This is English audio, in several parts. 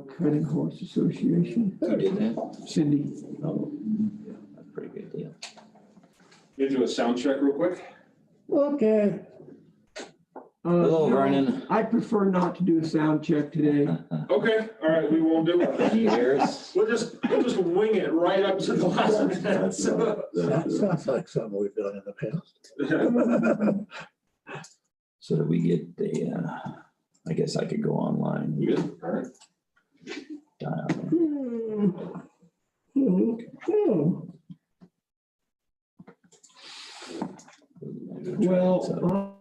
Cutting Horse Association. Who did that? Cindy. Oh, that's a pretty good deal. You do a sound check real quick? Okay. Hello, No, Vernon. I prefer not to do a sound check today. Okay, all right, we won't do it. Can you hear us? We'll just wing it right up to the last minute. Sounds like something we've done in the past. So that we get the, I guess I could go online. You good? All right. Dial in. Well,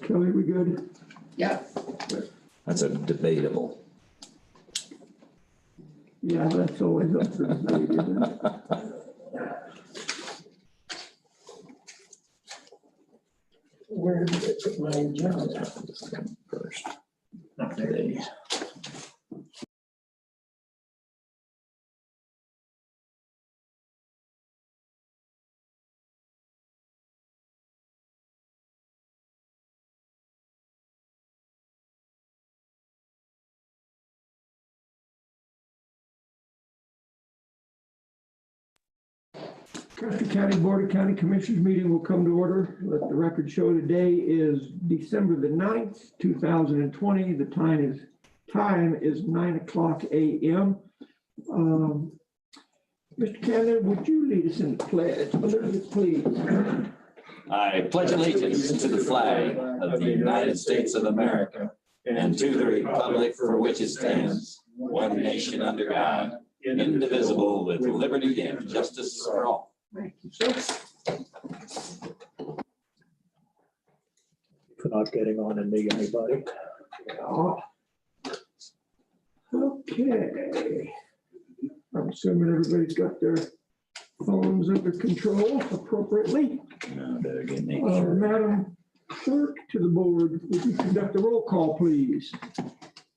Kelly, we good? Yeah, That's a debatable. Yeah, that's always up for debate, isn't it? where did I put my agenda? First, today. Custer County Board of County Commissioners meeting will come to order. Let the record show today is December the 9th, 2020. The time is 9:00 a.m. Mr. Cannon, would you lead us in the pledge, please? I pledge allegiance to the flag of the United States of America and to the republic for which it stands, one nation under God, indivisible, with liberty and justice for all. Thank you, sir. For not getting on and meeting anybody. Okay. I'm assuming everybody's got their phones under control appropriately. No, better get make sure. Madam Clerk to the board, would you conduct a roll call, please?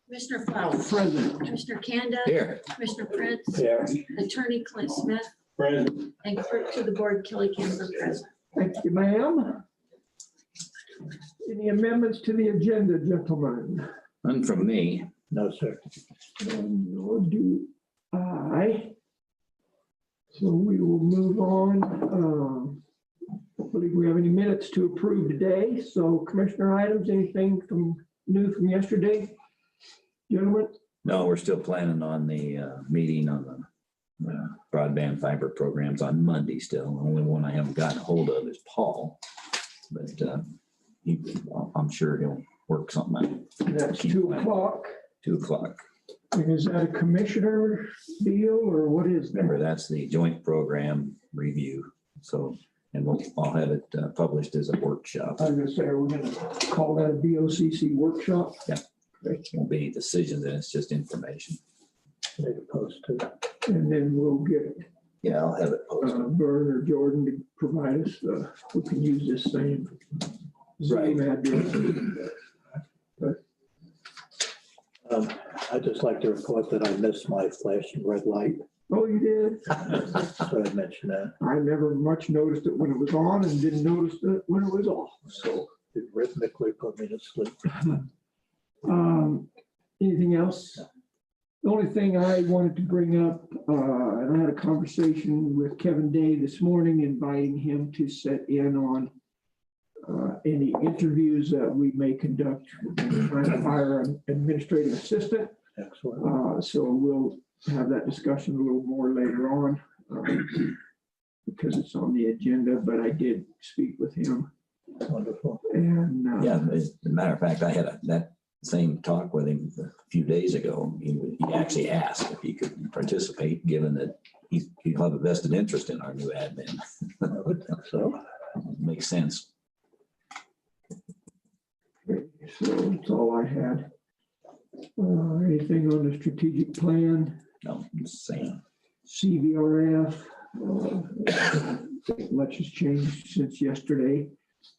Commissioner Flowers. Present. Commissioner Kanda. Here, Commissioner Prince. Yeah. Attorney Clint Smith. Present. And clerk to the board, Kelly Camper, present. Thank you, ma'am. Any amendments to the agenda, gentlemen? none from me. No, sir. Nor do I. So we will move on. I believe we have any minutes to approve today. So commissioner items, anything new from yesterday? Gentlemen? No, we're still planning on the meeting on the broadband fiber programs on Monday still. The only one I haven't gotten a hold of is Paul. But I'm sure he'll work something out. That's 2:00. 2:00. And is that a commissioner deal or what is that? Remember, that's the joint program review. So, and I'll have it published as a workshop. I was gonna say, are we gonna call that a BOCC workshop? There won't be any decisions, and it's just information. Need to post it. And then we'll get Yeah, I'll have it posted. Vern or Jordan to provide us, we can use this same Zoom address. I'd just like to report that I missed my flashing red light. Oh, you did? So I mentioned that. I never much noticed it when it was on and didn't notice it when it was off, so. It rhythmically put me to sleep. Anything else? The only thing I wanted to bring up, and I had a conversation with Kevin Day this morning, inviting him to sit in on any interviews that we may conduct, trying to hire an administrative assistant. Excellent. So we'll have that discussion a little more later on because it's on the agenda, but I did speak with him. Wonderful. And Yeah, as a matter of fact, I had that same talk with him a few days ago. He actually asked if he could participate, given that he'll have a vested interest in our new admin. I would think so. Makes sense. so that's all I had. Anything on the strategic plan? No, I'm just saying. CVRF. I think much has changed since yesterday.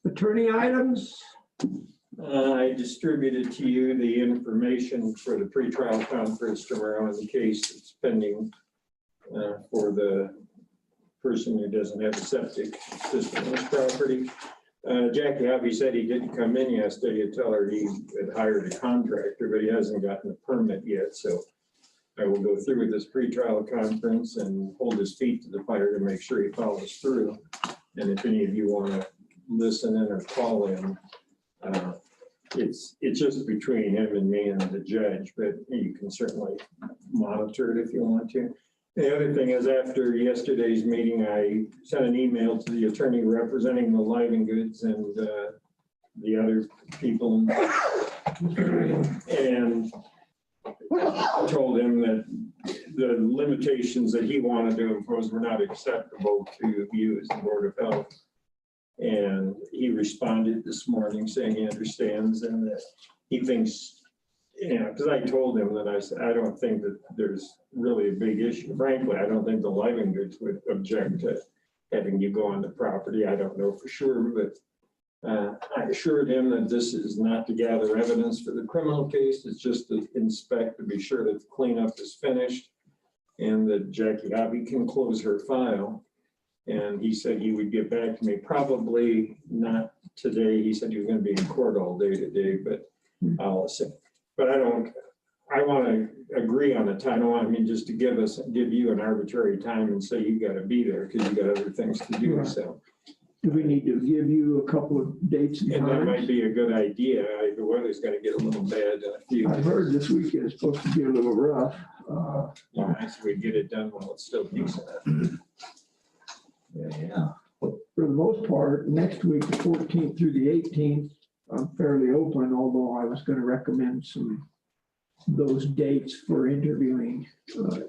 Attorney items? I distributed to you the information for the pretrial conference tomorrow in the case that's pending for the person who doesn't have a septic system on his property. Jackie Hobby said he didn't come in yesterday to tell her he had hired a contractor, but he hasn't gotten a permit yet. So I will go through with this pretrial conference and hold his feet to the fire to make sure he follows through. And if any of you want to listen in or call in, it's just between him and me and the judge, but you can certainly monitor it if you want to. The other thing is, after yesterday's meeting, I sent an email to the attorney representing the Lighting Goods and the other people, and told him that the limitations that he wanted to impose were not acceptable to you as the Board of Health. And he responded this morning saying he understands and that he thinks, because I told him that I said, I don't think that there's really a big issue. Frankly, I don't think the Livingoods would object to having you go on the property. I don't know for sure, but I assured him that this is not to gather evidence for the criminal case. It's just to inspect to be sure that the cleanup is finished and that Jackie Hobby can close her file. And he said he would get back to me, probably not today. He said he was going to be in court all day today, but I'll say, but I want to agree on a time. I don't want him just to give you an arbitrary time and say you got to be there because you got other things to do. Right. So Do we need to give you a couple of dates and and that might times? be a good idea. The weather's going to get a little bad in a few I've days. heard this weekend is supposed to be a little rough. Nice if we get it done while it's still decent. Yeah. For the most part, next week, the 14th through the 18th, I'm fairly open, although I was going to recommend those dates for interviewing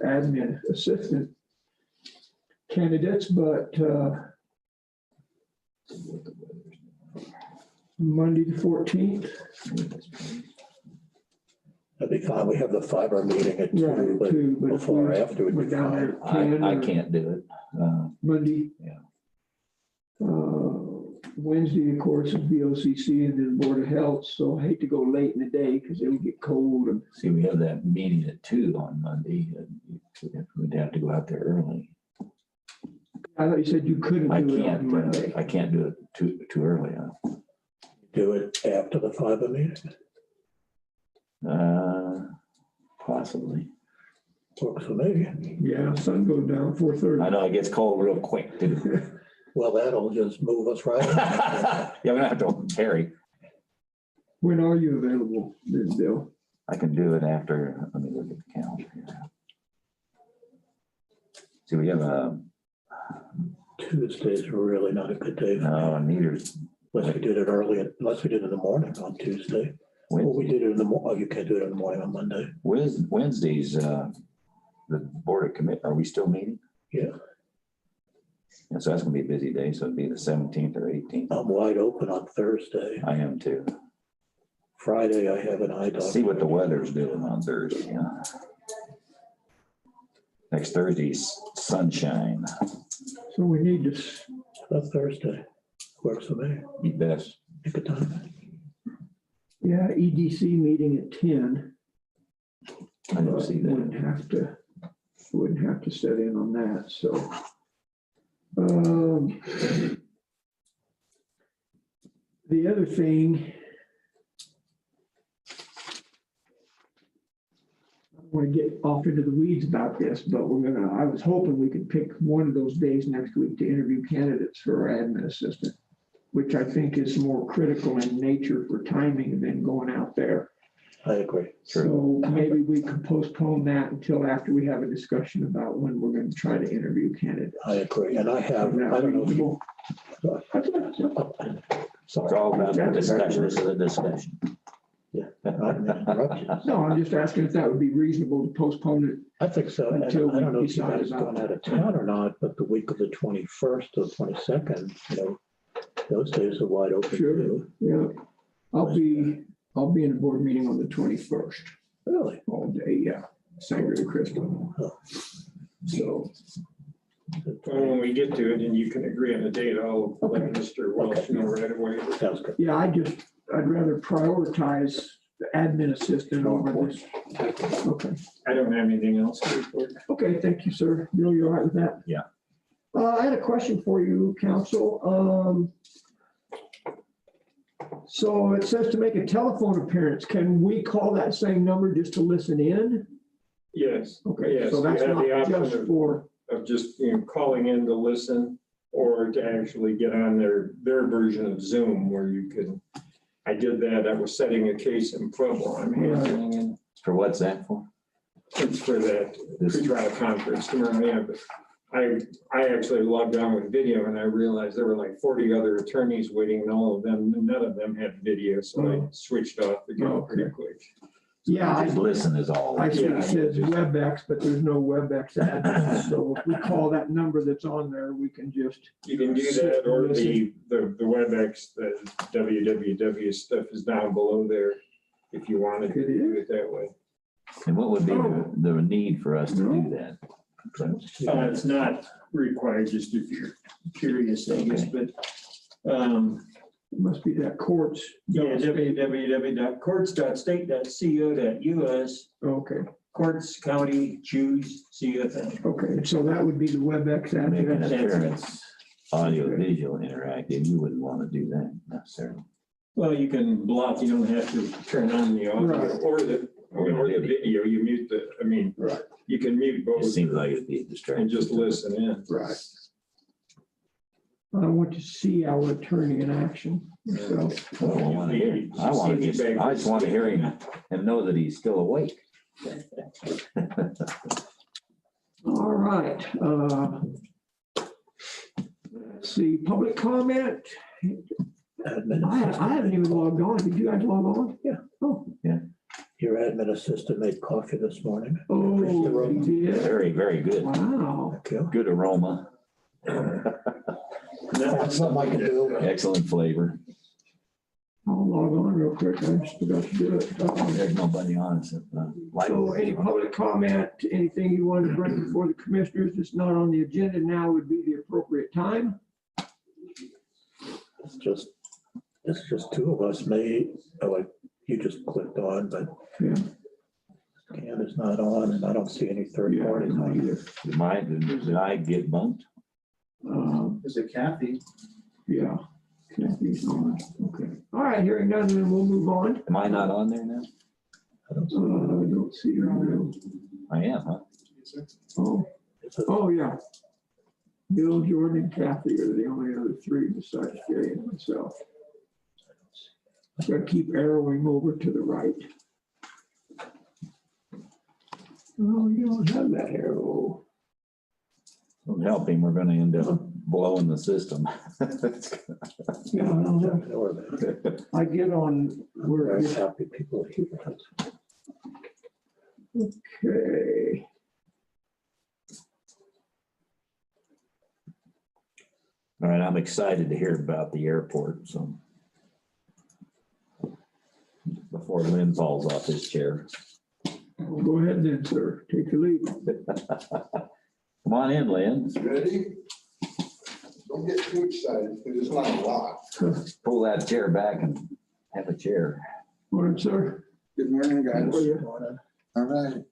admin assistant candidates, but Monday, the 14th. That'd be fine. We have the fiber meeting at Right, 2, but two, but if before or we after would went be down there fine. at 10 I or can't do it. Monday. Yeah. Wednesday, of course, is BOCC and then Board of Health, so I hate to go late in the day because it'll get cold and See, we have that meeting at 2 on Monday. And we'd have to go out there early. I thought you said you couldn't I do it on can't, Monday. I can't do it too early. Do it after the fiber meeting. Possibly. Works for me. Yeah, sun goes down 4:30. I know it gets cold real quick too. Well, that'll just move us right. Yeah, we don't have to carry. When are you available, then, Bill? I can do it after, let me look at the calendar here. See, we have Tuesday's really not a good day. no, neither's Unless we did it early, unless we did it in the morning on Tuesday. Well, we did it in the morning. Oh, you can't do it in the morning on Monday. Wednesday's, the Board of Commit, are we still meeting? Yeah, Yeah, so that's gonna be a busy day, so it'd be the 17th or 18th. I'm wide open on Thursday. I am too. Friday, I have an eye doctor. See what the weather's doing on Thursday, yeah. Next Thursday's sunshine, So we need to, That's Thursday. Works for me. be best. Pick a time. yeah, EDC meeting at 10. I don't see that. Wouldn't have to set in on that, so. The other thing, I don't want to get off into the weeds about this, but I was hoping we could pick one of those days next week to interview candidates for our admin assistant, which I think is more critical in nature for timing than going out there. I agree. So maybe we could postpone that until after we have a discussion about when we're going to try to interview candidates. I agree. And I have, I don't know. If you- It's all about the discussion, this is a discussion. Yeah, I didn't interrupt you. No, I'm just asking if that would be reasonable to postpone it. I think so. And I Until we don't know if you decide guys about going out of town or not, but the week of the 21st or 22nd, those days are wide open Sure. too. Yeah, I'll be in a board meeting on the 21st, Really? all day, yeah, Sanger to Crystal. Oh. So, Well, when we get to it and you can agree on a date, I'll let Okay. Mr. Welch know right away. Sounds good. yeah, I'd rather prioritize the admin assistant over this. Okay, I don't have anything else to report. okay, thank you, sir. Bill, you all right with that? Yeah. I had a question for you, council. So it says to make a telephone appearance. Can we call that same number just to listen in? Yes. Okay, Yes, so you that's have not the option just of- for, Of just, calling in to listen or to actually get on their version of Zoom where you can, I did that. I was setting a case in Pueblo. I'm handling and For what's that for? it's for that This- pre-trial conference tomorrow. Yeah, but I actually logged on with video and I realized there were like 40 other attorneys waiting and none of them had video. So I switched off again pretty Okay. quick. Yeah, Just listen is all. I see Yeah. it says WebEx, but there's no WebEx address. So if we call that number that's on there, we can just, You can do that, or the WebEx, the www stuff is down below there, if you wanted to do it that way. And what would be the need for us to do that? It's not required, just if you're curious, I guess, but, it must be that courts. yeah, www.courts.state.co.us, Okay, courts, county, choose, CFN. okay. So that would be the WebEx Make an address. appearance, audio, visual, interactive, you wouldn't want to do that necessarily. Well, you can block, you don't have to turn on the audio Right. or the video, you mute Right, you can mute It both seems like it'd be a distraction. and just listen in. right. I want to see our attorney in action. So, I don't want to hear him. I just want to hear him and know that he's still awake. all right. Let's see, public comment. Admin I assistant. haven't even logged on. Did you guys log on? Yeah. Oh, Your admin assistant made coffee this morning. oh, you did? Very, very good. Wow. Thank you. Good aroma, That's something I can do. excellent flavor. I'll log on real quick. I just forgot to do it. There's nobody on it. So any public comment, anything you want to bring before the commissioners that's not on the agenda now would be the appropriate time. It's just two of us like you just clicked on, but Yeah. Cam is not on and I don't see any third Yeah, parties not on. either. Did I get bumped? Is it Kathy? Yeah. Kathy's on. Okay. All right, hearing none, then we'll move on. Am I not on there now? I don't I see- don't see you. I am, huh? Oh, it's a- oh, yeah. Bill, Jordan, and Kathy are the only other three besides Jay and myself. I gotta keep arrowing over to the right. Oh, you don't have that arrow. Don't help him, we're gonna end up blowing the system. Yeah, I don't have. Ignore that. I get on where, Very it- happy people here. okay. All right, I'm excited to hear about the airport, so. Before Lynn falls off his chair. Well, go ahead then, sir. Take the lead. Come on in, Lynn. Ready? Don't get too excited, because it's not a lot. Pull that chair back and have a chair. Morning, sir. Good morning, How guys. are you? All right.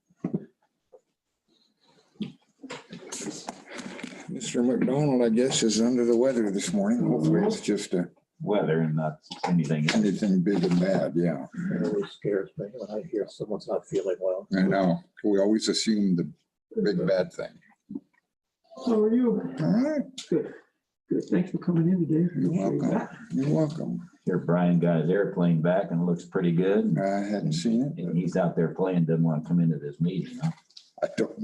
Mr. McDonald, I guess, is under the weather this morning. Hopefully it's just Weather and not anything. anything big and bad, yeah. It always scares me when I hear someone's not feeling well. I know. We always assume the big bad thing. How are you? All right, Good. Good. Thanks for coming in today. you're Appreciate welcome. that. You're welcome. Here, Brian got his airplane back and it looks pretty good. I hadn't seen it, And he's out there playing, doesn't want to come into this meeting, huh? but I don't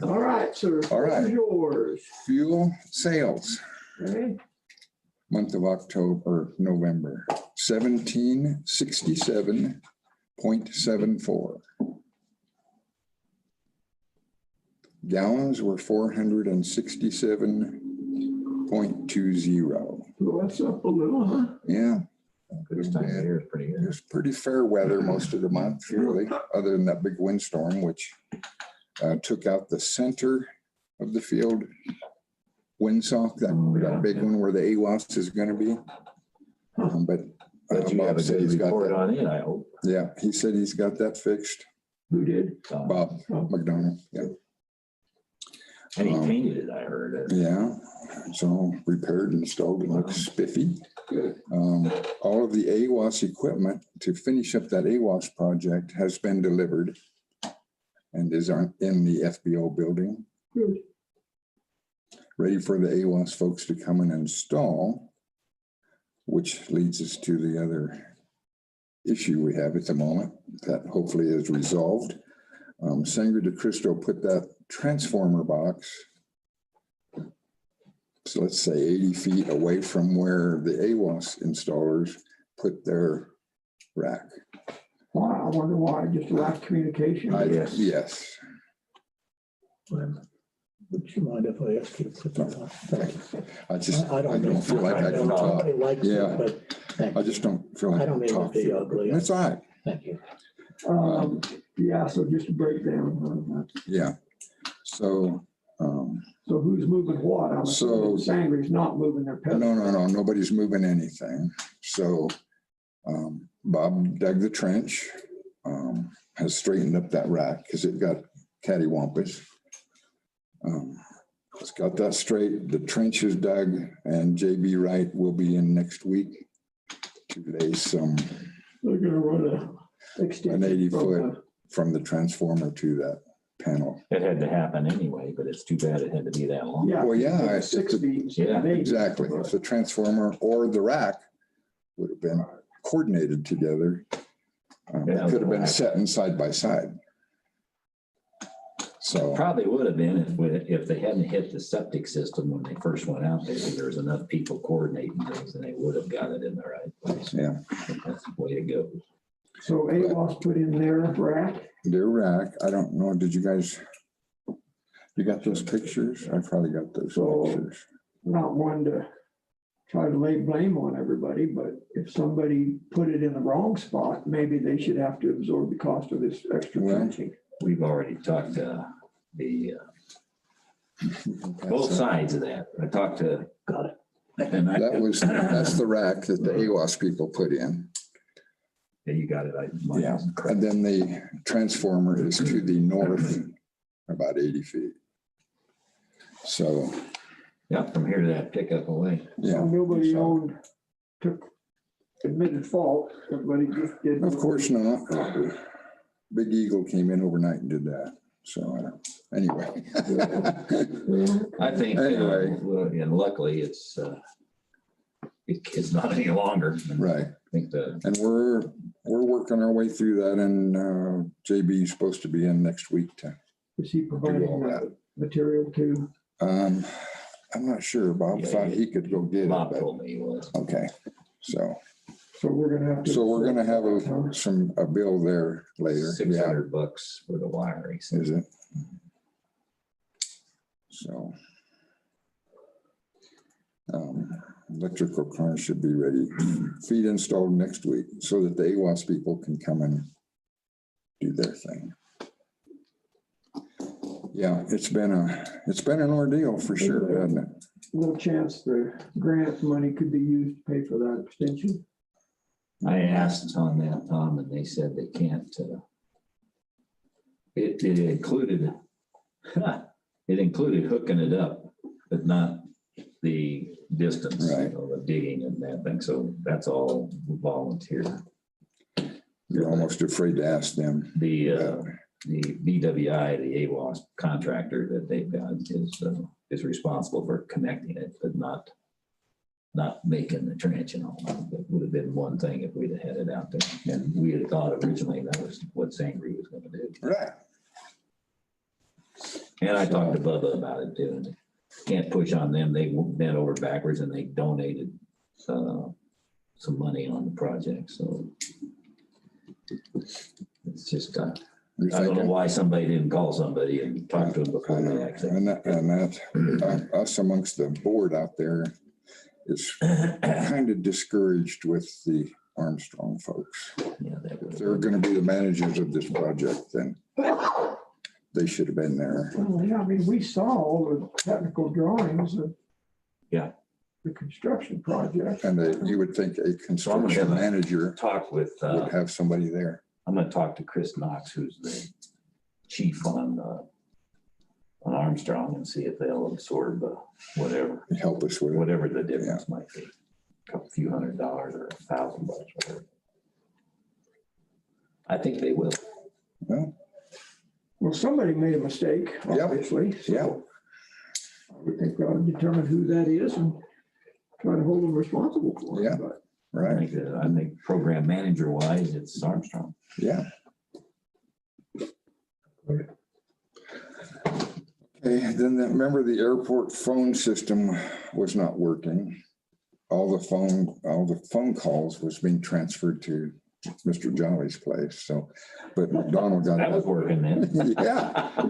know. All right, sir. All right. What is yours? Fuel sales, Okay. month of October, November, 1767.74. Gallons were 467.20. Well, that's up a little, huh? Yeah, This time of year is pretty it good. was pretty fair weather most of the month, really, other than that big windstorm, which took out the center of the field windsock, that big one where the AWAS is going to be. But But you have Bob a said good he's got report that. on it, I hope. Yeah, he said he's got that fixed. Who did? Bob Oh. McDonald, yeah. And he painted it, I heard. Yeah, it's all repaired, installed, it looks spiffy. Good. All of the AWAS equipment to finish up that AWAS project has been delivered and is in the FBO building, Good. ready for the AWAS folks to come and install, which leads us to the other issue we have at the moment that hopefully is resolved. Sangre de Cristo put that transformer box, so let's say 80 feet away from where the AWAS installers put their rack. Wow. I wonder why, just a lack of communication. Yes, Would you mind if I ask you to put that on? Thank you. I just, I don't know. don't feel like I can talk. Nobody likes Yeah. it, but thank I you. just don't feel like I I don't can mean to talk. be ugly. It's all right. Thank you. Yeah, so just a breakdown. Yeah. So, So who's moving what? I'm assuming So- Sangre's not moving their pedal. no, nobody's moving anything. So Bob dug the trench, has straightened up that rack because it got cattywampus. It's got that straight. The trench is dug and JB Wright will be in next week to lay some They're gonna run a extension. An 80 from foot. from the transformer to that panel. It had to happen anyway, but it's too bad it had to be that long. Yeah. Well, yeah, it's 6 feet. Yeah, maybe, Exactly. but- If the transformer or the rack would have been coordinated together, Yeah. it could have been set side by side. So, Probably would have been if they hadn't hit the septic system when they first went out there. There was enough people coordinating things and they would have got it in the right place. yeah, I think that's the way to go. So AWAS put in their rack. their rack, I don't know, did you guys, you got those pictures? I probably got those So- pictures. Not one to try to lay blame on everybody, but if somebody put it in the wrong spot, maybe they should have to absorb the cost of this extra Well, trenching. We've already talked to both sides of that. I talked to. Got it. And That's the rack that the AWAS people put in. Yeah, you got it. Yeah, and then the transformer is to the north, about 80 feet. So, Yeah, from here to that pickup away. yeah. So nobody So- took admitted fault. Everybody just did. Of course not. Big Eagle came in overnight and did that. So, anyway. I think, Anyway. and luckily it's not any longer. Right. I think And we're working our way through that, and JB is supposed to be in next week to, Was he providing all that. material to? I'm not sure. Bob Yeah, thought he could go get it, Bob but, told me he was. okay. So We're gonna have to. we're gonna have a bill there later. Yeah, $600 for the wire, he said. is it? So. Electrical car should be ready, feed installed next week, so that the AWAS people can come and do their thing. Yeah, it's been an ordeal for sure, hasn't it? Little chance the grant money could be used to pay for that extension. I asked on that, Tom, and they said they can't. It included, it included hooking it up, but not the distance, Right. the digging and that thing. So that's all volunteer. You're almost afraid to ask them. The BWI, the AWAS contractor that they've got is responsible for connecting it, but not making the trench and all. That would have been one thing if we'd have had it out there. And we had thought originally that was what Sangre was gonna do. Right. And I talked to Bubba about it too, and can't push on them. They bent over backwards and they donated some money on the project, so it's just, I don't know why somebody didn't call somebody and talk to them before they actually. And that, us amongst the board out there is kind of discouraged with the Armstrong folks. Yeah, that If would they're gonna be the managers of this project, then they should have been there. Well, yeah, I mean, we saw all the technical drawings of. Yeah. The construction project. And you would think a So I'm gonna construction have a manager talk with, would have somebody there. I'm gonna talk to Chris Knox, who's the chief on Armstrong, and see if they'll absorb whatever Help us with it. whatever the difference might be. A few $100 or $1,000, whatever. I think they will. Well, somebody made a mistake, Yep. obviously. so Yep. I would think we ought to determine who that is and try to hold them responsible for it. Yeah. But Right, I think program manager wise, it's Armstrong. yeah. Okay, then remember the airport phone system was not working. All the phone calls was being transferred to Mr. Jolly's place, so, but McDonald got That was that. working then. Yeah.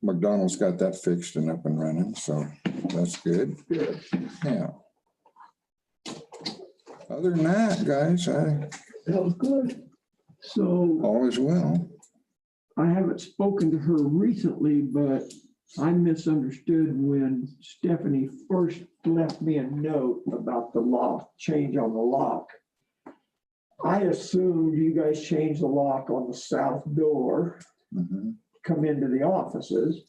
McDonald's got that fixed and up and running, so that's good. Good. Yeah. Other than that, guys, That was good. So all is well. I haven't spoken to her recently, but I misunderstood when Stephanie first left me a note about the lock, change on the lock. I assumed you guys changed the lock on the south door, Mhm. come into the offices.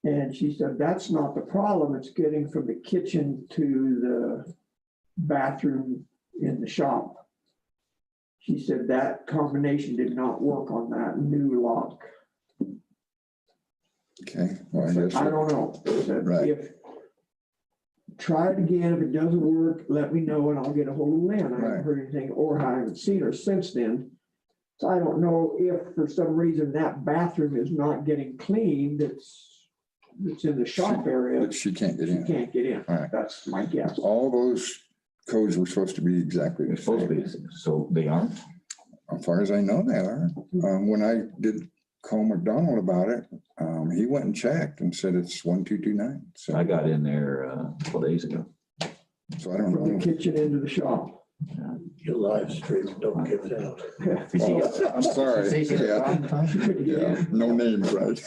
And she said, that's not the problem. It's getting from the kitchen to the bathroom in the shop. She said that combination did not work on that new lock. Okay, well, I guess. I don't know. She said, Right. if try it again. If it doesn't work, let me know and I'll get a hold of Lynn. I Right. haven't heard anything or I haven't seen her since then. So I don't know if for some reason that bathroom is not getting cleaned. It's in the shop area. But she can't get She in. can't get in. Right. That's my guess. All those codes were supposed to be exactly the It's supposed to same. be, so they aren't. As far as I know, they are. When I did call McDonald about it, he went and checked and said it's 1229. So I got in there a couple days ago. So I don't From the know. kitchen into the shop. Your live stream, don't give it out. Oh, I'm sorry. Yeah, She couldn't get yeah, in. no names, right?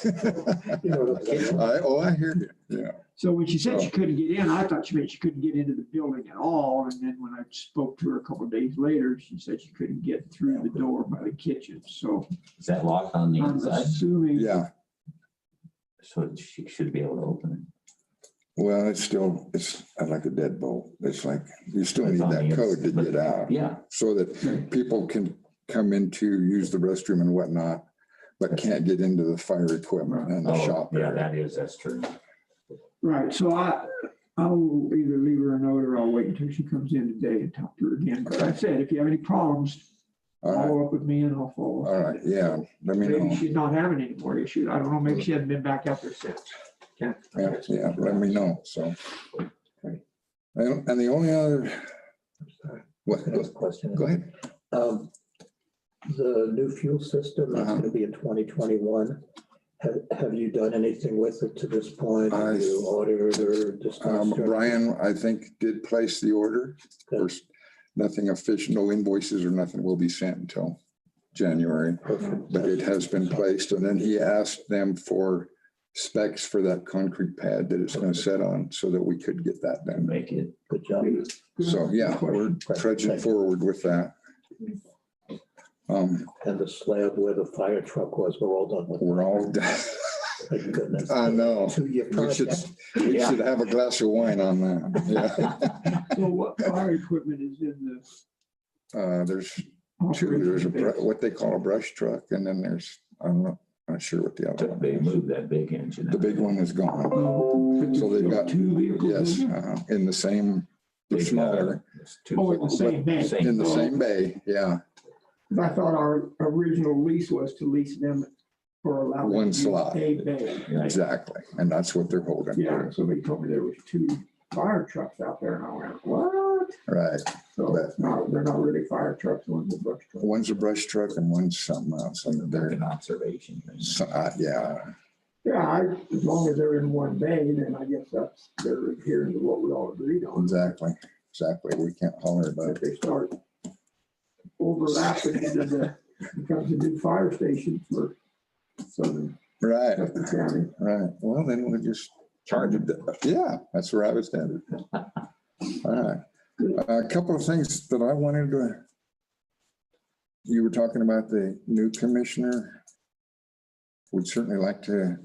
You know, I hear you. Yeah. So when she said she couldn't get in, I thought she meant she couldn't get into the building at all. And then when I spoke to her a couple of days later, she said she couldn't get through the door by the kitchen. So Is that locked on the I'm inside? assuming. Yeah. So she should be able to open it. Well, it's like a deadbolt. It's like, you still It's need on that the code to but- get out. Yeah, So that people can come in to use the restroom and whatnot, but can't get into the fire equipment and the oh, shop yeah, area. that's true. Right. So I'll either leave her a note or I'll wait until she comes in today and talk to her again. But I said, if you have any problems, All right, follow up with me and I'll follow up. all right, yeah, let me Maybe know. she's not having any more issues. I don't know. Maybe she hasn't been back out there since. Yeah, let me know, so. Okay. And the only other, what, Can I ask a question? go ahead. The new fuel system, that's gonna be in 2021. Have you done anything with it to this point? Have you ordered or discussed? or- Brian, I think, did place the order. Of course, nothing official, no invoices or nothing will be sent until January, Perfect. but it has been placed. And then he asked them for specs for that concrete pad that it's going to set on so that we could get that done. Make it. Good job. So, yeah, we're trudging forward with that. And the slab where the fire truck was, we're all done with. We're all done. Thank goodness. I know. 2-year We should, project. we should have a glass of wine on that. Yeah. So what fire equipment is in There's the? two, there's operation bay? what they call a brush truck, and then there's, I'm not sure what the other Took one big is. move, that big engine. The big one is gone. Oh, So they've got, two vehicles. yes, in the same, Big, smaller, Oh, in the same bay. in the same bay, yeah, I thought our original lease was to lease them for allowing. One to use slot. A bay. Right. exactly, and that's what they're holding. Yeah, somebody told me there was two fire trucks out there and I went, what? Right, So it's not, they're not really fire trucks, one's a brush truck. one's a brush truck and one's something else, and they're, An observation thing. yeah, Yeah, as long as they're in one bay, then I guess they're adhering to what we all agreed on. exactly, we can't holler about If it. they start overlapping into becomes a new fire station for southern Right, Custer County. right, well, then we'll just charge it, yeah, that's where I was headed. All right, a couple of things that I wanted to, you were talking about the new commissioner. We'd certainly like to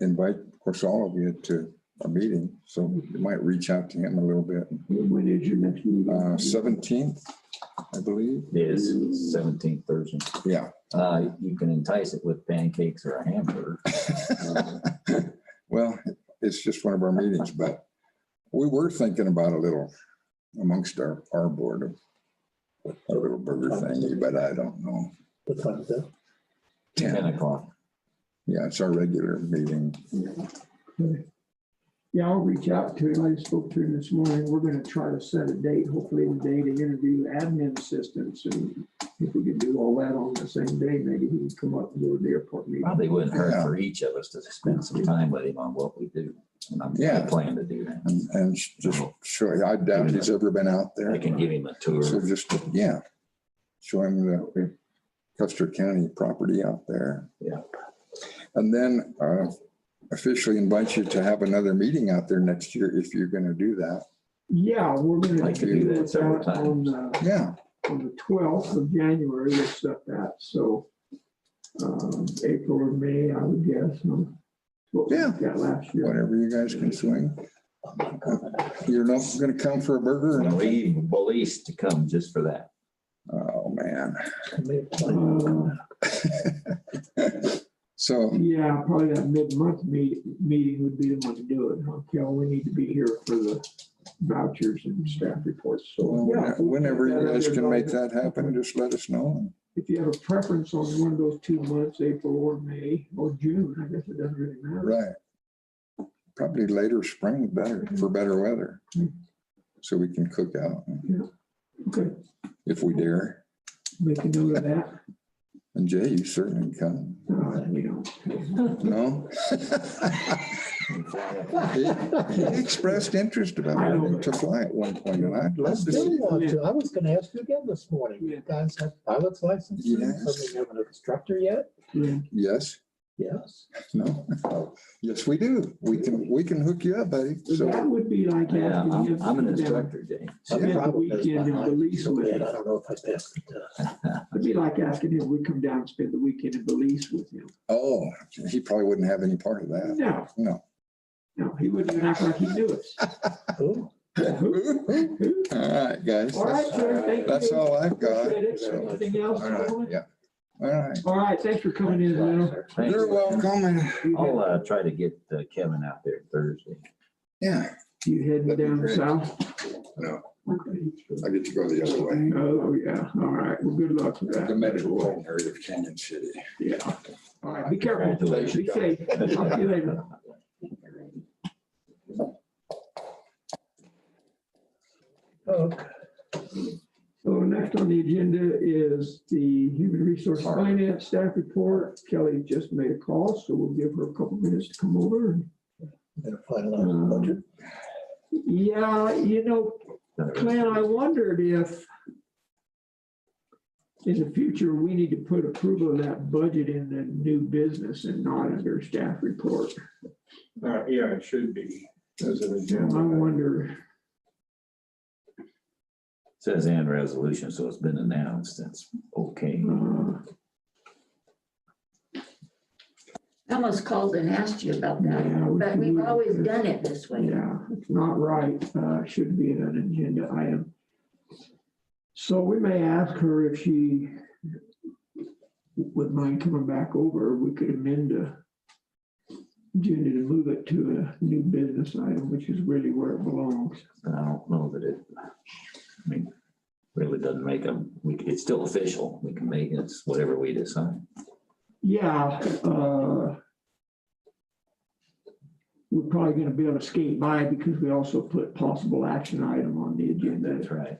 invite, of course, all of you to a meeting, so you might reach out to him a little bit. When is your next meeting? 17th, I believe, It is 17th Thursday. yeah. You can entice it with pancakes or a hamburger. Well, it's just one of our meetings, but we were thinking about a little amongst our board of a little burger thingy, but I don't know. What time is that? 10 o'clock. Yeah, it's our regular meeting. Yeah, I'll reach out to him. I just spoke to him this morning. We're gonna try to set a date, hopefully today, to interview admin assistants. And if we could do all that on the same day, maybe he can come up and go to the airport meeting. Probably wouldn't hurt for each of us to spend some time with him on what we do. And I Yeah. plan to do that. And just show, I doubt he's ever been out there. I can give him a tour. So just, yeah, show him the Custer County property out there. Yeah. And then officially invite you to have another meeting out there next year if you're gonna do that. Yeah, we're gonna Like to do that that several on, Yeah, on the 12th of January. We'll set that. So April or May, I would guess. What we Yeah. got last year. whatever you guys can swing. You're not gonna come for a burger? And we even police to come just for that. Oh, man. Uh, So, Yeah, probably that mid-month meeting would be the one to do it. Okay, we need to be here for the vouchers and staff reports. So well, yeah, whenever you guys can make that. that happen, just let us know. If you have a preference on one of those 2 months, April or May or June, I guess it doesn't really matter. Right. Probably later spring, better, for better weather. So we can cook out Okay, if we dare. make a note of that. And Jay, you certainly can. We don't. No? He expressed interest about wanting to fly at one point, and I'd I love to still see. want to. I was gonna ask you again this morning. You guys have pilot's licenses? Yes. Do you have an instructor yet? Yes, Yes. no? Yes, we do. We can hook you up, buddy. So, That would be like Yeah, asking you. I'm an instructor, Jay. My Yeah, problem is weekend in behind Belize so with bad, you. I don't know if I passed the test. It'd be like asking him, we come down and spend the weekend in Belize with him. oh, he probably wouldn't have any part of that. No, No. no, he wouldn't even act like he knew us. Who? All right, guys. All right, sir, thank you. That's all I've got. Appreciate it. So, Anything else? all right, yeah. All right. All right, thanks for coming in, Leno. Thanks. You're welcome. And I'll try to get Kevin out there Thursday. yeah, You heading That'd be down great. south? no, Okay. I get to go the other way. Oh, yeah, all right, well, good luck with that. The metropolitan area of Canyon City. Yeah, all right, be careful. Be Congratulations. safe. Talk to you later. Okay. So next on the agenda is the Human Resource Finance Staff Report. Kelly just made a call, so we'll give her a couple minutes to come over. And, Gonna finalize the budget. yeah, Glenn, I wondered if in the future, we need to put approval of that budget in the new business and not under staff report. Yeah, it should be as an And agenda. I wonder, Says and resolution, so it's been announced. That's okay. I almost called and asked you about that, Yeah, we but should we've move always this. done it this way. yeah, it's not right. Should be an agenda item. So we may ask her if she would mind coming back over. We could amend the agenda to move it to a new business item, which is really where it belongs. I don't know that really doesn't make them, it's still official. We can make it, it's whatever we decide. Yeah, we're probably gonna be able to skate by because we also put possible action item on the agenda. That's right.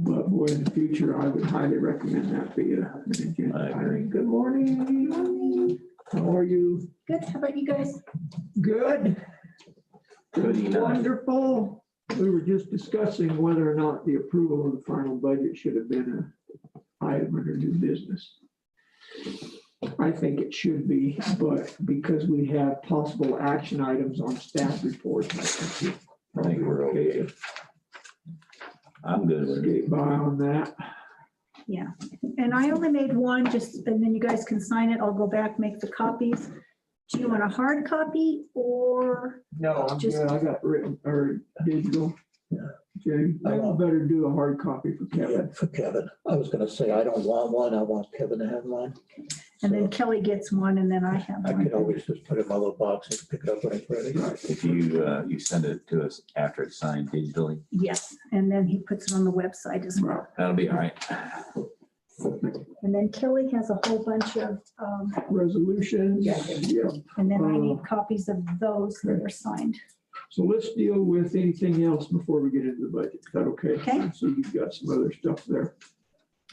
But boy, in the future, I would highly recommend that be an agenda I agree. item. Good morning. How are you? Good, how about you guys? Good. Good enough. Wonderful. We were just discussing whether or not the approval of the final budget should have been an item under new business. I think it should be, but because we have possible action items on staff reports, I think we're okay. I'm good with it. skate by on that. Yeah, and I only made one, just, and then you guys can sign it. I'll go back, make the copies. Do you want a hard copy or? No, I'm Just- good. I got written or digital. Yeah. Jay, I better do a hard copy for Yeah, Kevin. for Kevin. I was gonna say, I don't want one. I want Kevin to have mine. And then So Kelly gets one and then I have I one. could always just put it in my little box and pick it up when it's ready. If you send it to us after it's signed digitally, Yes, and then he puts it on the website as well. that'll be all right. And then Kelly has a whole bunch of, Resolutions, Yeah. yeah. and then I need copies of those that are signed. So let's deal with anything else before we get into the budget. Is that okay? Okay. So you've got some other stuff there.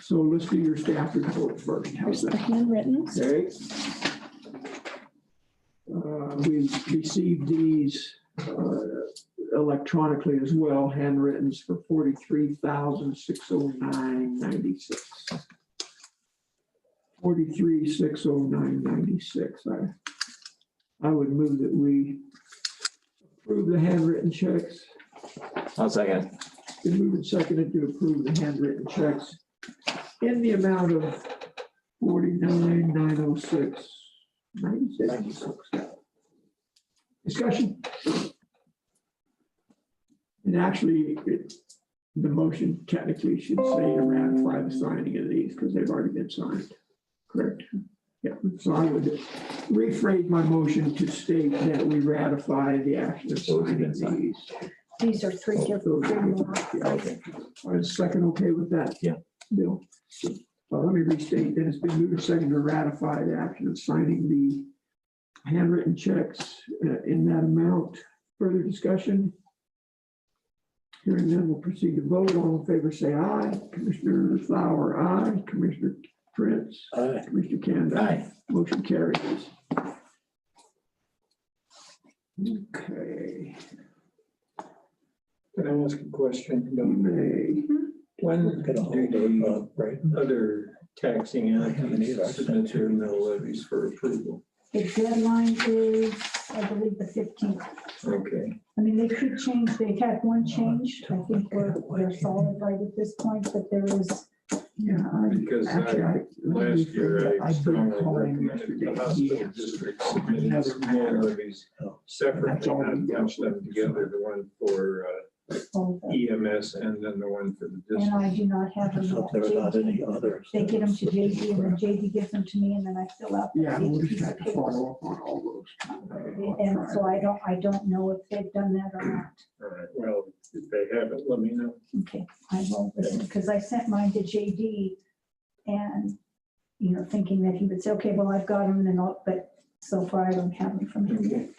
So let's do your staff report first. How's Here's the that? handwritten. Okay. We received these electronically as well, handwritten for 43,609.96. 43,609.96. I would move that we approve the handwritten checks. I'll second. Been moved and seconded to approve the handwritten checks in the amount of 49,906.96. Discussion? And actually, the motion technically should say to ratify the signing of these because they've already been signed. Correct? Yeah, so I would rephrase my motion to state that we ratify the action of signing these. These are three different. Yeah, okay. Is second okay with that? Yeah. Bill? Well, let me restate that it's been moved and seconded to ratify the action of signing the handwritten checks in that amount. Further discussion? Hearing none, we'll proceed to vote. All in favor, say aye. Commissioner Flower, aye. Commissioner Prince, Aye. Commissioner Kanda. Aye. Motion carries. Okay. Can I ask a question? You may. When Get a hold do of, the right? other taxing haven't either. entities submit their mill levies for approval? The deadline is, I believe, the 15th. Okay. I mean, they could change, they had one change. I think we're solid right at this point, but there is, Yeah. Because last year I strongly recommended the hospital district submitting some mill levies separately, not bunch them together, the one for all the- EMS and then the one for the and district. I do not have them So there are not any yet. others. They get them to JD and then JD gives them to me and then I fill out. the Yeah, we'll just piece of have to paper. follow up on all those. And so I don't know if they've done that or not. All right, well, if they haven't, let me know. Okay, I will, because I sent mine to JD and, thinking that he would say, okay, well, I've got them and all, but so far I don't have them from him yet.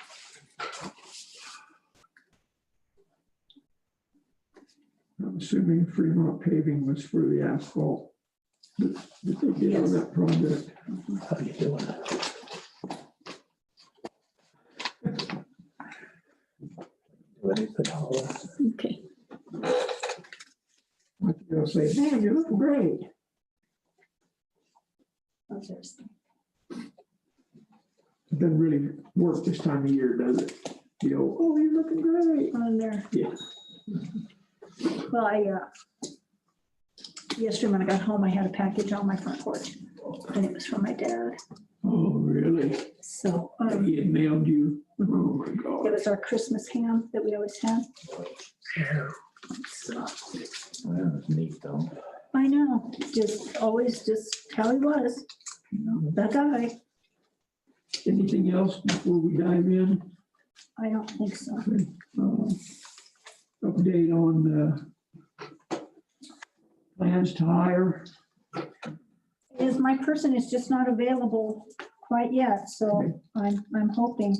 I'm assuming Fremont paving was for the asphalt that they did on Yes. that project. How you doing? Do anything else? Okay. They'll say, man, you're looking great. Oh, there's- It doesn't really work this time of year, does it? Oh, you're looking great. On there. Yeah. Well, yesterday when I got home, I had a package on my front porch and it was from my dad. Oh, really? So, He had mailed you? Oh, my it God. was our Christmas ham that we always have. So, Well, that's neat though. I know, always just how he was, that guy. Anything else before we dive in? I don't think so. Update on the plans to hire. My person is just not available quite yet, so I'm hoping,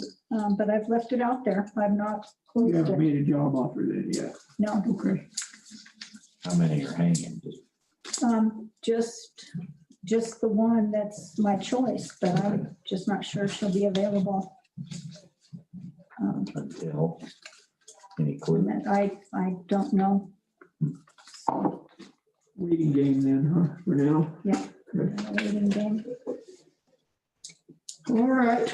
but I've left it out there. I've not You closed haven't it. made a job offer then yet. No, Okay. How many are hanging? just the one that's my choice, but I'm just not sure she'll be available. Until, any clue? And that I don't know. Waiting game then, huh, for now? Yeah. Okay. Waiting game. All right,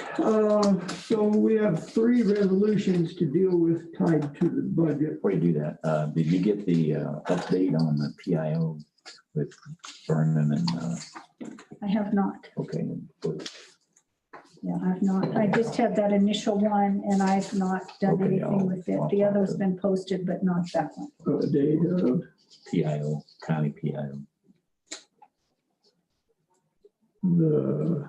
so we have 3 resolutions to deal with tied to the budget. Before you do that, did you get the update on the PIO with Vernon and, I have not. okay, Yeah, I've not. I just had that initial one and I've not done Okay, anything with it. The other's been posted, but not that one. Date of PIO, county PIO, the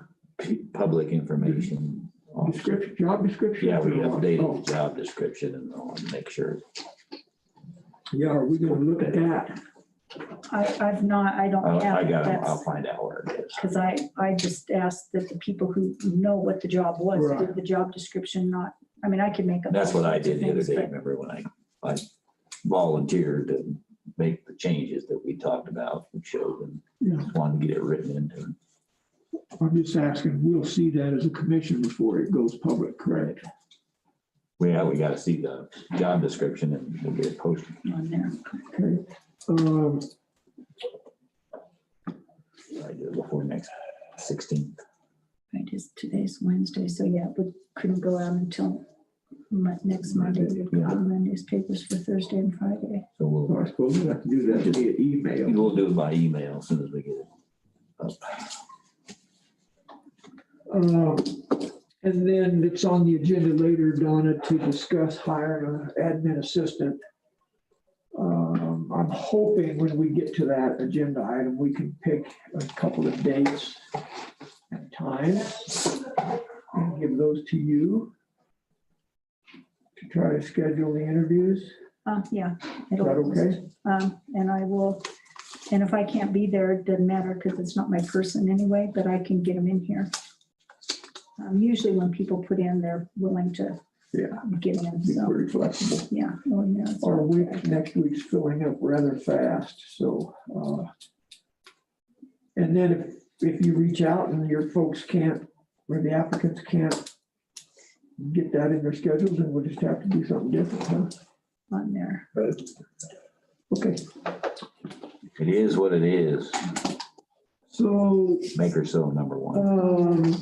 public information. description, job description. Yeah, we Oh, updated the job description and all, make sure. Yeah, are we gonna look at that? I've not, I don't have I it. got them. That's- I'll find out where it is. Because I just asked that the people who know what the job was, Right. did the job description not, I mean, I could make up. That's what I all sorts of did the other things, day. but Remember when I volunteered to make the changes that we talked about and showed them. Yeah. Just wanted to get it written into. I'm just asking, we'll see that as a commission before it goes public, correct? Yeah, we gotta see the job description and we'll get it posted. On there. Okay. I do it before next 16th. Today's Wednesday, so yeah, we couldn't go out until next Monday. We'd go in the newspapers for Thursday and Friday. So Well, I suppose we'll have to do that via email. we'll do it by email as soon as we get it up. And then it's on the agenda later, Donna, to discuss hiring an admin assistant. I'm hoping when we get to that agenda item, we can pick a couple of dates and times and give those to you to try to schedule the interviews. Yeah. Is that okay? And I will, and if I can't be there, it doesn't matter because it's not my person anyway, but I can get them in here. Usually when people put in, they're willing to get in, Be so, pretty flexible. yeah. Oh, yeah, it's Our okay. week, next week's filling up rather fast, so. And then if you reach out and your folks can't, or the applicants can't get that in their schedules, then we'll just have to do something different, huh? On there. Right. Okay, It is what it is. so, Make her so number one.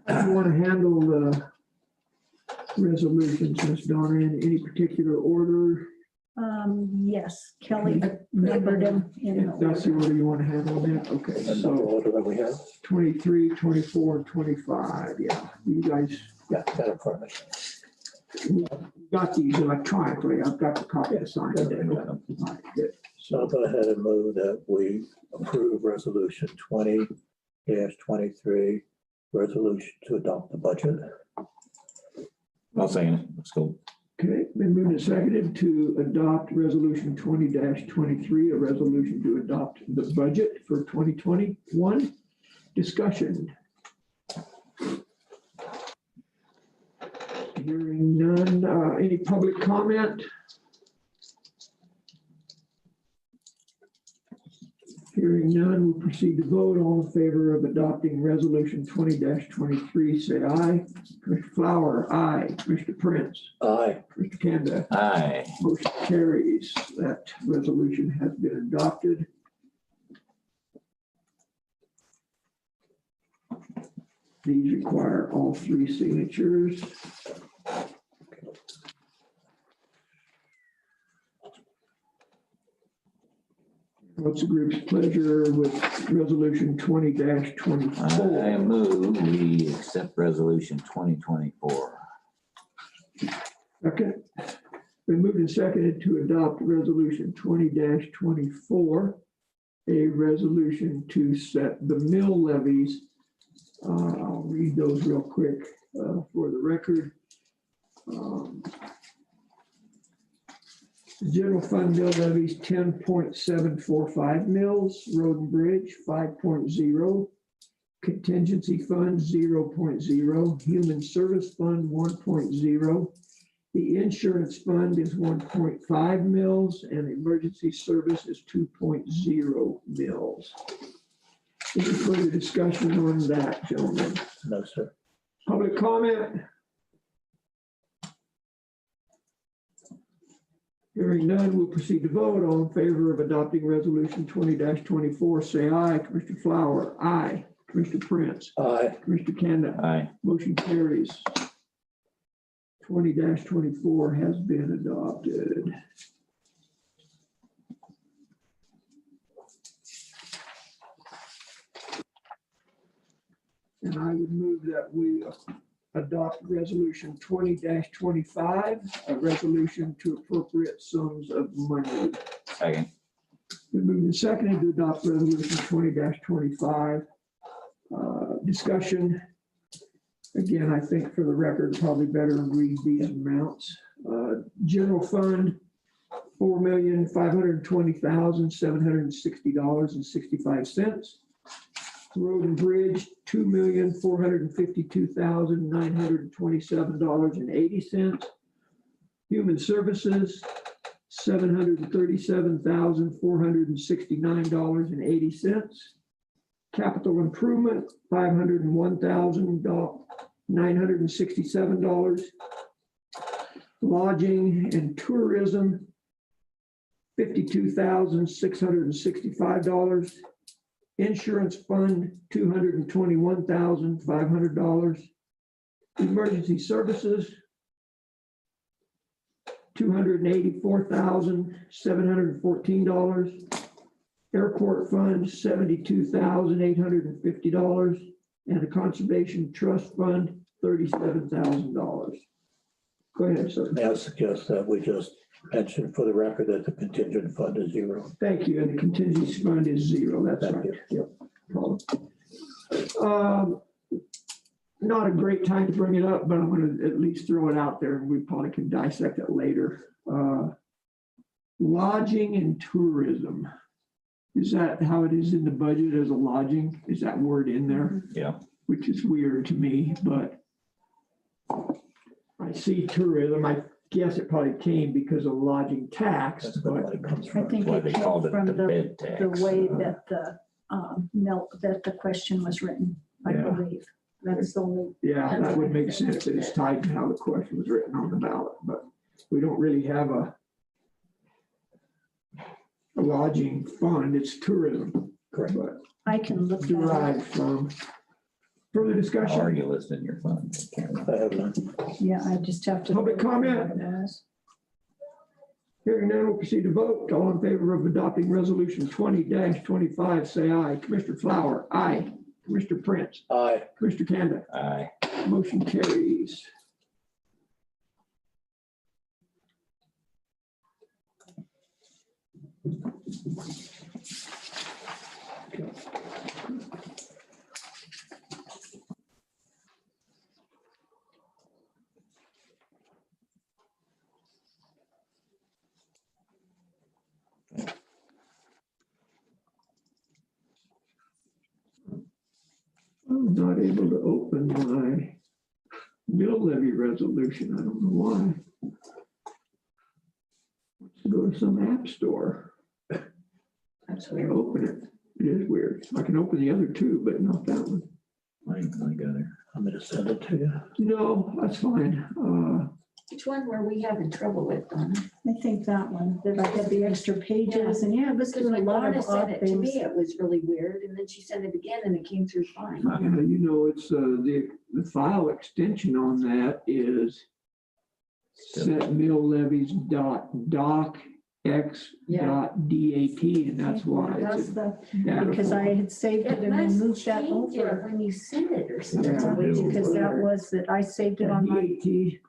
how do you want to handle the resolutions, Ms. Donna, in any particular order? Yes, Kelly numbered them in. If that's the order you want to handle that, okay, And the so order that we have, 23, 24, and 25, yeah, you guys yeah, got it for me. got these electronically. I've got the copy to sign today. All right, good. So I'll go ahead and move that we approve resolution 20-23, resolution to adopt the budget. I'll second it. Let's go. Okay, been moved and seconded to adopt resolution 20-23, a resolution to adopt the budget for 2021. Discussion. Hearing none. Any public comment? Hearing none, we'll proceed to vote. All in favor of adopting resolution 20-23, say aye. Commissioner Flower, aye. Commissioner Prince, Aye. Mr. Kanda. Aye. Motion carries. That resolution has been adopted. These require all three signatures. What's the group's pleasure with resolution 20-24? I move we accept resolution 2024. Second, been moved and seconded to adopt resolution 20-24, a resolution to set the mill levies. I'll read those real quick for the record. The general fund mill levies 10.745 mills, road and bridge 5.0, contingency fund 0.0, human service fund 1.0. The insurance fund is 1.5 mils and emergency service is 2.0 mils. Any further discussion on that, gentlemen? No, sir. Public comment? Hearing none, we'll proceed to vote. All in favor of adopting resolution 20-24, say aye. Commissioner Flower, aye. Commissioner Prince, Aye. Commissioner Kanda. Aye. Motion carries. 20-24 has been adopted. And I would move that we adopt resolution 20-25, a resolution to appropriate sums of money. Second. Been moved and seconded to adopt resolution 20-25. Discussion. Again, I think for the record, probably better read these amounts. General fund, $4,520,760.65. Road and Bridge, $2,452,927.80. Human Services, $737,469.80. Capital Improvement, $501,967. Lodging and Tourism, $52,665. Insurance Fund, $221,500. Emergency Services, $284,714. Airport Fund, $72,850. And the Conservation Trust Fund, $37,000. Go ahead, sir. May I suggest that we just mention for the record that the contingent fund is 0. Thank you. And the contingency fund is 0. That's Thank right. Yep. Not a great time to bring it up, but I'm going to at least throw it out there, and we probably can dissect it later. Lodging and tourism. Is that how it is in the budget as a lodging? Is that word in there? Yeah. Which is weird to me, but I see tourism. I guess it probably came because of lodging tax, That's where the but money comes I from. think Why it they came called it from the the bed tax. way that the question was written, I Yeah. believe. That's the only, yeah, that would make sense that it's tied to how the question was written on the ballot, but we don't really have a lodging fund. It's tourism. Correct. But I can look that up. derived from. Further How are discussion? you listed in your fund? I can't remember. I have none. Yeah, I just have to. Public comment? What it was. Hearing none, we'll proceed to vote. All in favor of adopting resolution 20-25, say aye. Commissioner Flower, aye. Commissioner Prince, Aye. Commissioner Kanda, Aye. motion carries. I'm not able to open my mill levy resolution. I don't know why. Let's go to some app store. That's where I open it. It is weird. I can open the other two, but not that one. I got it. I'm going to send it to you. No, that's fine. Which one were we having trouble with, Donna? I think that one, that I had the extra pages and yeah, it was Because doing a when lot Donna of sent odd it to things. me, it was really weird, and then she sent it again and it came through fine. You know, it's the file extension on that is set mill levies docx.dat, and that's why That's it's the, data because I had saved it It and then must moved that change it over. when you send it or Yeah. something. Because that was that I saved it on my DAT,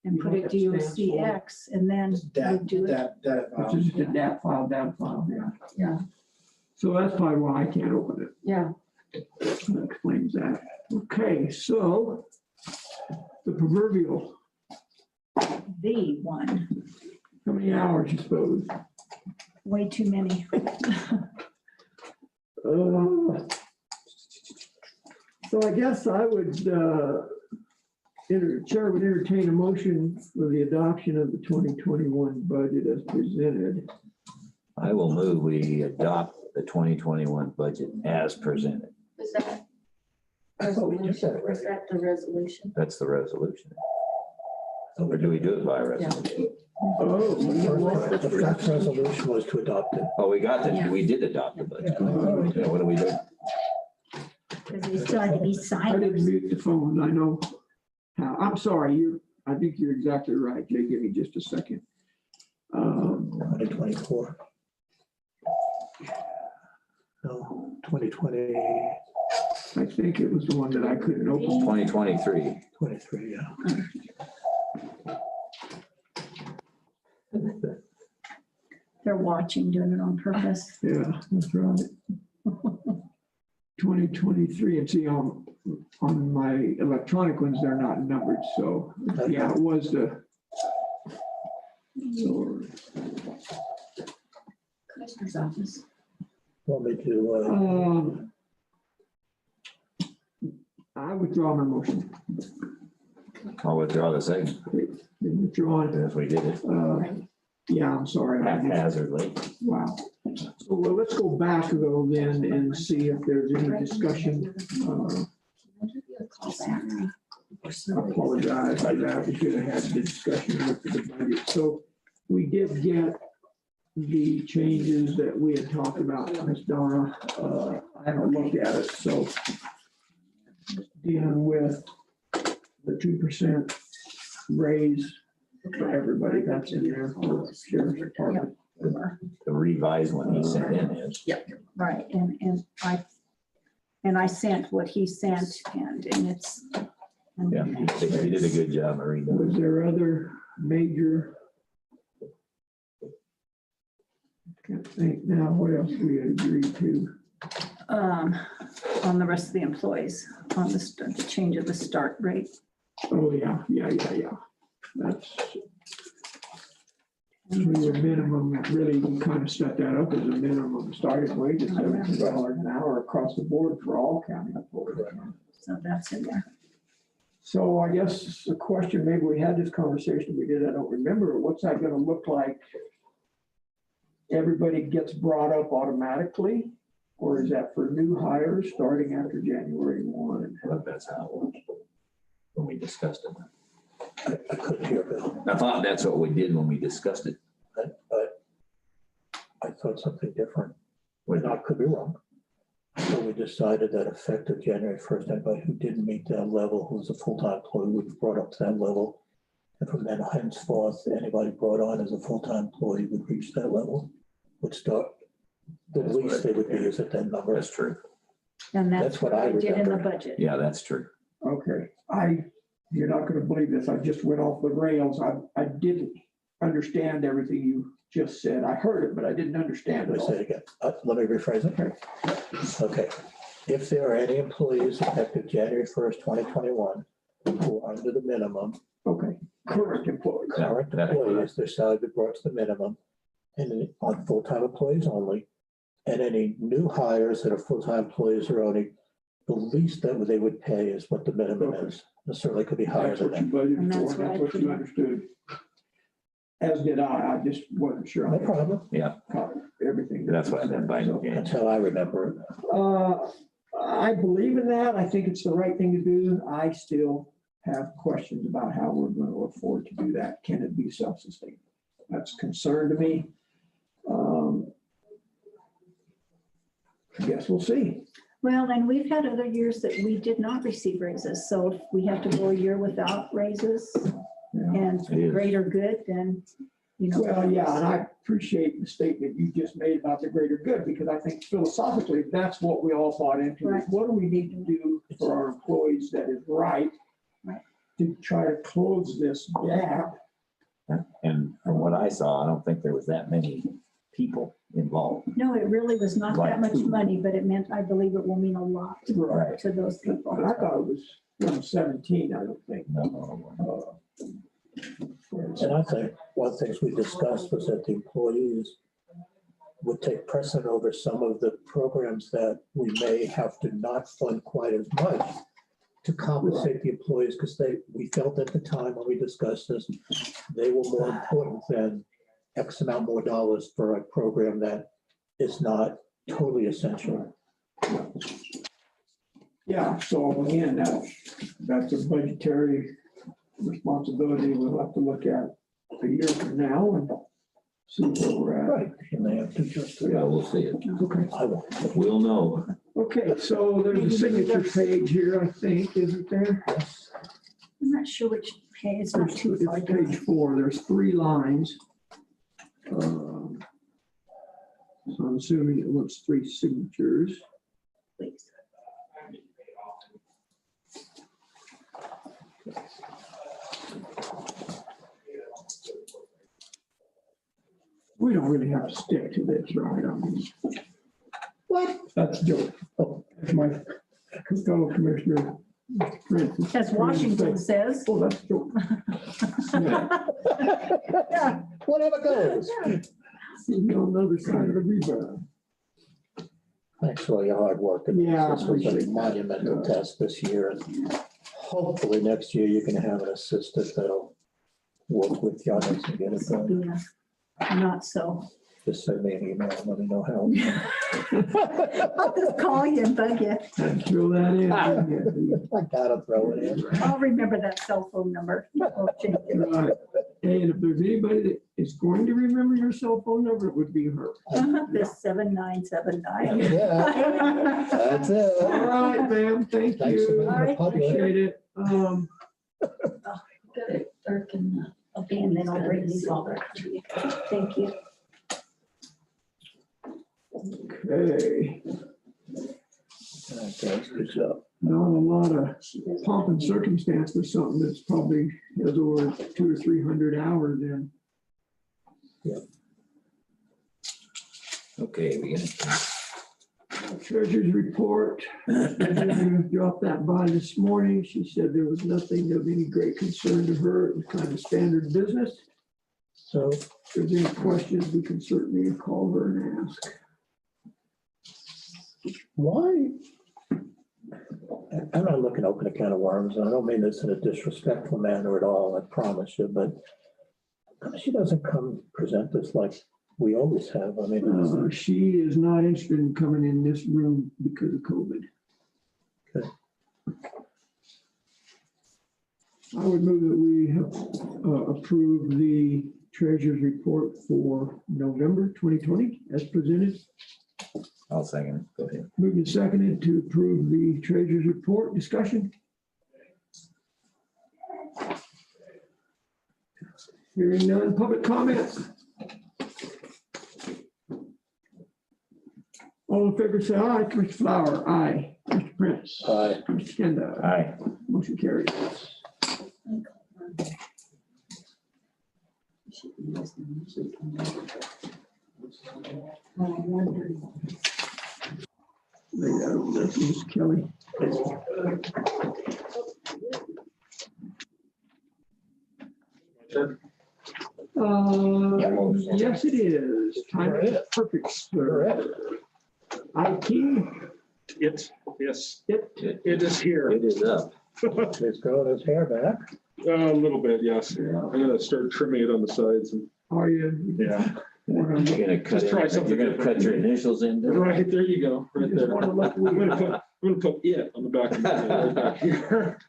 and put it to UCX and then we do it. which is the DAT file, yeah. Yeah. So that's probably why I can't open it. Yeah. That explains that. Okay, so the proverbial, The one, how many hours you suppose? way too many. So I guess I would, Chair would entertain a motion for the adoption of the 2021 budget as presented. I will move we adopt the 2021 budget as presented. Was that thought we just said it resolution? Was that the resolution? That's the resolution. Or do we do it by resolution? Oh, The first resolution was to adopt it. Oh, we got Yeah. that. We did adopt the budget. Yeah. Yeah, what do we do? Because they still had to be I signed. didn't mute the phone. I know how. I'm sorry. I think you're exactly right, Jay. Give me just a second. 2024. No, 2020, I think it was the one that I couldn't open. 2023. 23, yeah. They're watching, doing it on purpose. Yeah, that's right. 2023, and see on my electronic ones, they're not numbered, so yeah, it was the So, Commissioner's office. Want me to, I withdraw my motion. I'll withdraw the second, Been withdrawn. as we did it Yeah, I'm sorry. I just- haphazardly. Wow. So well, let's go back though then and see if there's any discussion. Call back. I apologize for that. We should have had the discussion with the budget. So we did get the changes that we had talked about, Ms. Donna. I haven't looked at it, so dealing with the 2% raise for everybody, that's in there for the sheriff's department. The revised one he sent in is. Right, and I sent what he sent and it's. Yeah, he did a good job, Marie. Was there other major? Can't think now what else we had agreed to. On the rest of the employees, on the change of the start rate. Oh, yeah. That's the minimum, really, we kind of set that up as a minimum starting wage of $17 an hour across the board for all county employees. So that's in there. So I guess the question, maybe we had this conversation, we did, I don't remember, what's that gonna look like? Everybody gets brought up automatically, or is that for new hires starting after January 1? I thought that's how it was when we discussed it. I couldn't hear Bill, I thought that's what we did when we discussed it. but I thought something different. With And I could be wrong. So we decided that effective January 1st, anybody who didn't meet that level, who was a full-time employee, would be brought up to that level. And from then henceforth, anybody brought on as a full-time employee would reach that level, would start, the That's least what- they would be is at that number. That's true. And that's That's what what I I did in the remember. budget. Yeah, that's true. Okay, you're not gonna believe this, I just went off the rails, I didn't understand everything you just said, I heard it, but I didn't understand Let it me say all. it again. Let me rephrase it. Okay. If there are any employees effective January 1st, 2021, who are under the minimum, Okay, current employees. Yeah, current that- employees, their salary be brought to the minimum, and then on full-time employees only, and any new hires that are full-time employees are only, the least that they would pay is what the minimum is. It certainly could be higher That's than what you that. budgeted And for, that's and what that's I what put you in. understood. As did I just wasn't sure. No I problem. caught everything. That's what I meant by So, That's how I remember it. I believe in that. I think it's the right thing to do. I still have questions about how we're going to afford to do that. Can it be self-sustaining? That's a concern to me. I guess we'll see. Well, and we've had other years that we did not receive raises. So if we have to go a year without raises Yeah. and It is. greater good, then, you know. Well, yeah, and I appreciate the statement you just made about the greater good, because I think philosophically, that's what we all bought into. Is Right. what do we need to do for our employees that is right Right. to try to close this gap? And from what I saw, I don't think there was that many people involved. No, it really was not Like that much who? money, but it meant, I believe it will mean a lot Right. to those people. And I thought it was 17, I don't think. No. And I think one of the things we discussed was that the employees would take precedent over some of the programs that we may have to not fund quite as much to compensate the employees, because we felt at the time when we discussed this, they were more important than X amount more dollars for a program that is not totally essential. Yeah, so again, that's a budgetary responsibility we'll have to look at a year from now and see where we're at. Right. And they have to just, Yeah, we'll see it. Okay. I won't. We'll know. Okay, so there's a signature page here, I think, isn't there? I'm not sure which page, it's not too far It's down. page 4, there's 3 lines. So I'm assuming it wants 3 signatures. Please. We don't really have to stick to this, right? I mean, what? That's Joe. Oh, that's my fellow commissioner, Prince. As Washington says. Oh, that's true. Yeah, whatever goes. See you on the other side of the rebound. Thanks for all your hard work. Yeah, I This was appreciate a that. monumental test this year. Hopefully next year you can have an assistant that'll work with you on this and get it done. Yeah, not so. Just send me an email, let me know how. I'll just call you and bug you. Throw that in. I gotta throw it in. I'll remember that cell phone number. I'll change it. Right. Hey, and if there's anybody that is going to remember your cell phone number, it would be her. The 7979. Yeah, that's it. All right, ma'am, thank Thanks for you. being a public. Appreciate it. Got it dark and And then I'll bring these all back to you. Thank you. Okay, Okay, good job. not a lot of pomp and circumstance for something that's probably has over 200 or 300 hours in. Okay, we got Treasurer's report. Dropped that by this morning. She said there was nothing of any great concern to her. It was kind of standard business. So If there's any questions, we can certainly call her and ask. why? I'm not looking to open a can of worms, and I don't mean this in a disrespectful manner at all, I promise you, but she doesn't come present this like we always have. I mean, She is not interested in coming in this room because of COVID. Okay. I would move that we have approved the treasurer's report for November 2020 as presented. I'll second it. Go ahead. Moved and seconded to approve the treasurer's report. Discussion? Hearing none. Public comments? All in favor, say aye. Commissioner Flower, aye. Mr. Prince. Aye. Mr. Kenda. Aye. Motion carries. Lay that over there, Ms. Kelly. Yes, it is. Time is perfect. Sir. IT, Yes, it, it is here. It is up. He's growing his hair back. A little bit, yes. yeah. I'm gonna start trimming it on the sides and, Are you? yeah. You're gonna cut Just try it, something you're gonna cut your initials in there? Right, there you go, right Just there. wanna look I'm gonna weird. put it on the back of my right back here.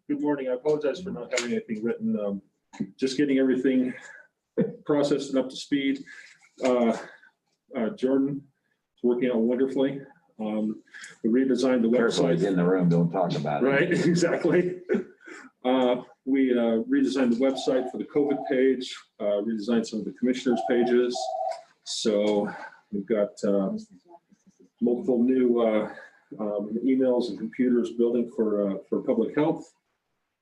Good morning. I apologize for not having anything written. Just getting everything processed and up to speed. Jordan is working out wonderfully. We redesigned the Careful, he's website. in the room, don't talk about it. Right, exactly. We redesigned the website for the COVID page, redesigned some of the commissioners' pages. So we've got multiple new emails and computers building for public health.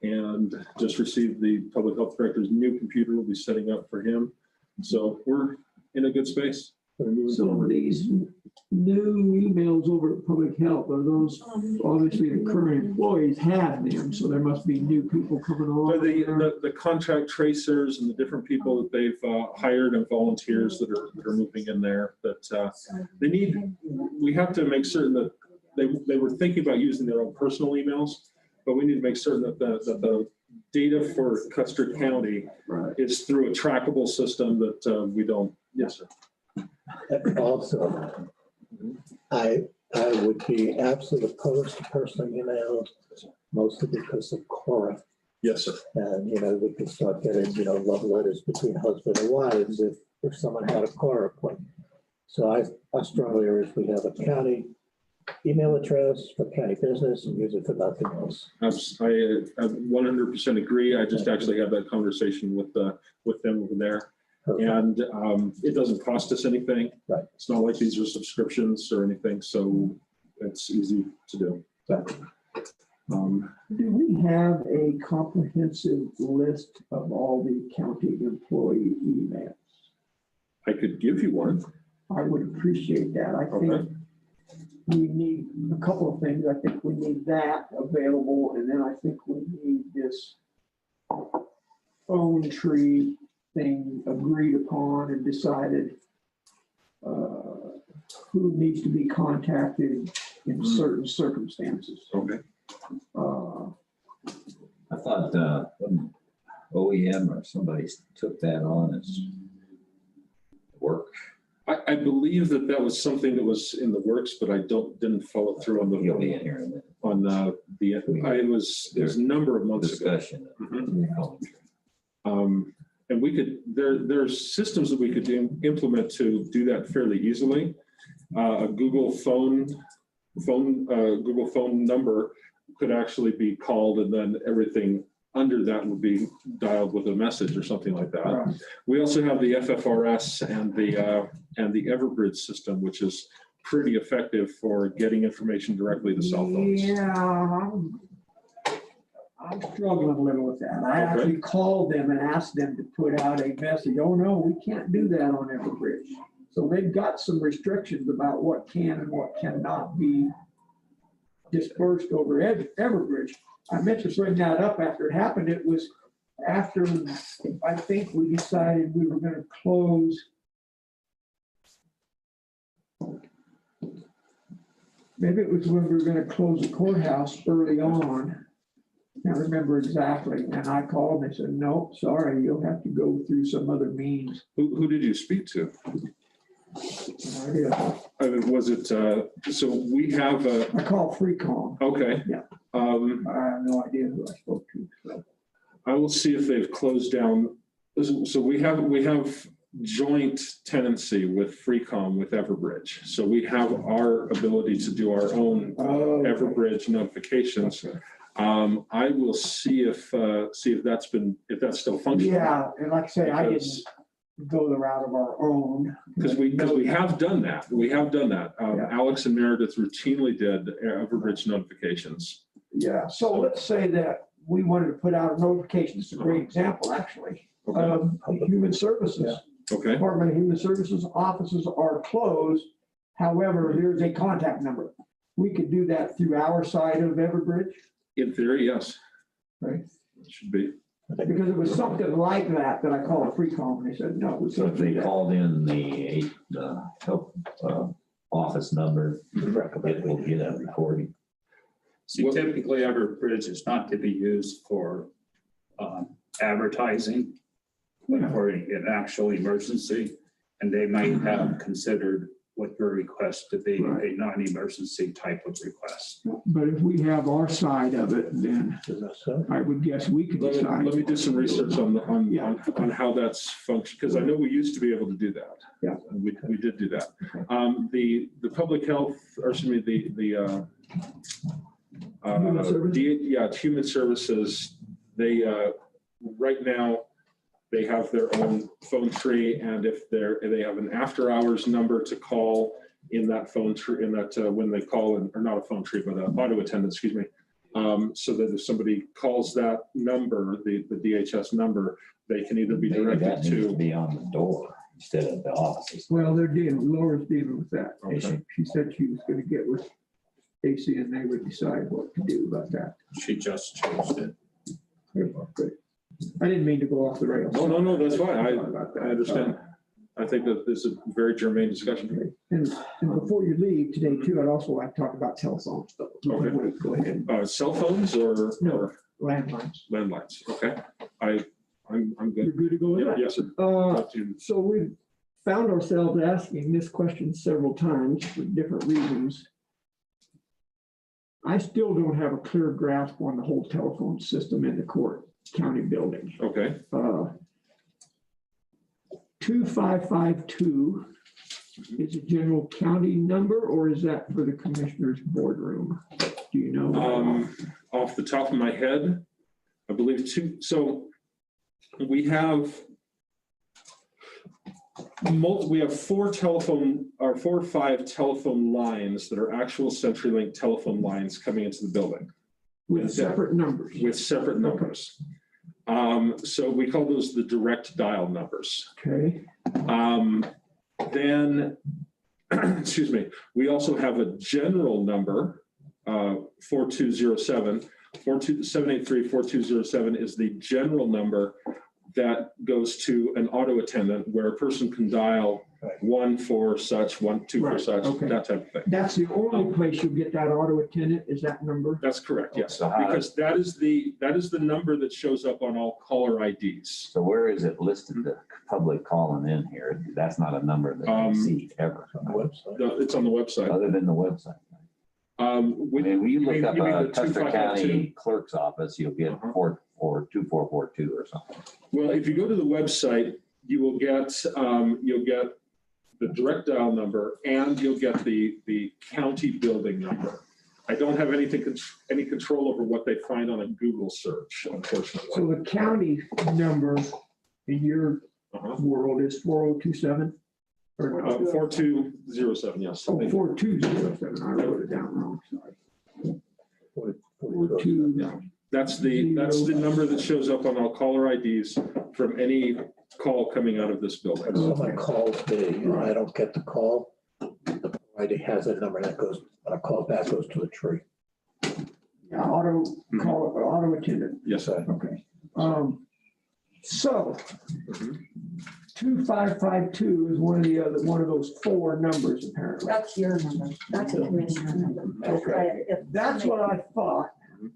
And just received the public health director's new computer we'll be setting up for him. So we're in a good space. We're moving Some of forward. these new emails over at Public Health, are those, obviously the current employees have them, so there must be new people coming So along. the contract tracers and the different people that they've hired and volunteers that are moving in there, that they need, we have to make certain that they were thinking about using their own personal emails, but we need to make certain that the data for Custer County Right. is through a trackable system that we don't. Yes, sir. Also, I would be absolutely opposed to personal emails, mostly because of Cora. Yes, sir. And, we can start getting, love letters between husband and wives if someone had a Cora point. So I strongly urge we have a county email address for county business and use it for nothing else. I 100% agree. I just actually had that conversation with them over there. And it doesn't cost us anything. Right. It's not like these are subscriptions or anything, so it's easy to do. Do we have a comprehensive list of all the county employee emails? I could give you one. I would appreciate that. I think Okay. we need a couple of things. I think we need that available, and then I think we need this phone tree thing agreed upon and decided who needs to be contacted in certain circumstances. Okay. I thought OEM or somebody took that on as work. I believe that was something that was in the works, but I didn't follow through on You'll be in here in a minute. it was a number of months ago. Discussion. And we could, there's systems that we could implement to do that fairly easily. A Google phone number could actually be called, and then everything under that would be dialed with a message or something like that. Right. We also have the FFRS and the Everbridge system, which is pretty effective for getting information directly to cell phones. Yeah, I'm struggling a little with that. I actually called them and asked them to put out a message. Oh, no, we can't do that on Everbridge. So they've got some restrictions about what can and what cannot be dispersed over Everbridge. I meant to bring that up after it happened. It was after, I think we decided we were going to close. Maybe it was when we were going to close the courthouse early on. Can't remember exactly. And I called and they said, no, sorry, you'll have to go through some other means. Who did you speak to? Was it, so we have a, I called Freecom. okay. Yeah. I have no idea who I spoke to. So. I will see if they've closed down. So we have joint tenancy with Freecom with Everbridge. So we have our ability to do our own Everbridge notifications. Okay. I will see if that's still functioning. Yeah, and like I say, I didn't go the route of our own. Because we have done that. We have done that. Yeah. Alex and Meredith routinely did Everbridge notifications. Yeah, so let's say that we wanted to put out a notification. It's a great example, actually. Human Services. Okay. Department of Human Services offices are closed. However, there's a contact number. We could do that through our side of Everbridge. In theory, yes. Right. It should be. Because it was something like that I called Freecom and they said, no. It was So if something they that- called in the help office number, it will get a recording. See, typically Everbridge is not to be used for advertising, but for an actual emergency. And they might have considered what your request to be a non-emergency type of request. But if we have our side of it, then I would guess we could decide. Let me do some research on how that's functioned, because I know we used to be able to do that. Yeah. And we did do that. The public health, or excuse me, the Human Services? Human Services, they right now they have their own phone tree, and if they have an after hours number to call in that phone tree, in that when they call, or not a phone tree, but an auto attendant, excuse me, so that if somebody calls that number, the DHS number, they can either be Maybe that directed needs to to. be on the door instead of the offices. Well, Laura's dealing with that. Okay. She said she was gonna get with Stacy and they would decide what to do about that. She just changed it. Good. I didn't mean to go off the rails. No, that's fine. Sorry about that. I understand. I think that this is a very germane discussion. Okay. And before you leave today too, I'd also like to talk about telephone stuff. Okay. Go ahead. Cell phones or? No. or Landlines. landlines? Okay. I'm You're good. good to go with that? Yes, sir. Up to- So we've found ourselves asking this question several times for different reasons. I still don't have a clear grasp on the whole telephone system in the county building. Okay. 2552 is a general county number, or is that for the commissioner's boardroom? Do you know? Off the top of my head, I believe so we have four or five telephone lines that are actual CenturyLink telephone lines coming into the building. With separate numbers? With separate numbers. So we call those the direct dial numbers. Okay. Then excuse me, we also have a general number, 4207. 783-4207 is the general number that goes to an auto attendant where a person can dial 1 for such, 1, 2 for Right, such, okay. that type of thing. That's the only place you'll get that auto attendant, is that number? That's correct, yes, So how- because that is the number that shows up on all caller IDs. So where is it listed, the public calling in here? That's not a number that I see ever, On the website. No, it's on the website. other than the website. When When you look you up mean a the Custer 2552? County clerk's office, you'll get 2442 or something. Well, if you go to the website, you will get the direct dial number and you'll get the county building number. I don't have any control over what they find on a Google search, So unfortunately. the county number in your world is 4027? Or 4207, yes. Oh, 4207, I wrote it down wrong, sorry. 42, Yeah. That's the number that shows up on all caller IDs from any call coming out of this building. When someone calls me and I don't get the call, the ID has a number that goes, when I call back, goes to the tree. yeah, auto call, auto attendant, Yes, sir. okay. So Mhm. 2552 is one of those 4 numbers apparently. That's your number. That's a commissioner number. Okay. That's what I thought,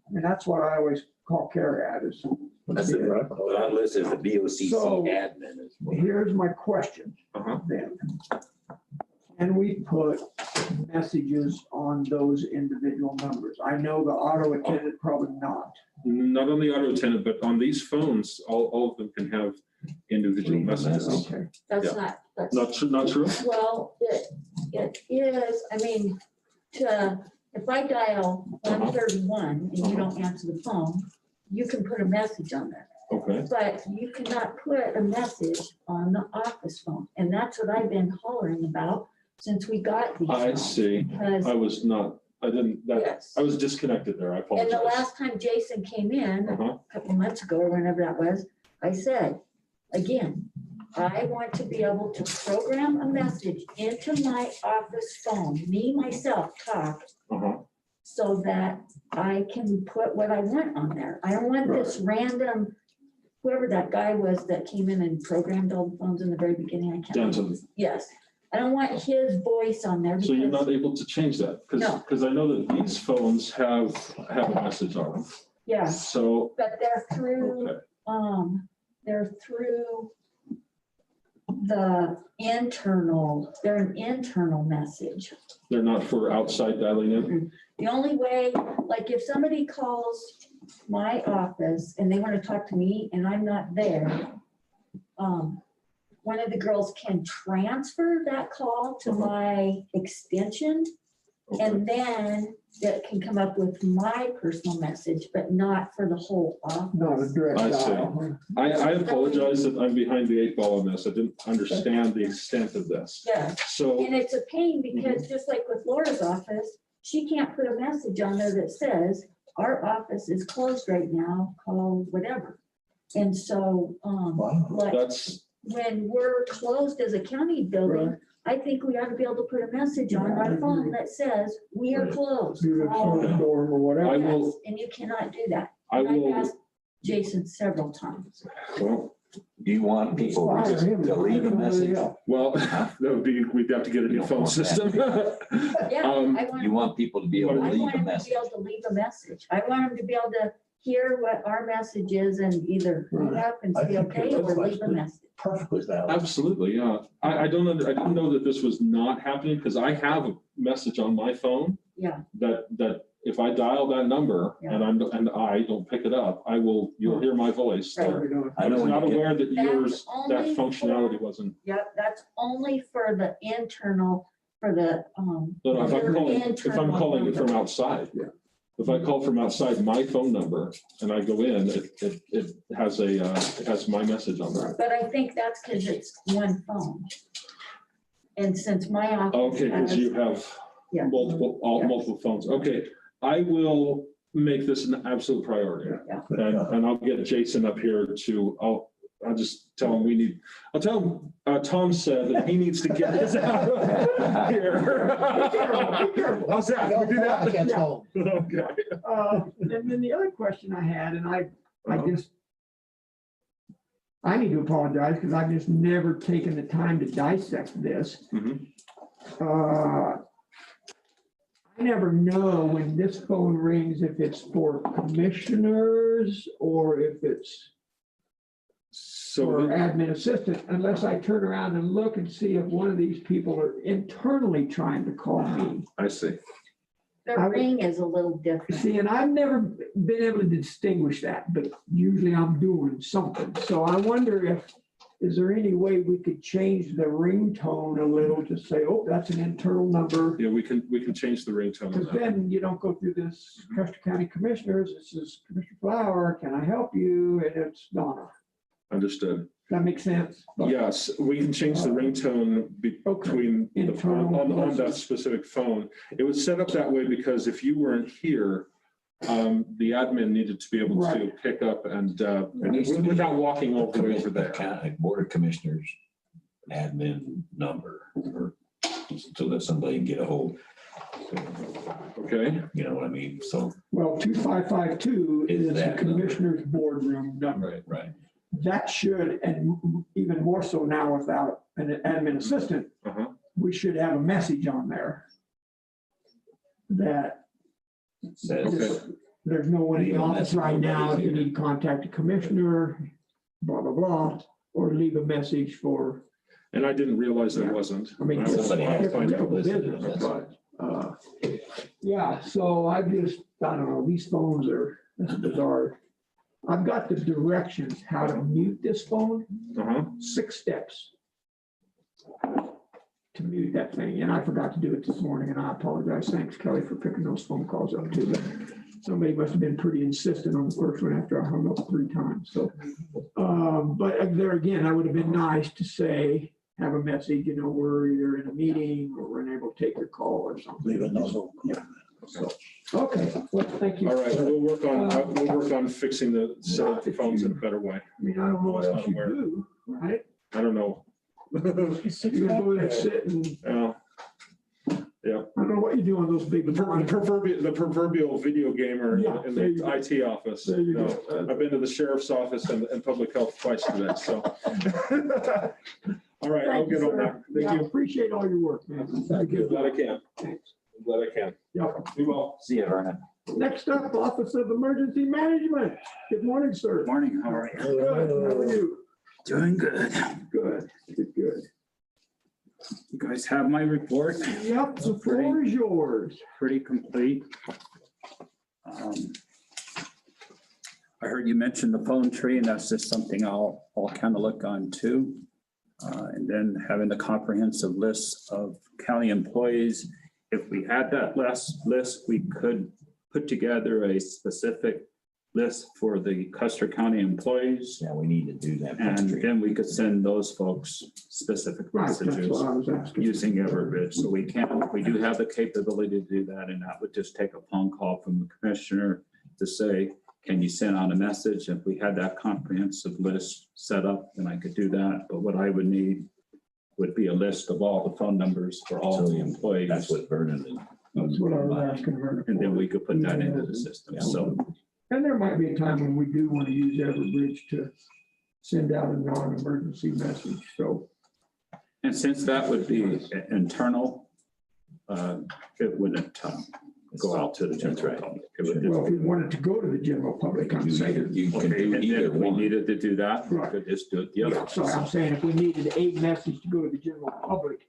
and that's what I always call Carrie at is. That's the direct call. That list is the BOCC So- admin. Here's my question Uh-huh. then. Can we put messages on those individual numbers? I know the auto attendant probably not. Not on the auto attendant, but on these phones, all of them can have individual Leave a messages. message. Okay. That's Yeah. not, that's. Not true? Well, it is, I mean, if I dial 131 and you don't answer the phone, you can put a message on there. Okay. But you cannot put a message on the office phone. And that's what I've been hollering about since we got these. I phones. see. Because, I was yes. I was disconnected there. I And apologize. the last time Jason came in, Uh-huh. a couple months ago or whenever that was, I said, again, I want to be able to program a message into my office phone, me, myself, talk, Uh-huh. so that I can put what I want on there. I don't want this random, whoever that guy was that came in and programmed all the phones in the very beginning, I can't remember. Denton. Yes, I don't want his voice on there So you're because, not able to change that? No. Because I know that these phones have a message on them. yeah, So, but they're through, okay. they're through the internal, they're an internal message. They're not for outside dialing in? The only way, like if somebody calls my office and they want to talk to me and I'm not there, one of the girls can transfer that call to my extension. Okay. And then that can come up with my personal message, but not for the whole office. Not a direct I see. dial. I apologize that I'm behind the 8 ball on this. I didn't understand the extent of this. Yeah, So, and it's a pain because just like with Laura's office, she can't put a message on there that says, our office is closed right now, call whatever. And so, Wow. like, that's, when we're closed as a county building, Right. I think we ought to be able to put a message on Yeah, I our phone agree. that says, we are closed. You're Call a storm or whatever. I will- Yes, and you cannot do that. I And I've will, asked Jason several times. well, Do you want people Fire him, to leave a somebody message? else. well, that would be, we'd have to get a new phone system. Yeah, Um, I want, You want people to be able to I leave want a him to message? be able to leave a message. I want him to be able to hear what our message is and either hang up and I say, think okay, it or looks leave a like- message. Perfectly valid. Absolutely, yeah. I didn't know that this was not happening because I have a message on my phone Yeah, that if I dial that number and I don't pick it up, you'll hear my voice Right. there. I I know was when not you get- aware that That's that only functionality for- wasn't. yep, that's only for the internal, for the, No, if your I'm calling internal it number. from outside. Yeah. If I call from outside my phone number and I go in, it has my message on there. But I think that's because it's one phone. And since my office. Okay, because has- you have Yeah. multiple phones. Okay, I will make this an absolute priority. Yeah. And I'll get Jason up here to, I'll just tell him I'll tell him, Tom said that he needs to get this out of here. How's that? Can we do that? Gets home. Okay. And then the other question I had, and I need to apologize because I've just never taken the time to dissect this. Mhm. I never know when this phone rings, if it's for commissioners or if it's So for admin assistant, unless I turn around and look and see if one of these people are internally trying to call me. I see. The ring is a little different. See, and I've never been able to distinguish that, but usually I'm doing something. So I wonder is there any way we could change the ringtone a little to say, oh, that's an internal number? Yeah, we can change the ringtone. Because then you don't go through this Custer County Commissioners, this is Commissioner Flower, can I help you? And it's Donna. Understood. Does that make sense? But- Yes, we can change the ringtone between the phone on that specific phone. It was set up that way because if you weren't here, the admin needed to be able to Right. pick up and without walking all the way over there. Board of Commissioners admin number, or so that somebody can get a hold. Okay. You know what I mean? So. Well, 2552 Is is the that number. Commissioner's boardroom number. Right. That should, and even more so now without an admin assistant, Uh-huh. we should have a message on there that Says. there's no one in the Leave a office message right now. If you here. need to contact the commissioner, blah, blah, blah, or leave a message for, And I didn't realize there wasn't. I mean, I will somebody has to find out. listen to this. but, yeah, so I don't know, these phones are, that's bizarre. I've got the directions how to mute this phone, Uh-huh. 6 steps to mute that thing, and I forgot to do it this morning, and I apologize. Thanks, Kelly, for picking those phone calls up too. But somebody must have been pretty insistent on the first one after I hung up 3 times, so. But there again, I would have been nice to say, have a message, we're either in a meeting or we're unable to take your call or something. Leave a note. Yeah. So, okay, well, thank you. All right, we'll work on fixing the cell phones in a better way. I mean, I don't know what else you do, right? I don't know. You're gonna go there and sit and, Yeah. I don't know what you do on those big. The proverbial video gamer Yeah, in there the you go. IT office. There you No, go. I've been to the sheriff's office and public health twice today, so. All right, I'll Thank you, get on sir. that. Yeah, Thank I you. appreciate all your work, man. Thank I'm you. glad I can. Thanks. I'm glad I can. Yep. Be well. See you, Vernon. Next up, Office of Emergency Management. Good morning, sir. Morning, how are you? Good. How are you? Doing good. Good. Good. You guys have my report, Yep, the floor is yours. pretty complete. I heard you mention the phone tree, and that's just something I'll kind of look on too. And then having the comprehensive list of county employees. If we had that list, we could put together a specific list for the Custer County employees. Yeah, we need to do that. And then we could send those folks specific Right, that's messages what I was asking. using Everbridge. So we do have the capability to do that, and that would just take a phone call from the commissioner to say, can you send out a message? If we had that comprehensive list set up, then I could do that. But what I would need would be a list of all the phone numbers for all the employees. That's what Vernon is. That's what I was asking her. And then we could put that into the system. So And there might be a time when we do want to use Everbridge to send out a non-emergency message, so. and since that would be internal, it wouldn't go out to the general public. It would just- Well, if we wanted to go to the general public, I'm saying. You can Okay, do and either if we one. needed to do that, we Right. could just do it the Yeah, other. sorry, I'm saying if we needed a message to go to the general public,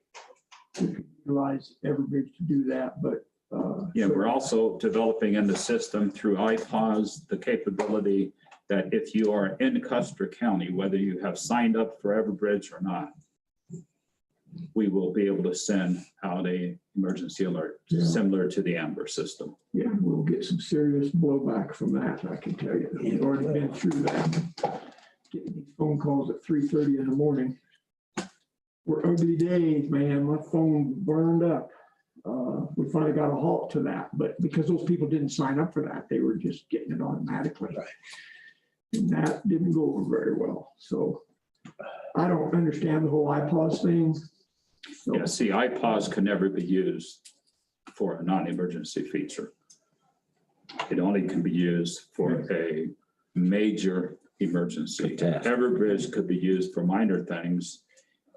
we could utilize Everbridge to do that, but. Yeah, we're also developing in the system through iPause, the capability that if you are in Custer County, whether you have signed up for Everbridge or not, we will be able to send out a emergency alert, Yeah. similar to the Amber system. Yeah, we'll get some serious blowback from that, I can tell you. We've already been through that. Getting these phone calls at 3:30 in the morning. We're ugly days, man. My phone burned up. We finally got a halt to that, but because those people didn't sign up for that, they were just getting it automatically. Right. And that didn't go over very well. So I don't understand the whole iPause thing. So, Yeah, see, iPause can never be used for a non-emergency feature. It only can be used for a major emergency. Catastrophe. Everbridge could be used for minor things.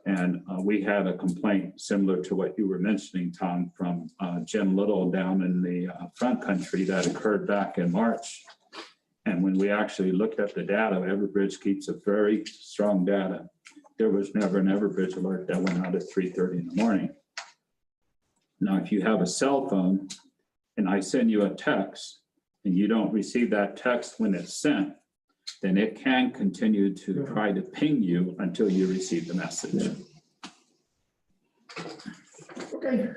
And we had a complaint similar to what you were mentioning, Tom, from Jim Little down in the front country that occurred back in March. And when we actually looked at the data, Everbridge keeps a very strong data. There was never an Everbridge alert that went out at 3:30 in the morning. Now, if you have a cell phone and I send you a text and you don't receive that text when it's sent, then it can continue to try to ping you until you receive the message. okay,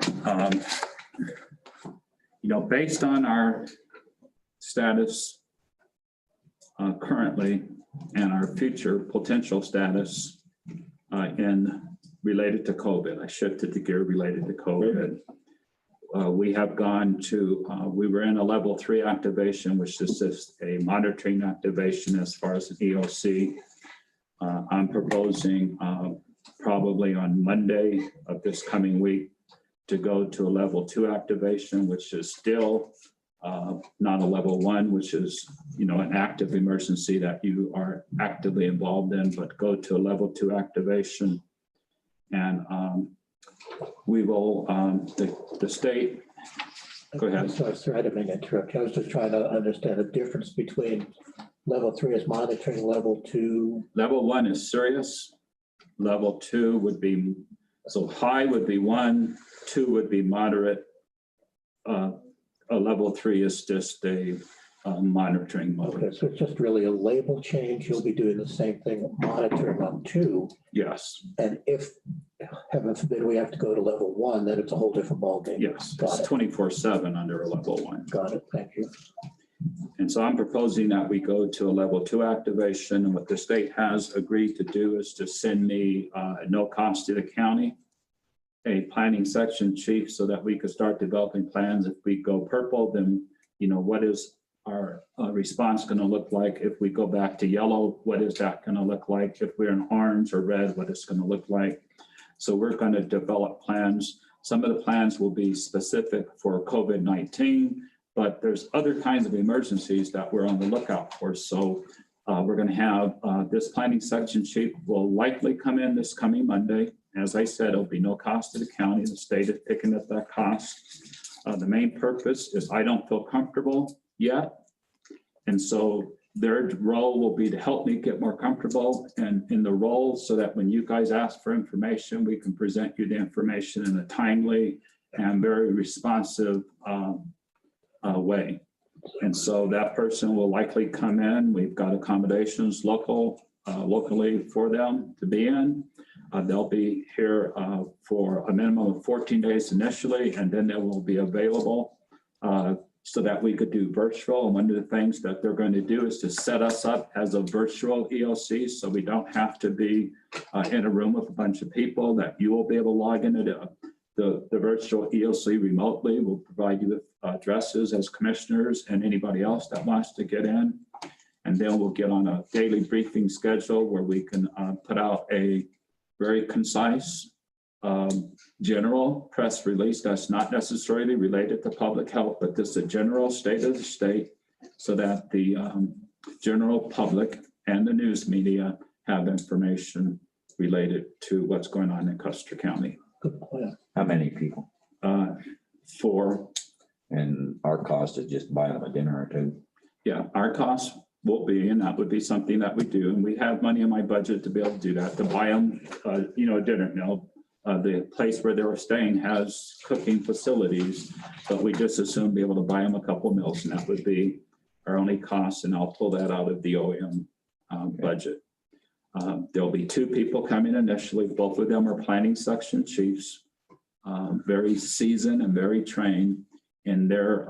Based on our status currently and our future potential status in related to COVID, I shifted the gear related to COVID. We have gone to, we were in a level 3 activation, which is just a monitoring activation as far as an EOC. I'm proposing probably on Monday of this coming week to go to a level 2 activation, which is still not a level 1, which is, an active emergency that you are actively involved in, but go to a level 2 activation. And we will, the state, go ahead. Sorry, I didn't mean to interrupt you. I was just trying to understand the difference between level 3 is monitoring, level 2. Level 1 is serious. Level 2 would be, so high would be 1, 2 would be moderate. A level 3 is just a monitoring mode. Okay, so it's just really a label change. You'll be doing the same thing, monitoring on 2. Yes, And if, heaven forbid, we have to go to level 1, then it's a whole different ballgame. yes, Got it's it. 24/7 under a level 1. Got it. Thank you. And so I'm proposing that we go to a level 2 activation. And what the state has agreed to do is to send me at no cost to the county, a planning section chief, so that we could start developing plans. If we go purple, then, what is our response going to look like? If we go back to yellow, what is that going to look like? If we're in orange or red, what it's going to look like? So we're going to develop plans. Some of the plans will be specific for COVID-19, but there's other kinds of emergencies that we're on the lookout for. So we're going to have this planning section chief will likely come in this coming Monday. As I said, it'll be no cost to the county. The state is picking up that cost. The main purpose is I don't feel comfortable yet. And so their role will be to help me get more comfortable and in the role, so that when you guys ask for information, we can present you the information in a timely and very responsive way. And so that person will likely come in. We've got accommodations locally for them to be in. They'll be here for a minimum of 14 days initially, and then they will be available so that we could do virtual. And one of the things that they're going to do is to set us up as a virtual EOC, so we don't have to be in a room with a bunch of people, that you will be able to log into the virtual EOC remotely. We'll provide you with addresses as commissioners and anybody else that wants to get in. And then we'll get on a daily briefing schedule where we can put out a very concise general press release that's not necessarily related to public health, but just a general state of the state, so that the general public and the news media have information related to what's going on in Custer County. Good plan. How many people? 4. And our cost is just buy them a dinner or 2. Yeah, our costs will be, and that would be something that we do. And we have money in my budget to be able to do that, to buy them, a dinner meal. The place where they were staying has cooking facilities, but we just assume be able to buy them a couple meals, and that would be our only cost. And I'll pull that out of the OEM budget. There'll be 2 people coming initially. Both of them are planning section chiefs, very seasoned and very trained. And they're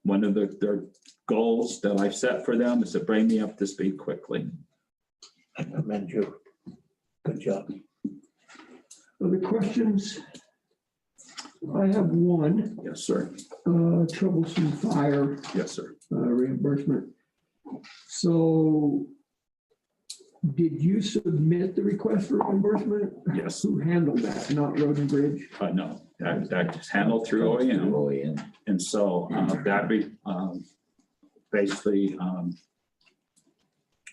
one of their goals that I've set for them is to bring me up to speed quickly. I commend you. Good job. other questions? I have one, Yes, sir. troublesome fire Yes, sir. reimbursement. So Did you submit the request for reimbursement? Yes. Who handled that? Not Road and Bridge? No, that is handled through OEM. OEM. And so basically,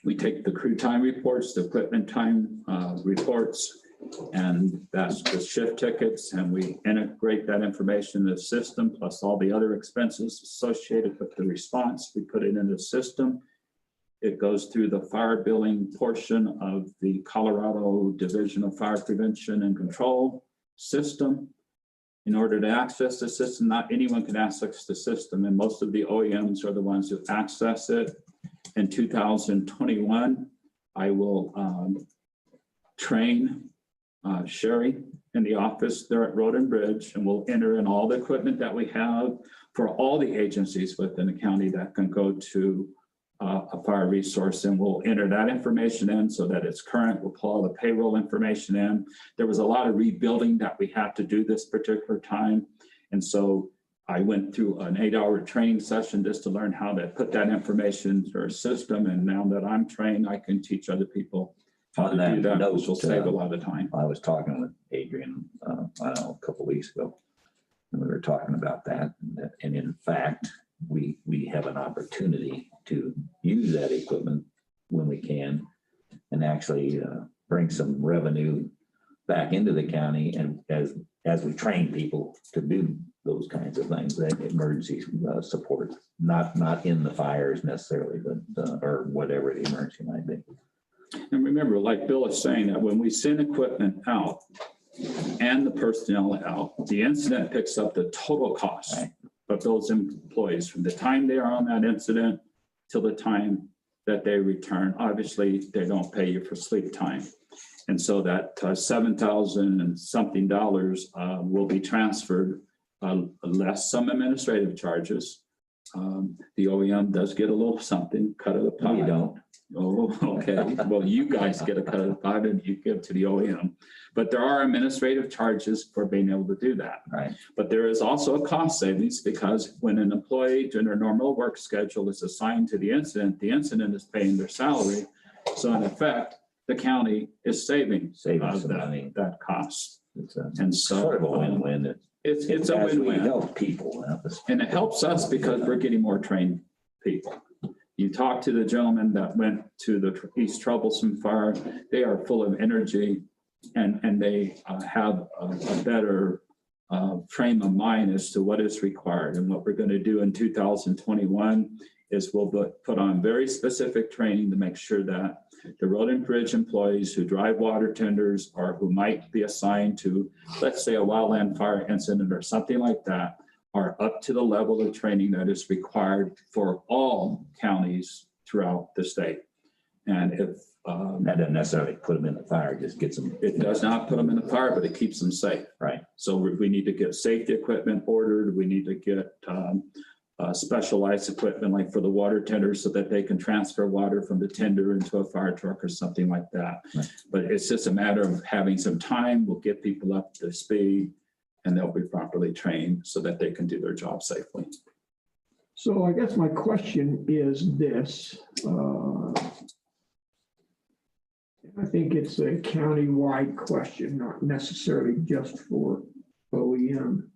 we take the crew time reports, the equipment time reports, and that's the shift tickets, and we integrate that information in the system, plus all the other expenses associated with the response. We put it in the system. It goes through the fire billing portion of the Colorado Division of Fire Prevention and Control system. In order to access the system, not anyone can access the system, and most of the OEMs are the ones who access it. In 2021, I will train Sherry in the office there at Road and Bridge, and we'll enter in all the equipment that we have for all the agencies within the county that can go to a fire resource, and we'll enter that information in so that it's current. We'll pull all the payroll information in. There was a lot of rebuilding that we had to do this particular time. And so I went through an 8-hour training session just to learn how to put that information into our system. And now that I'm trained, I can teach other people how to do that, which will save a lot of time. I was talking with Adrian, I don't know, a couple of weeks ago, and we were talking about that. And in fact, we have an opportunity to use that equipment when we can and actually bring some revenue back into the county. And as we train people to do those kinds of things, that emergency support, not in the fires necessarily, but or whatever the emergency might be. And remember, like Bill is saying, that when we send equipment out and the personnel out, the incident picks up the total cost of those employees from the time they are on that incident till the time that they return. Obviously, they don't pay you for sleep time. And so that $7,000 and something will be transferred, less some administrative charges. The OEM does get a little something, cut of the pie. We don't. Oh, okay. Well, you guys get a cut of the pie and you give to the OEM. But there are administrative charges for being able to do that. Right. But there is also a cost savings, because when an employee during their normal work schedule is assigned to the incident is paying their salary. So in effect, the county is saving some money. that cost. It's And so sort of a win-win. It's a As we win-win. help people. And it helps us because we're getting more trained people. You talk to the gentleman that went to the East Troublesome Fire, they are full of energy, and they have a better frame of mind as to what is required. And what we're going to do in 2021 is we'll put on very specific training to make sure that the road and bridge employees who drive water tenders or who might be assigned to, let's say, a wildland fire incident or something like that, are up to the level of training that is required for all counties throughout the state. And if that doesn't necessarily put them in the fire, it just gets them. it does not put them in the fire, but it keeps them safe. Right. So we need to get safety equipment ordered. We need to get specialized equipment like for the water tenders so that they can transfer water from the tender into a fire truck or something like that. Right. But it's just a matter of having some time. We'll get people up to speed and they'll be properly trained so that they can do their job safely. So I guess my question is this. I think it's a county-wide question, not necessarily just for OEM.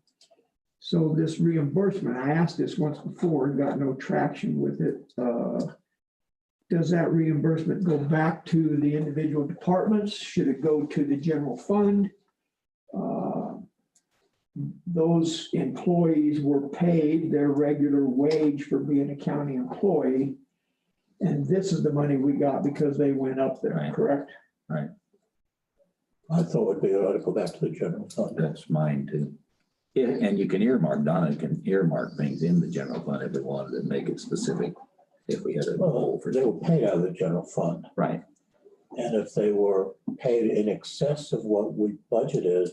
So this reimbursement, I asked this once before and got no traction with it. Does that reimbursement go back to the individual departments? Should it go to the general fund? Those employees were paid their regular wage for being a county employee. And this is the money we got because they went up there, Right. correct? Right. I thought it'd be ought to go back to the general fund. That's mine too. Yeah, and you can earmark, Donna can earmark things in the general fund if we wanted to make it specific. If we had a Well, goal for, they were paid out of the general fund. right, And if they were paid in excess of what we budgeted,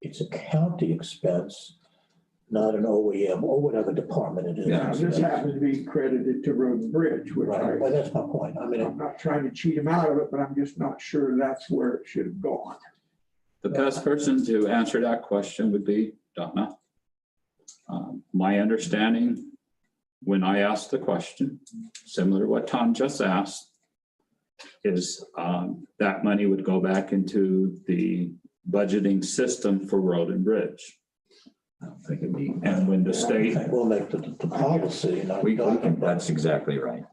it's a county expense, not an OEM or whatever department it is. Yeah, Now, this happens to be credited to Road and Bridge, which Right, well, that's my point. I mean, I'm not trying to cheat them out of it, but I'm just not sure that's where it should have gone. The best person to answer that question would be Donna. My understanding, when I asked the question, similar to what Tom just asked, is that money would go back into the budgeting system for road and bridge. I don't think it'd be, And when the state, We'll make the policy, not we can, talking that's exactly right.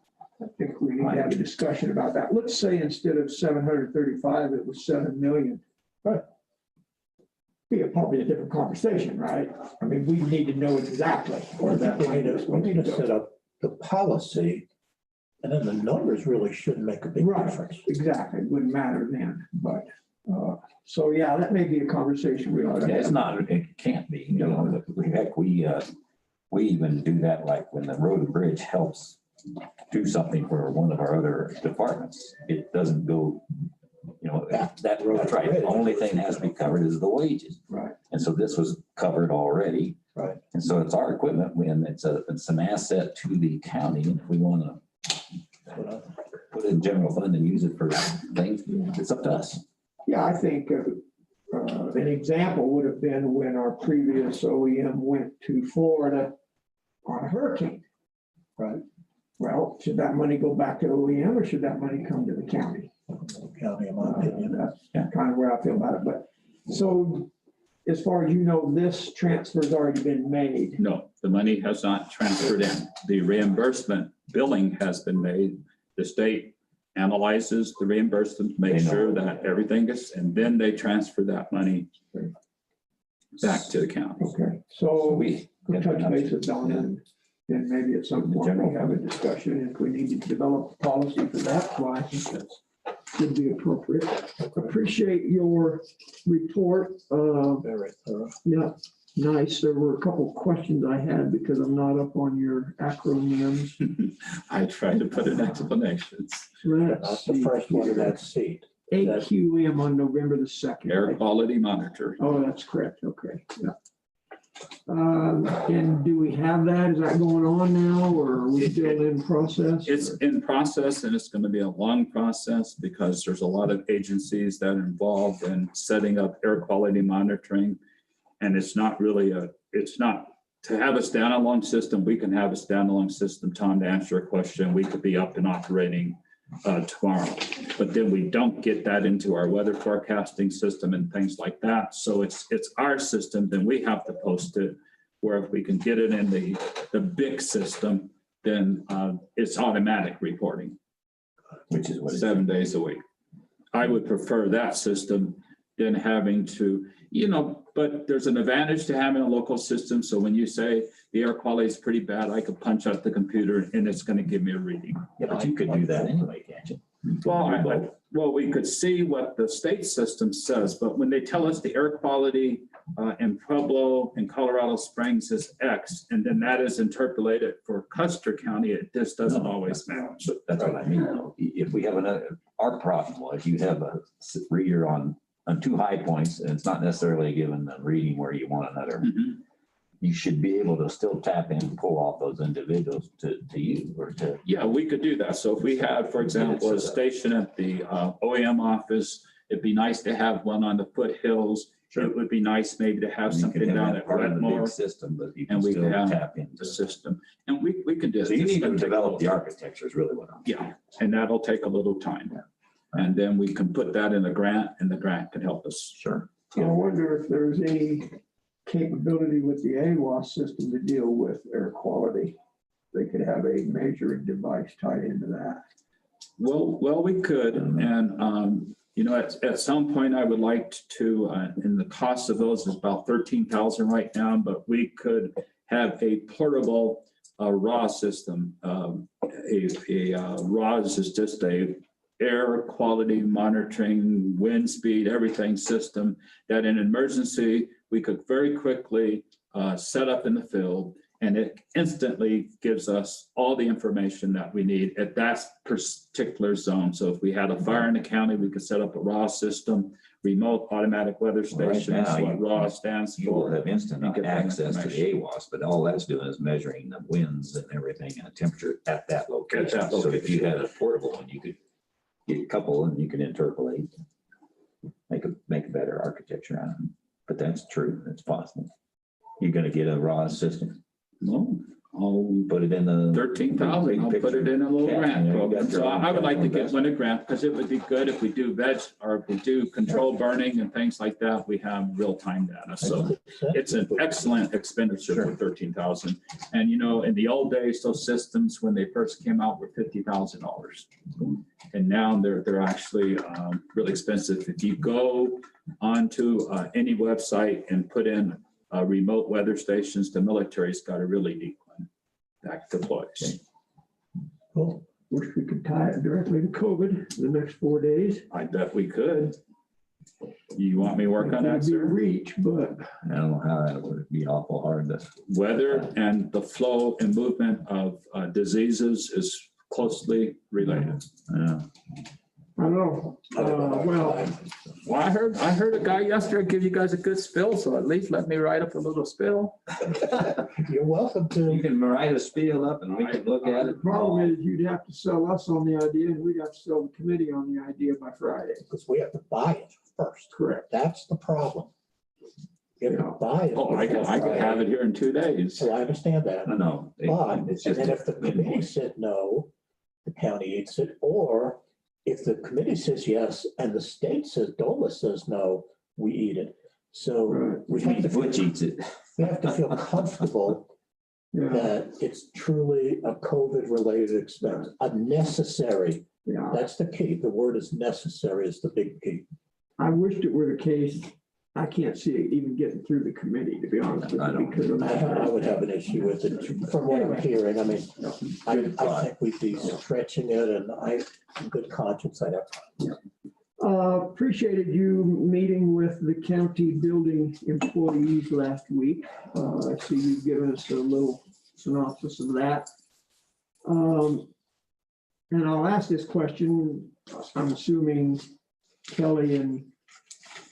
I think we need to have a discussion about that. Let's say instead of 735, it was 7 million. Right. Be probably a different conversation, right? I mean, we need to know exactly where that We money need is to, going we need to to set go. up the policy, and then the numbers really shouldn't make a big Right, difference. exactly. Wouldn't matter then, but, so yeah, that may be a conversation we ought to Yeah, it's have. not, it can't be, you know, heck, we even do that, like when the road and bridge helps do something for one of our other departments, it doesn't go, you know, that's right. The only thing that has to be covered is the wages. Right. And so this was covered already. Right. And so it's our equipment when it's an asset to the county. And if we want to put it in general fund and use it for things, it's up to us. Yeah, I think an example would have been when our previous OEM went to Florida on a hurricane. Right. Well, should that money go back to OEM or should that money come to the county? County, in my opinion. That's kind of where I feel about it. But so as far as you know, this transfer's already been made. no, the money has not transferred in. The reimbursement billing has been made. The state analyzes the reimbursement, makes sure that everything is, and then they transfer that money back to the county. Okay, So so we. we'll touch base with Donna and then maybe at some point we have a discussion. If we need to develop a policy for that, well, I think that's should be appropriate. Appreciate your report. Very thorough. Yeah, nice. There were a couple of questions I had because I'm not up on your acronyms. I tried to put in explanations. Not the first one in that seat. AQM on November the 2nd. Air right? quality monitor. Oh, that's correct. Okay, yeah. And do we have that? Is that going on now or are we still in process? It's in process and it's going to be a long process because there's a lot of agencies that are involved in setting up air quality monitoring. And it's not really to have a standalone system. We can have a standalone system, Tom, to answer your question. We could be up and operating tomorrow, but then we don't get that into our weather forecasting system and things like that. So it's our system, then we have to post it. Where if we can get it in the BOCC system, then it's automatic reporting. Which is what. 7 days a week. I would prefer that system than having to, but there's an advantage to having a local system. So when you say the air quality is pretty bad, I could punch out the computer and it's going to give me a reading. Yeah, but you could do that anyway, can't you? Well, we could see what the state system says, but when they tell us the air quality in Pueblo and Colorado Springs is X, and then that is interpolated for Custer County, it just doesn't always match. So that's what I mean, though. If we have our problem was you have a reader on 2 high points, and it's not necessarily given the reading where you want another. You should be able to still tap in and pull off those individuals to you or to. Yeah, we could do that. So if we had, for example, a station at the OEM office, it'd be nice to have one on the foothills. Sure. It would be nice maybe to have You something can have down that at part of the big Redmore system, but you can and we still can have tap into the system. And we can do. So you this. need to develop the architecture is really what I'm. Yeah, and that'll take a little time. And then we can put that in a grant and the grant can help us. Sure. I wonder if there's any capability with the AWAS system to deal with air quality. They could have a measuring device tied into that. Well, we could, and at some point I would like to, and the cost of those is about 13,000 right now, but we could have a portable RAW system. RAWs is just a air quality monitoring, wind speed, everything system that in emergency, we could very quickly set up in the field, and it instantly gives us all the information that we need at that particular zone. So if we had a fire in the county, we could set up a RAW system, remote automatic weather station, now, that's what RAW stands You will for. have instant You get that access to the AWAS, but all that's doing is measuring the winds and everything and the temperature at that location. So if you had a portable one, you could get a couple and you can interpolate, make a better architecture out of it. But that's true, it's possible. You're gonna get a RAW system. No, Oh, Put it in the. 13,000, I'll put it in a little Yeah, grant yeah, you got program. your So own I would like to capital get one a grant because it would be good if we do or if we do control burning and things like that, we have real-time data. So it's an excellent expenditure for 13,000. And you know, in the old days, those systems, when they first came out, were $50,000. And now they're actually really expensive. If you go onto any website and put in remote weather stations, the military's got a really neat one that deploys. Cool. Wish we could tie it directly to COVID the next 4 days. I bet we could. You want me to work on that, It'd be a sir? reach, but I don't know how that would be awful hard to. Weather and the flow and movement of diseases is closely related. Yeah. I don't know. Well, Well, I heard a guy yesterday give you guys a good spill, so at least let me write up a little spill. You're welcome You to. can write a spiel up and we can look at the it. problem is you'd have to sell us on the idea and we'd have to sell the committee on the idea by Friday. Because we have to buy it first. Correct. That's the problem. You have to buy it. Oh, I can have it here in 2 days. So I understand that. No. But, It's and just. then if the committee said no, the county eats it, or if the committee says yes and the state says, DOLA says no, we eat it. So Right. we have to, Which eats it. we have to feel comfortable Yeah, that it's truly a COVID-related expense, a necessary. yeah. That's the key. The word is necessary is the big key. I wished it were the case. I can't see it even getting through the committee, to be honest with I you, don't. because of I that. would have an issue with it from what I'm hearing. I mean, I think we'd be stretching it and in good conscience, I'd have. Appreciated you meeting with the county building employees last week. I see you've given us a little synopsis of that. And I'll ask this question. I'm assuming Kelly and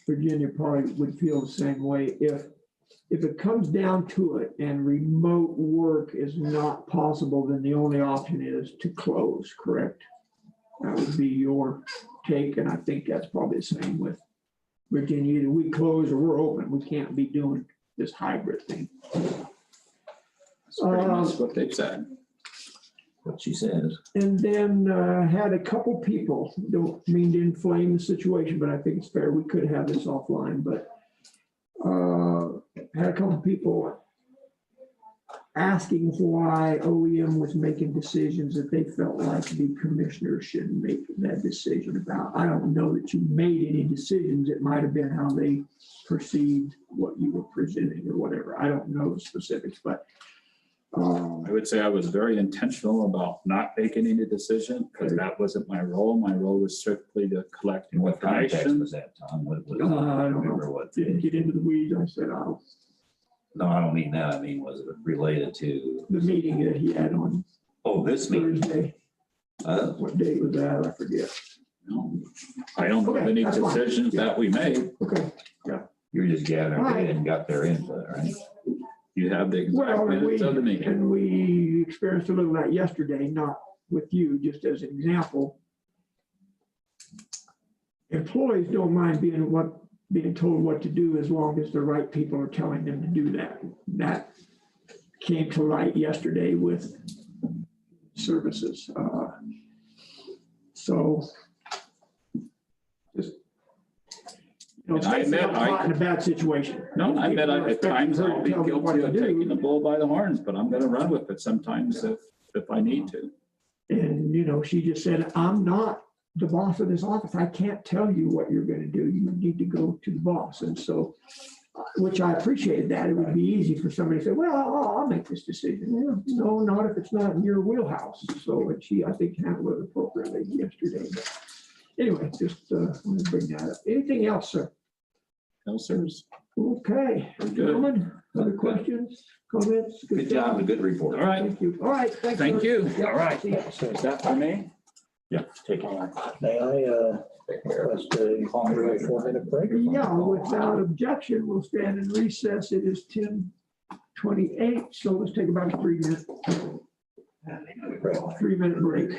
Virginia probably would feel the same way. If it comes down to it and remote work is not possible, then the only option is to close, correct? That would be your take, and I think that's probably the same with Virginia. Either we close or we're open. We can't be doing this hybrid thing. That's pretty much what they've said. What she says. And then had a couple people, don't mean to inflame the situation, but I think it's fair. We could have this offline, but had a couple people asking why OEM was making decisions that they felt like the commissioners should make that decision about. I don't know that you made any decisions. It might have been how they perceived what you were presenting or whatever. I don't know the specifics, but I would say I was very intentional about not making any decision because that wasn't my role. My role was strictly to collect In what context information. was that, Tom? What was? I don't remember know. what. Didn't get into the weeds. I said, oh, No, I don't mean that. I mean, was it related to? the meeting that he had on Oh, this meeting. Thursday. What date was that? I forget. No, I don't know of Okay, any that's fine. decisions that we made. Okay. You were just gathering Right. data and got their input, right? You have the exact Well, minutes of the meeting. and we experienced a little of that yesterday, not with you, just as an example. Employees don't mind being told what to do as long as the right people are telling them to do that. That came to light yesterday with services. So just, you know, And I admit, caught in a bad situation. No, I bet People are at times I'll be expecting her to tell them what guilty of to do. taking the bull by the horns, but I'm gonna run with it sometimes if I need to. And, you know, she just said, I'm not the boss of this office. I can't tell you what you're going to do. You need to go to the boss. And so, which I appreciated that. It would be easy for somebody to say, well, I'll make this decision. Well, no, not if it's not in your wheelhouse. So and she, I think, handled it appropriately yesterday. But anyway, just want to bring that up. Anything else, sir? No, sirs. Okay. We're good. Gentlemen, other questions, comments? Good job, a good report. All right, Thank you. All right. Thanks, thank sir. you. Yeah, All right. see ya. So is that for me? Yeah, take it. May I request a 4-minute break? Yeah, without objection, we'll stand in recess. It is 10:28, so let's take about a 3-minute, 3-minute break.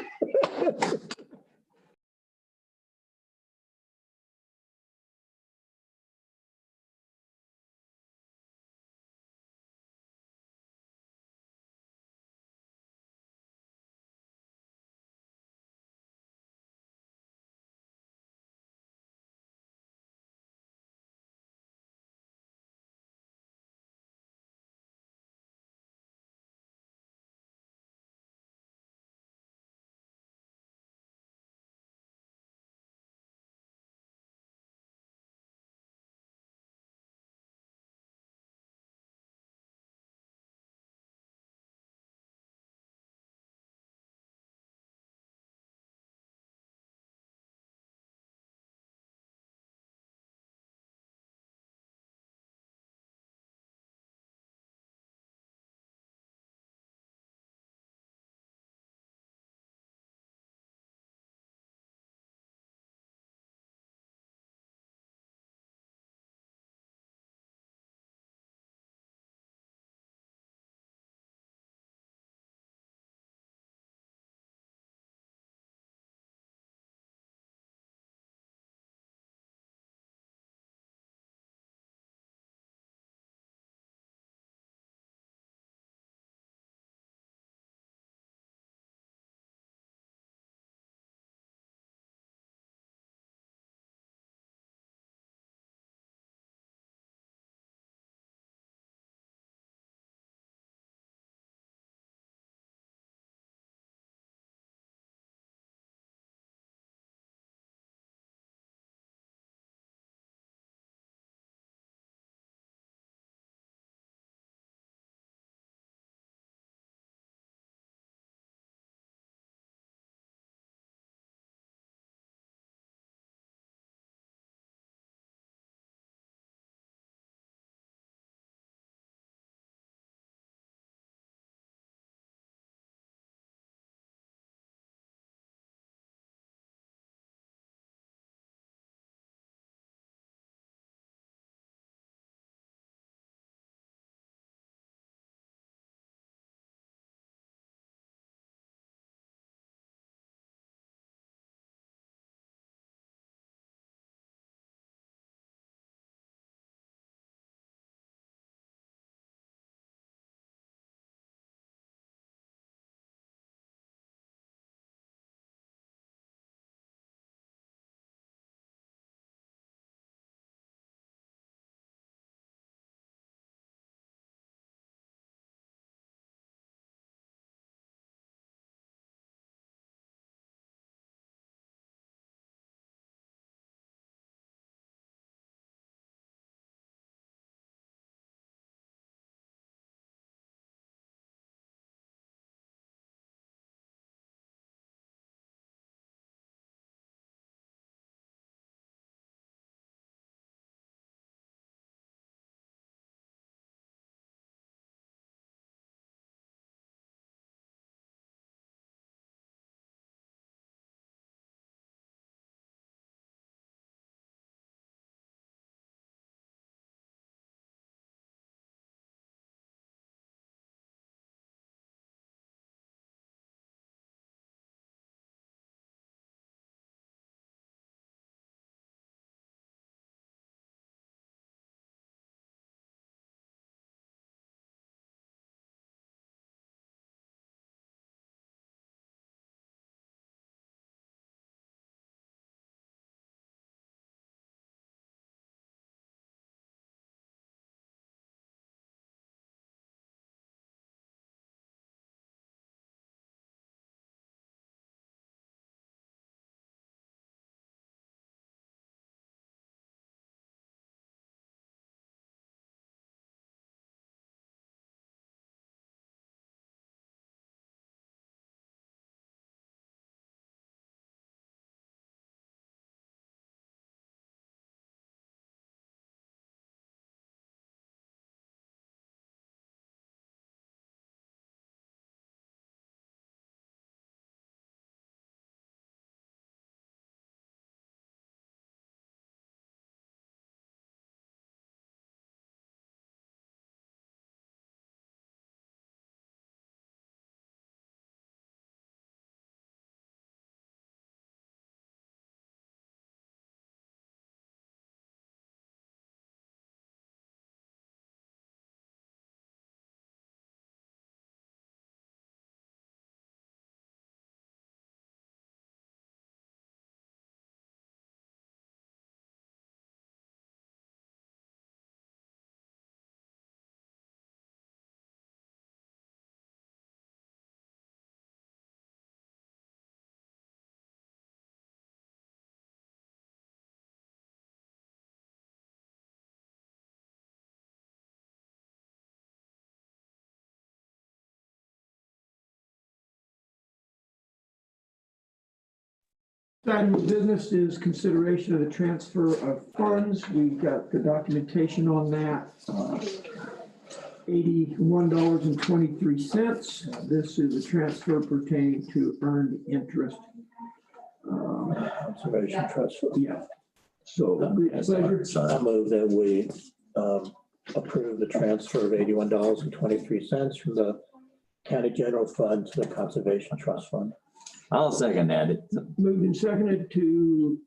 Item of business is consideration of the transfer of funds. We've got the documentation on that. $81.23. This is a transfer pertaining to earned interest. Conservation Trust. Yeah. So, pleasure. I move that we approve the transfer of $81.23 from the county general fund to the Conservation Trust Fund. I'll second that. Moved and seconded to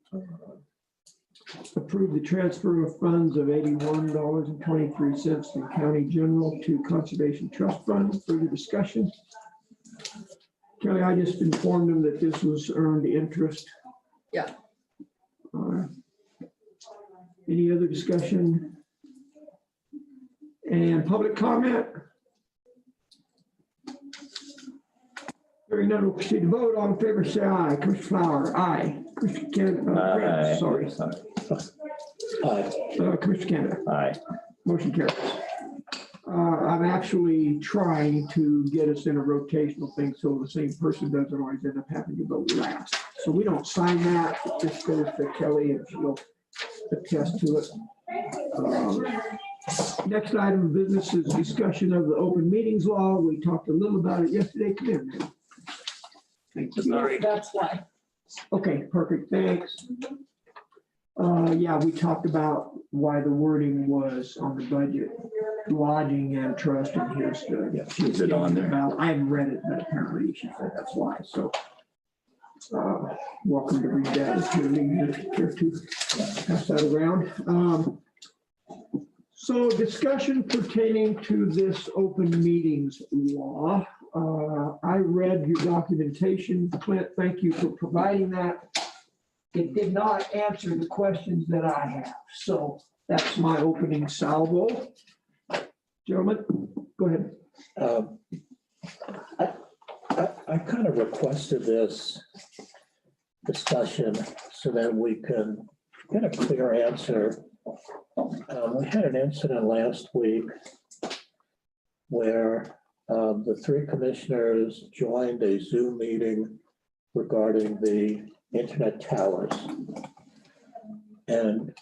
approve the transfer of funds of $81.23 from county general to Conservation Trust Fund. Further discussion? Kelly, I just informed them that this was earned interest. Yeah. Any other discussion? And public comment? Hearing none, we'll proceed to vote. All in favor, say aye. Commissioner Flower, aye. Commissioner Canada, Aye. sorry. Aye. Commissioner Canada, Aye. motion carries. I'm actually trying to get us in a rotational thing so the same person doesn't always end up having to vote last. So we don't sign that. It just goes to Kelly and she'll attest to it. Next item of business is discussion of the open meetings law. We talked a little about it yesterday. Come in. Thank you. Sorry. That's why. Okay, perfect, thanks. Yeah, we talked about why the wording was on the budget, lodging and trust, and here's the. Yeah, is it on there? Well, I haven't read it, but apparently she said that's why, so. Welcome to read that if you're here to pass that around. So discussion pertaining to this open meetings law. I read your documentation, Clint, thank you for providing that. It did not answer the questions that I have, so that's my opening salvo. Gentlemen, go ahead. I kind of requested this discussion so that we can get a clear answer. We had an incident last week where the three commissioners joined a Zoom meeting regarding the internet towers. And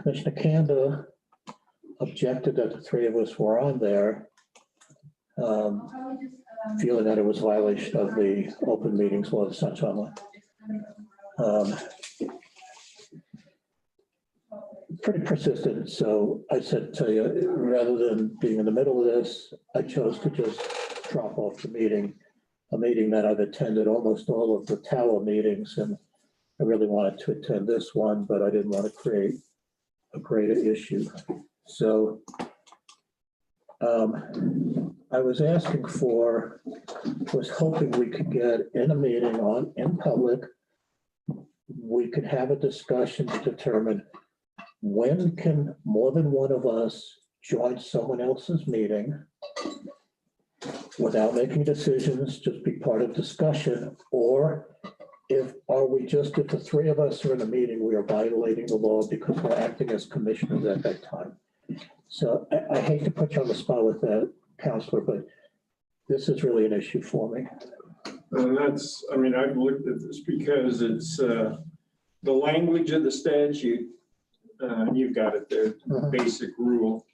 Commissioner Kanda objected that the three of us were on there, feeling that it was a violation of the open meetings law, such on. Pretty persistent, so I said to you, rather than being in the middle of this, I chose to just drop off the meeting, a meeting that I've attended almost all of the tower meetings, and I really wanted to attend this one, but I didn't want to create a greater issue. So I was asking for, was hoping we could get in a meeting in public, we could have a discussion to determine when can more than one of us join someone else's meeting without making decisions, just be part of discussion, or if the three of us are in a meeting, we are violating the law because we're acting as commissioners at that time. So I hate to put you on the spot with that, Counselor, but this is really an issue for me. And that's, I mean, I've looked at this because it's the language of the statute. You've got it there, basic rule.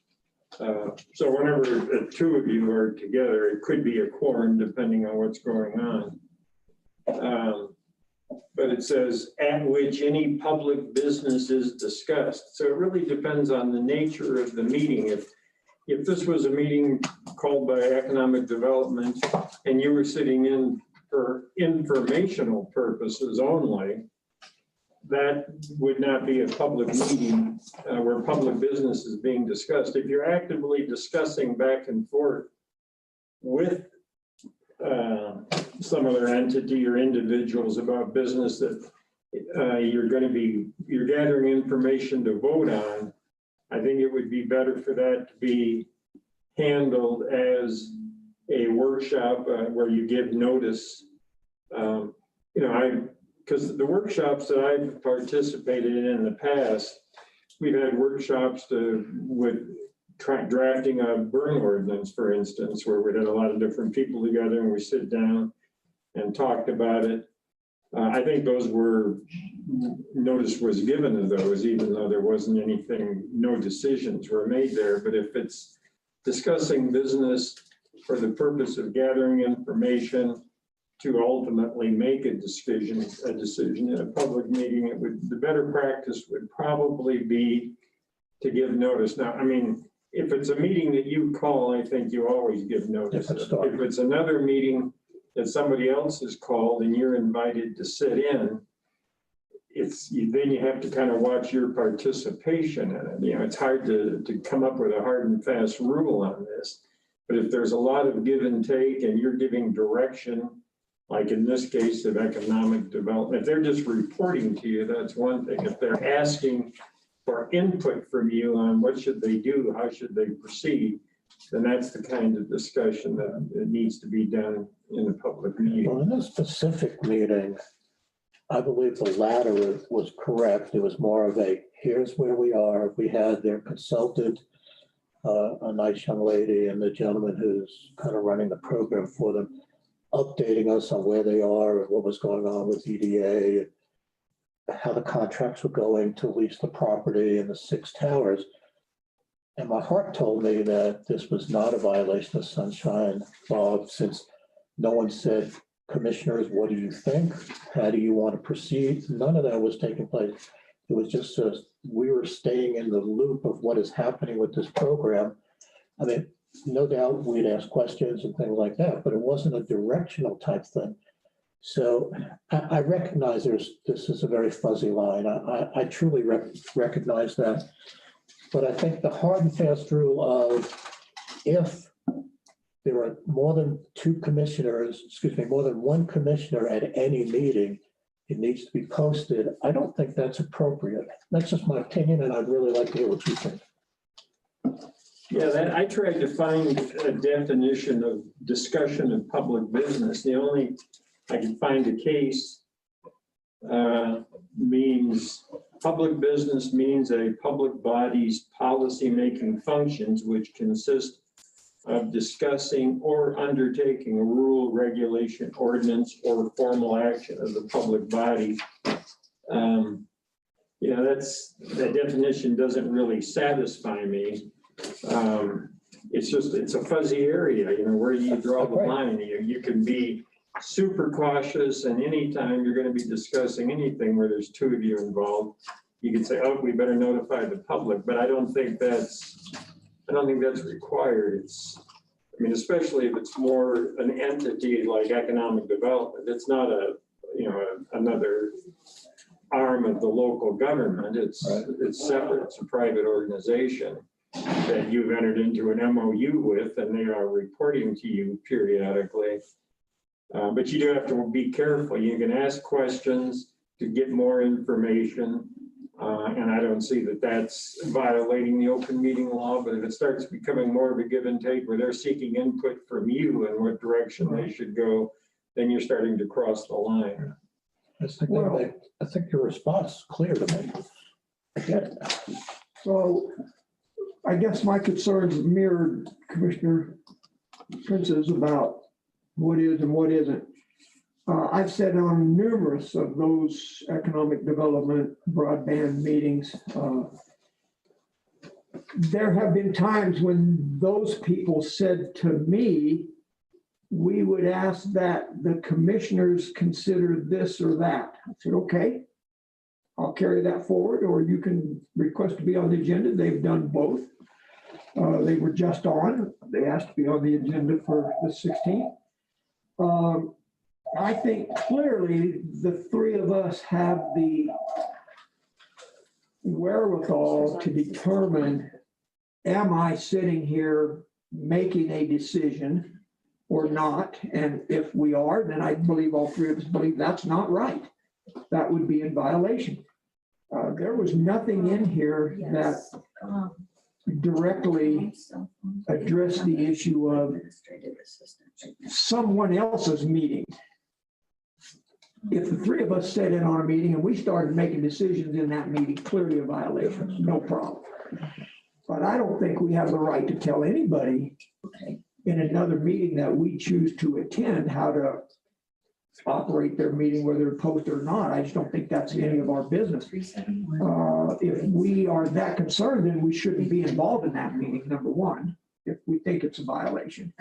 So whenever the two of you are together, it could be a quorum depending on what's going on. But it says at which any public business is discussed. So it really depends on the nature of the meeting. If this was a meeting called by economic development and you were sitting in for informational purposes only, that would not be a public meeting where public business is being discussed. If you're actively discussing back and forth with some other entity or individuals about business that you're gathering information to vote on, I think it would be better for that to be handled as a workshop where you give notice. Because the workshops that I've participated in the past, we've had workshops with drafting a burn ordinance, for instance, where we had a lot of different people together and we sit down and talked about it. I think those were, notice was given of those, even though there wasn't anything, no decisions were made there. But if it's discussing business for the purpose of gathering information to ultimately make a decision in a public meeting, the better practice would probably be to give notice. Now, I mean, if it's a meeting that you call, I think you always give notice. If it's another meeting that somebody else has called and you're invited to sit in, then you have to kind of watch your participation in it. You know, it's hard to come up with a hard and fast rule on this. But if there's a lot of give and take and you're giving direction, like in this case of economic development, if they're just reporting to you, that's one thing. If they're asking for input from you on what should they do, how should they proceed, then that's the kind of discussion that needs to be done in a public meeting. Well, in this specific meeting, I believe the latter was correct. It was more of a, here's where we are. We had their consultant, a nice young lady, and the gentleman who's kind of running the program for them, updating us on where they are and what was going on with EDA, and how the contracts were going to lease the property and the 6 towers. And my heart told me that this was not a violation of sunshine law, since no one said, commissioners, what do you think? How do you want to proceed? None of that was taking place. It was just we were staying in the loop of what is happening with this program. I mean, no doubt we'd ask questions and things like that, but it wasn't a directional type thing. So I recognize this is a very fuzzy line. I truly recognize that. But I think the hard and fast rule of, if there are more than 2 commissioners, more than 1 commissioner at any meeting, it needs to be posted. I don't think that's appropriate. That's just my opinion, and I'd really like to hear what you think. Yeah, I tried to find a definition of discussion of public business. The only I can find a case means public business means a public body's policy-making functions which consist of discussing or undertaking a rule, regulation, ordinance, or formal action of the public body. You know, that definition doesn't really satisfy me. It's a fuzzy area, you know, where do you draw the line? You can be super cautious, and anytime you're going to be discussing anything where there's 2 of you involved, you can say, oh, we better notify the public, but I don't think that's required. I mean, especially if it's more an entity like economic development. It's not another arm of the local government. It's separate. It's a private organization that you've entered into an MOU with, and they are reporting to you periodically. But you do have to be careful. You can ask questions to get more information. And I don't see that that's violating the open meeting law, but if it starts becoming more of a give and take where they're seeking input from you and what direction they should go, then you're starting to cross the line. I think your response is clear to me. I get it. So I guess my concerns mirrored Commissioner Prince's about what is and what isn't. I've said on numerous of those economic development broadband meetings, there have been times when those people said to me, we would ask that the commissioners consider this or that. I said, okay, I'll carry that forward, or you can request to be on the agenda. They've done both. They were just on. They asked to be on the agenda for the 16th. I think clearly the 3 of us have the wherewithal to determine, am I sitting here making a decision or not? And if we are, then I believe all 3 of us believe that's not right. That would be in violation. There was nothing in here that directly address the issue of someone else's meeting. If the 3 of us sat in on a meeting and we started making decisions in that meeting, clearly a violation, no problem. But I don't think we have the right to tell anybody in another meeting that we choose to attend how to operate their meeting, whether it's posted or not. I just don't think that's any of our business. If we are that concerned, then we shouldn't be involved in that meeting, number one, if we think it's a violation.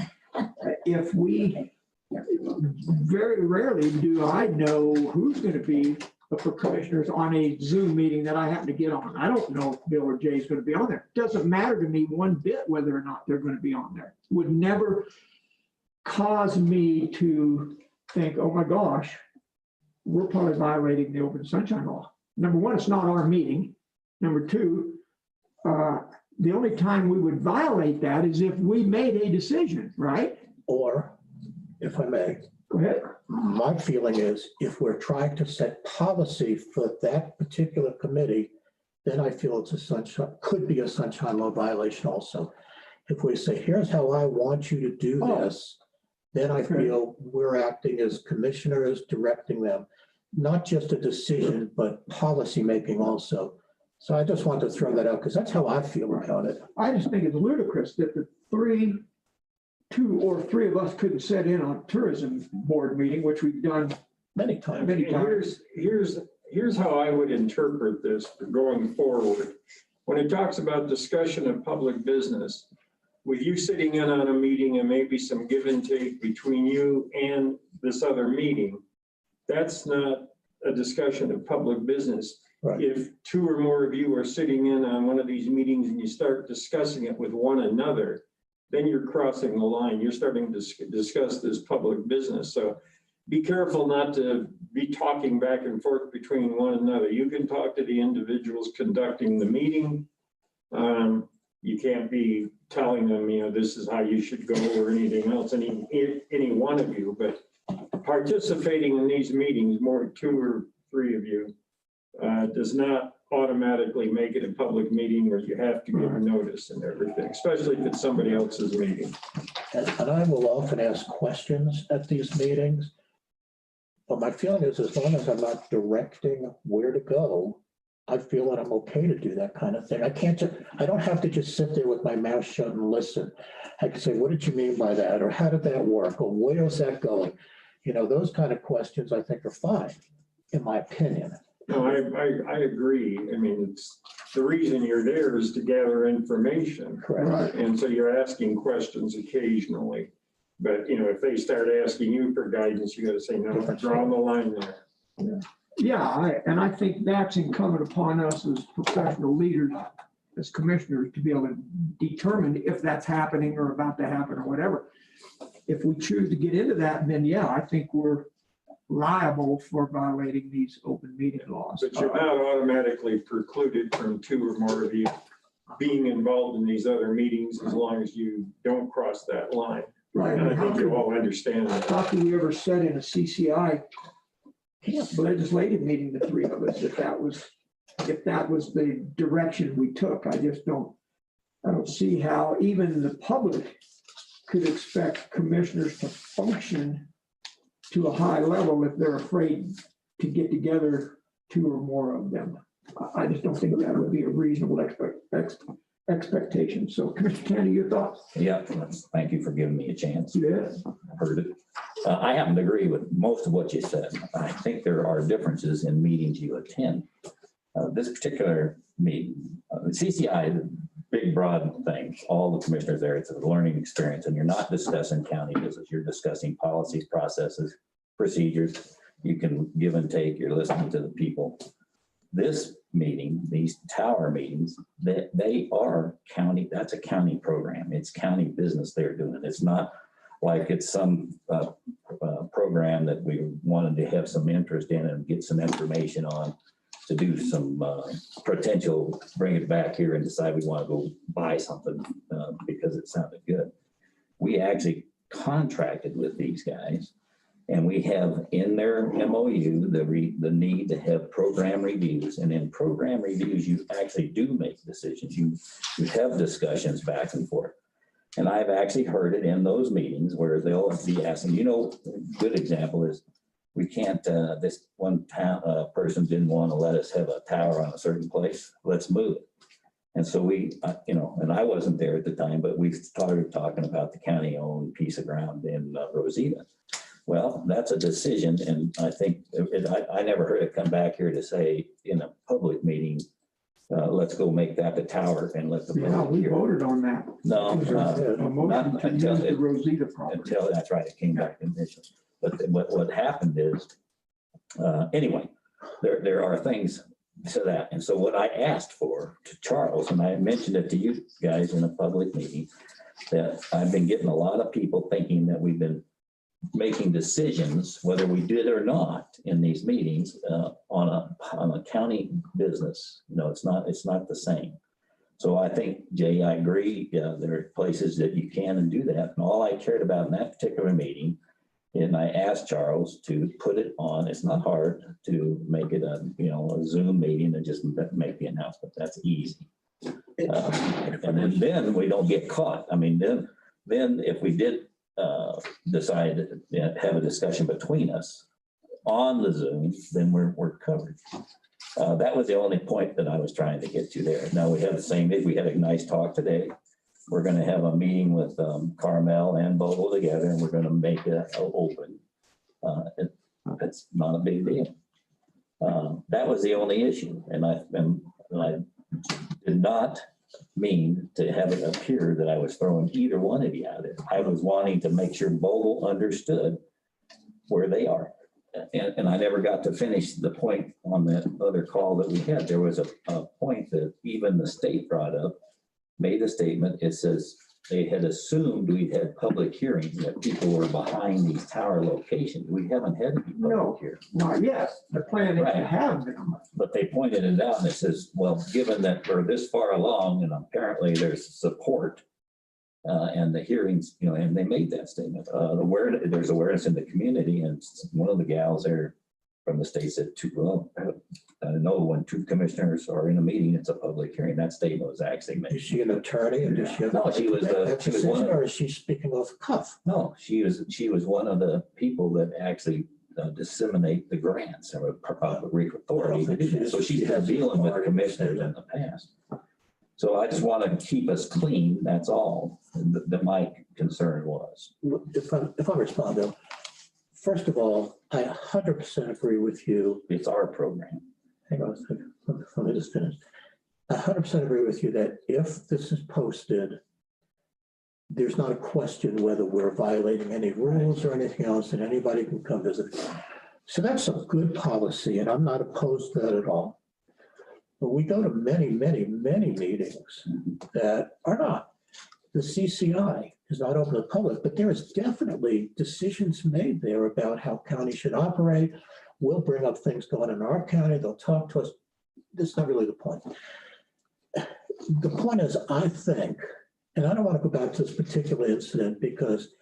If we, very rarely do I know who's going to be for commissioners on a Zoom meeting that I happen to get on. I don't know if Bill or Jay is going to be on there. Doesn't matter to me one bit whether or not they're going to be on there. Would never cause me to think, oh my gosh, we're probably violating the open sunshine law. Number one, it's not our meeting. Number two, the only time we would violate that is if we made a decision, right? Or, if I may, Go ahead. my feeling is if we're trying to set policy for that particular committee, then I feel it's a sunshine, could be a sunshine law violation also. If we say, here's how I want you to do this, then I feel we're acting as commissioners, directing them, not just a decision, but policy making also. So I just want to throw that out because that's how I feel about it. I just think it's ludicrous that the two or three of us couldn't sit in on a tourism board meeting, which we've done Many times. many times. Here's how I would interpret this going forward. When it talks about discussion of public business, with you sitting in on a meeting and maybe some give and take between you and this other meeting, that's not a discussion of public business. Right. If two or more of you are sitting in on one of these meetings and you start discussing it with one another, then you're crossing the line. You're starting to discuss this public business. So be careful not to be talking back and forth between one another. You can talk to the individuals conducting the meeting. You can't be telling them, this is how you should go or anything else, any one of you, but participating in these meetings, more than two or three of you, does not automatically make it a public meeting where you have to give notice and everything, especially if it's somebody else's meeting. And I will often ask questions at these meetings. But my feeling is as long as I'm not directing where to go, I feel that I'm okay to do that kind of thing. I don't have to just sit there with my mouth shut and listen. I can say, what did you mean by that? Or how did that work? Or where is that going? Those kind of questions I think are fine, in my opinion. No, I agree. I mean, it's the reason you're there is to gather information. Correct. And so you're asking questions occasionally. But, if they start asking you for guidance, you got to say, no, draw the line there. Yeah, and I think that's incumbent upon us as professional leaders, as commissioners, to be able to determine if that's happening or about to happen or whatever. If we choose to get into that, then yeah, I think we're liable for violating these open meeting laws. But you're not automatically precluded from two or more of you being involved in these other meetings as long as you don't cross that line. Right. And I think you all understand that. How can we ever set in a CCI legislative meeting, the three of us, if that was the direction we took? I don't see how even the public could expect commissioners to function to a high level if they're afraid to get together two or more of them. I just don't think that would be a reasonable expectation. So Commissioner Candy, your thoughts? Yeah, thank you for giving me a chance. Yeah. I've heard it. I happen to agree with most of what you said. I think there are differences in meetings you attend. This particular meeting, CCI, the big broad thing, all the commissioners there, it's a learning experience, and you're not discussing county business. You're discussing policies, processes, procedures. You can give and take. You're listening to the people. This meeting, these tower meetings, they are county, that's a county program. It's county business they're doing. It's not like it's some program that we wanted to have some interest in and get some information on to do some potential, bring it back here and decide we want to go buy something because it sounded good. We actually contracted with these guys. And we have in their MOU, the need to have program reviews. And in program reviews, you actually do make decisions. You have discussions back and forth. And I've actually heard it in those meetings where they'll be asking, a good example is we can't, this one person didn't want to let us have a tower on a certain place. Let's move it. And so we, and I wasn't there at the time, but we started talking about the county-owned piece of ground in Rosita. Well, that's a decision, and I think, I never heard it come back here to say in a public meeting, let's go make that the tower and let the. Yeah, public we hear. voted on that. No, It was a motion not to until use the it- Rosita property. Until, that's right, it came back initially. But what happened is, anyway, there are things to that. And so what I asked for to Charles, and I mentioned it to you guys in a public meeting, that I've been getting a lot of people thinking that we've been making decisions, whether we did or not, in these meetings, on a county business. It's not the same. So I think, Jay, I agree. There are places that you can and do that. And all I cared about in that particular meeting, and I asked Charles to put it on, it's not hard to make it a Zoom meeting and just make the announcement. That's easy. And then we don't get caught. I mean, then if we did decide to have a discussion between us on the Zoom, then we're covered. That was the only point that I was trying to get to there. Now we have we had a nice talk today. We're going to have a meeting with Carmel and Bogle together, and we're going to make it open. It's not a big deal. That was the only issue. And I did not mean to have it appear that I was throwing either one of you out there. I was wanting to make sure Bogle understood where they are. And I never got to finish the point on that other call that we had. There was a point that even the state brought up, made a statement. It says they had assumed we'd had public hearings, that people were behind these tower locations. We haven't had any No. public hearings. Not yet. The plan is to Right. have them. But they pointed it out and it says, well, given that we're this far along and apparently there's support and the hearings, and they made that statement, there's awareness in the community. And one of the gals there from the state said, I know when two commissioners are in a meeting, it's a public hearing. That statement was actually made. Is she an attorney or does she have? No, she was one Or is she speaking off cuff? No, she was one of the people that actually disseminate the grants or public authority to do that. So she's been dealing with commissioners in the past. So I just want to keep us clean, that's all, that my concern was. If I respond though, first of all, I 100% agree with you. It's our program. Hang on a second, let me just finish. I 100% agree with you that if this is posted, there's not a question whether we're violating any rules or anything else, and anybody can come visit. So that's a good policy, and I'm not opposed to that at all. But we go to many, many, many meetings that are not. The CCI is not open to the public, but there is definitely decisions made there about how county should operate. We'll bring up things going in our county. They'll talk to us. That's not really the point. The point is, I think, and I don't want to go back to this particular incident because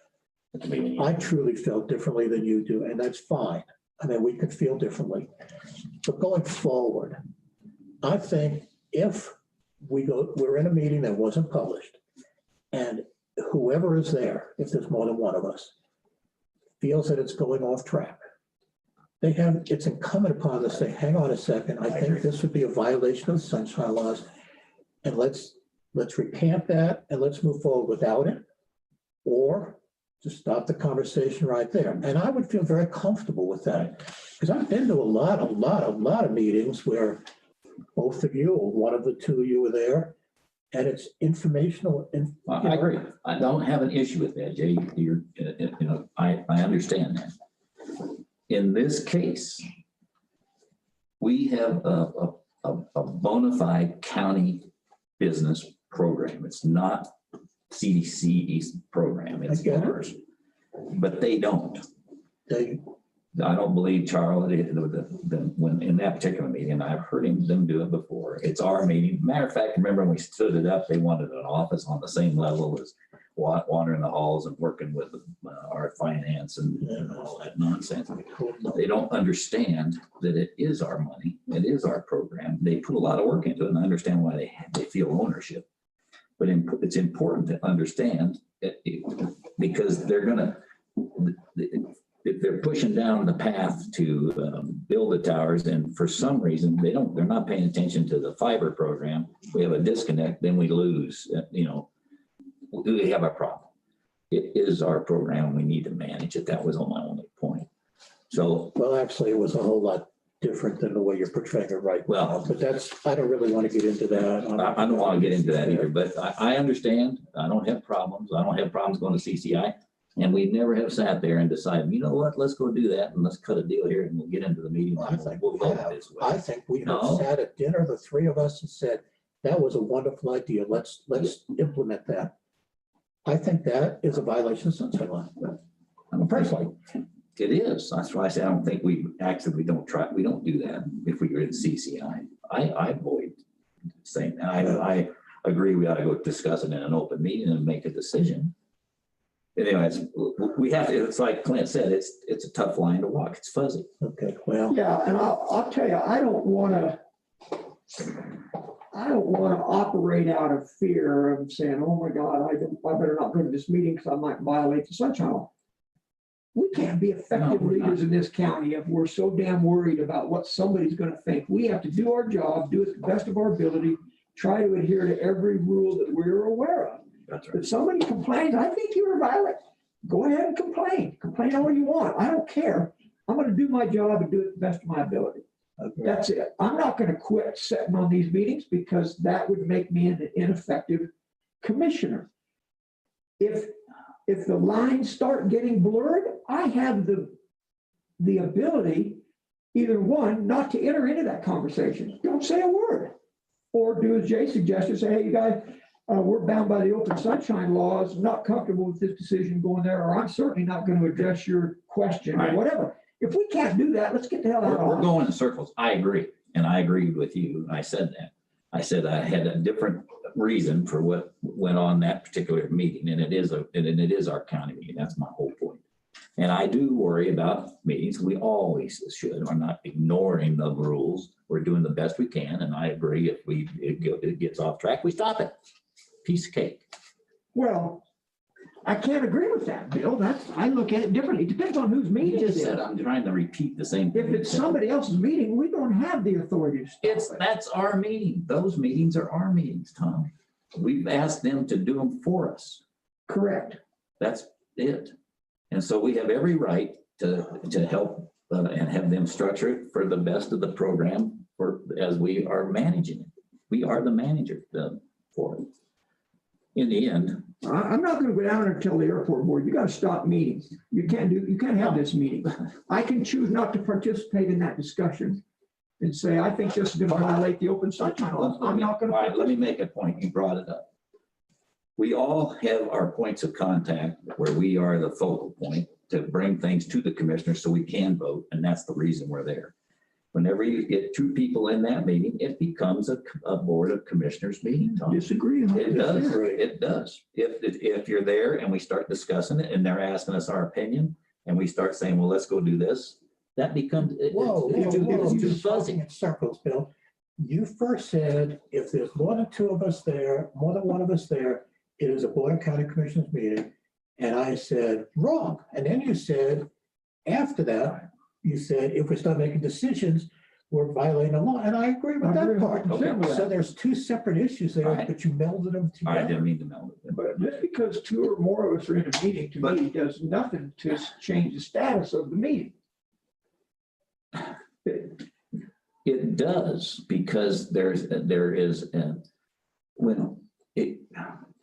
I truly felt differently than you do, and that's fine. I mean, we could feel differently. But going forward, I think if we're in a meeting that wasn't published, and whoever is there, if there's more than one of us, feels that it's going off track, it's incumbent upon them to say, hang on a second, I think this would be a violation of the sunshine laws. And let's recant that and let's move forward without it, or just stop the conversation right there. And I would feel very comfortable with that because I've been to a lot of meetings where both of you or one of the two of you were there, and it's informational. I agree. I don't have an issue with that, Jay. I understand that. In this case, we have a bona fide county business program. It's not CDC's program. It's ours. But they don't. I don't believe Charles, when in that particular meeting, I've heard them do it before. It's our meeting. Matter of fact, remember when we stood it up, they wanted an office on the same level as wandering the halls and working with our finance and all that nonsense. They don't understand that it is our money. It is our program. They put a lot of work into it, and I understand why they feel ownership. But it's important to understand because they're pushing down the path to build the towers, and for some reason they're not paying attention to the fiber program. We have a disconnect, then we lose. We have a problem. it is our program. We need to manage it. That was my only point. So, Well, actually, it was a whole lot different than the way you're portraying it right Well- now, but I don't really want to get into that. I don't want to get into that either, but I understand. I don't have problems. I don't have problems going to CCI. And we never have sat there and decided, you know what, let's go do that and let's cut a deal here and we'll get into the meeting. Well, I think We'll we vote have. this way. I think we have No. sat at dinner, the three of us, and said, that was a wonderful idea. Let's implement that. I think that is a violation of sunshine law. Personally, It is. That's why I say I don't think we actively don't do that if we were in CCI. I avoid saying that. I agree we ought to go discuss it in an open meeting and make a decision. Anyways, we have to, it's like Clint said, it's a tough line to walk. It's fuzzy. okay, well, Yeah, and I'll tell you, I don't want to operate out of fear of saying, oh my God, I better not go to this meeting because I might violate the sunshine law. We can't be effective No, we're not. leaders in this county if we're so damn worried about what somebody's going to think. We have to do our job, do it to the best of our ability, try to adhere to every rule that we're aware of. That's right. If somebody complains, I think you were violent. Go ahead and complain. Complain all you want. I don't care. I'm going to do my job and do it to the best of my ability. That's it. I'm not going to quit sitting on these meetings because that would make me an ineffective commissioner. If the lines start getting blurred, I have the ability, either one, not to enter into that conversation. Don't say a word. Or do as Jay suggested, say, hey, you guys, we're bound by the open sunshine laws, not comfortable with this decision going there, or I'm certainly not going to address your question or Right. whatever. If we can't do that, let's get the hell out of We're here. going in circles. I agree. And I agreed with you. I said that. I said I had a different reason for what went on that particular meeting. And it is our county meeting. That's my whole point. And I do worry about meetings. We always should. We're not ignoring the rules. We're doing the best we can. And I agree if it gets off track, we stop it. Piece of cake. Well, I can't agree with that, Bill. I look at it differently. It depends on whose You meeting it just is. said I'm trying to repeat the same thing. If it's somebody else's meeting, we don't have the authority to stop it. That's our meeting. Those meetings are our meetings, Tom. We've asked them to do them for us. Correct. That's it. And so we have every right to help and have them structure it for the best of the program as we are managing it. We are the manager for it. In the end, I'm not going to go down and tell the airport board, you got to stop meetings. You can't have this meeting. I can choose not to participate in that discussion and say, I think this is going to violate the open sunshine law. I'm not going all right, let to. me make a point. You brought it up. We all have our points of contact where we are the focal point to bring things to the commissioners so we can vote. And that's the reason we're there. Whenever you get two people in that meeting, it becomes a board of commissioners meeting, Tom. Disagree. It does, it does. If you're there and we start discussing it and they're asking us our opinion and we start saying, well, let's go do this, that becomes, it's too fuzzy. in circles, Bill. You first said, if there's more than two of us there, more than one of us there, it is a Board of County Commissioners meeting. And I said, wrong. And then you said, after that, you said, if we start making decisions, we're violating the law. And I agree with that part. 100% with So that. there's two separate issues there, Right. but you melded them I together. didn't mean to meld it. But just because two or more of us are in a meeting, to me, does nothing to change the status of the meeting. It does, because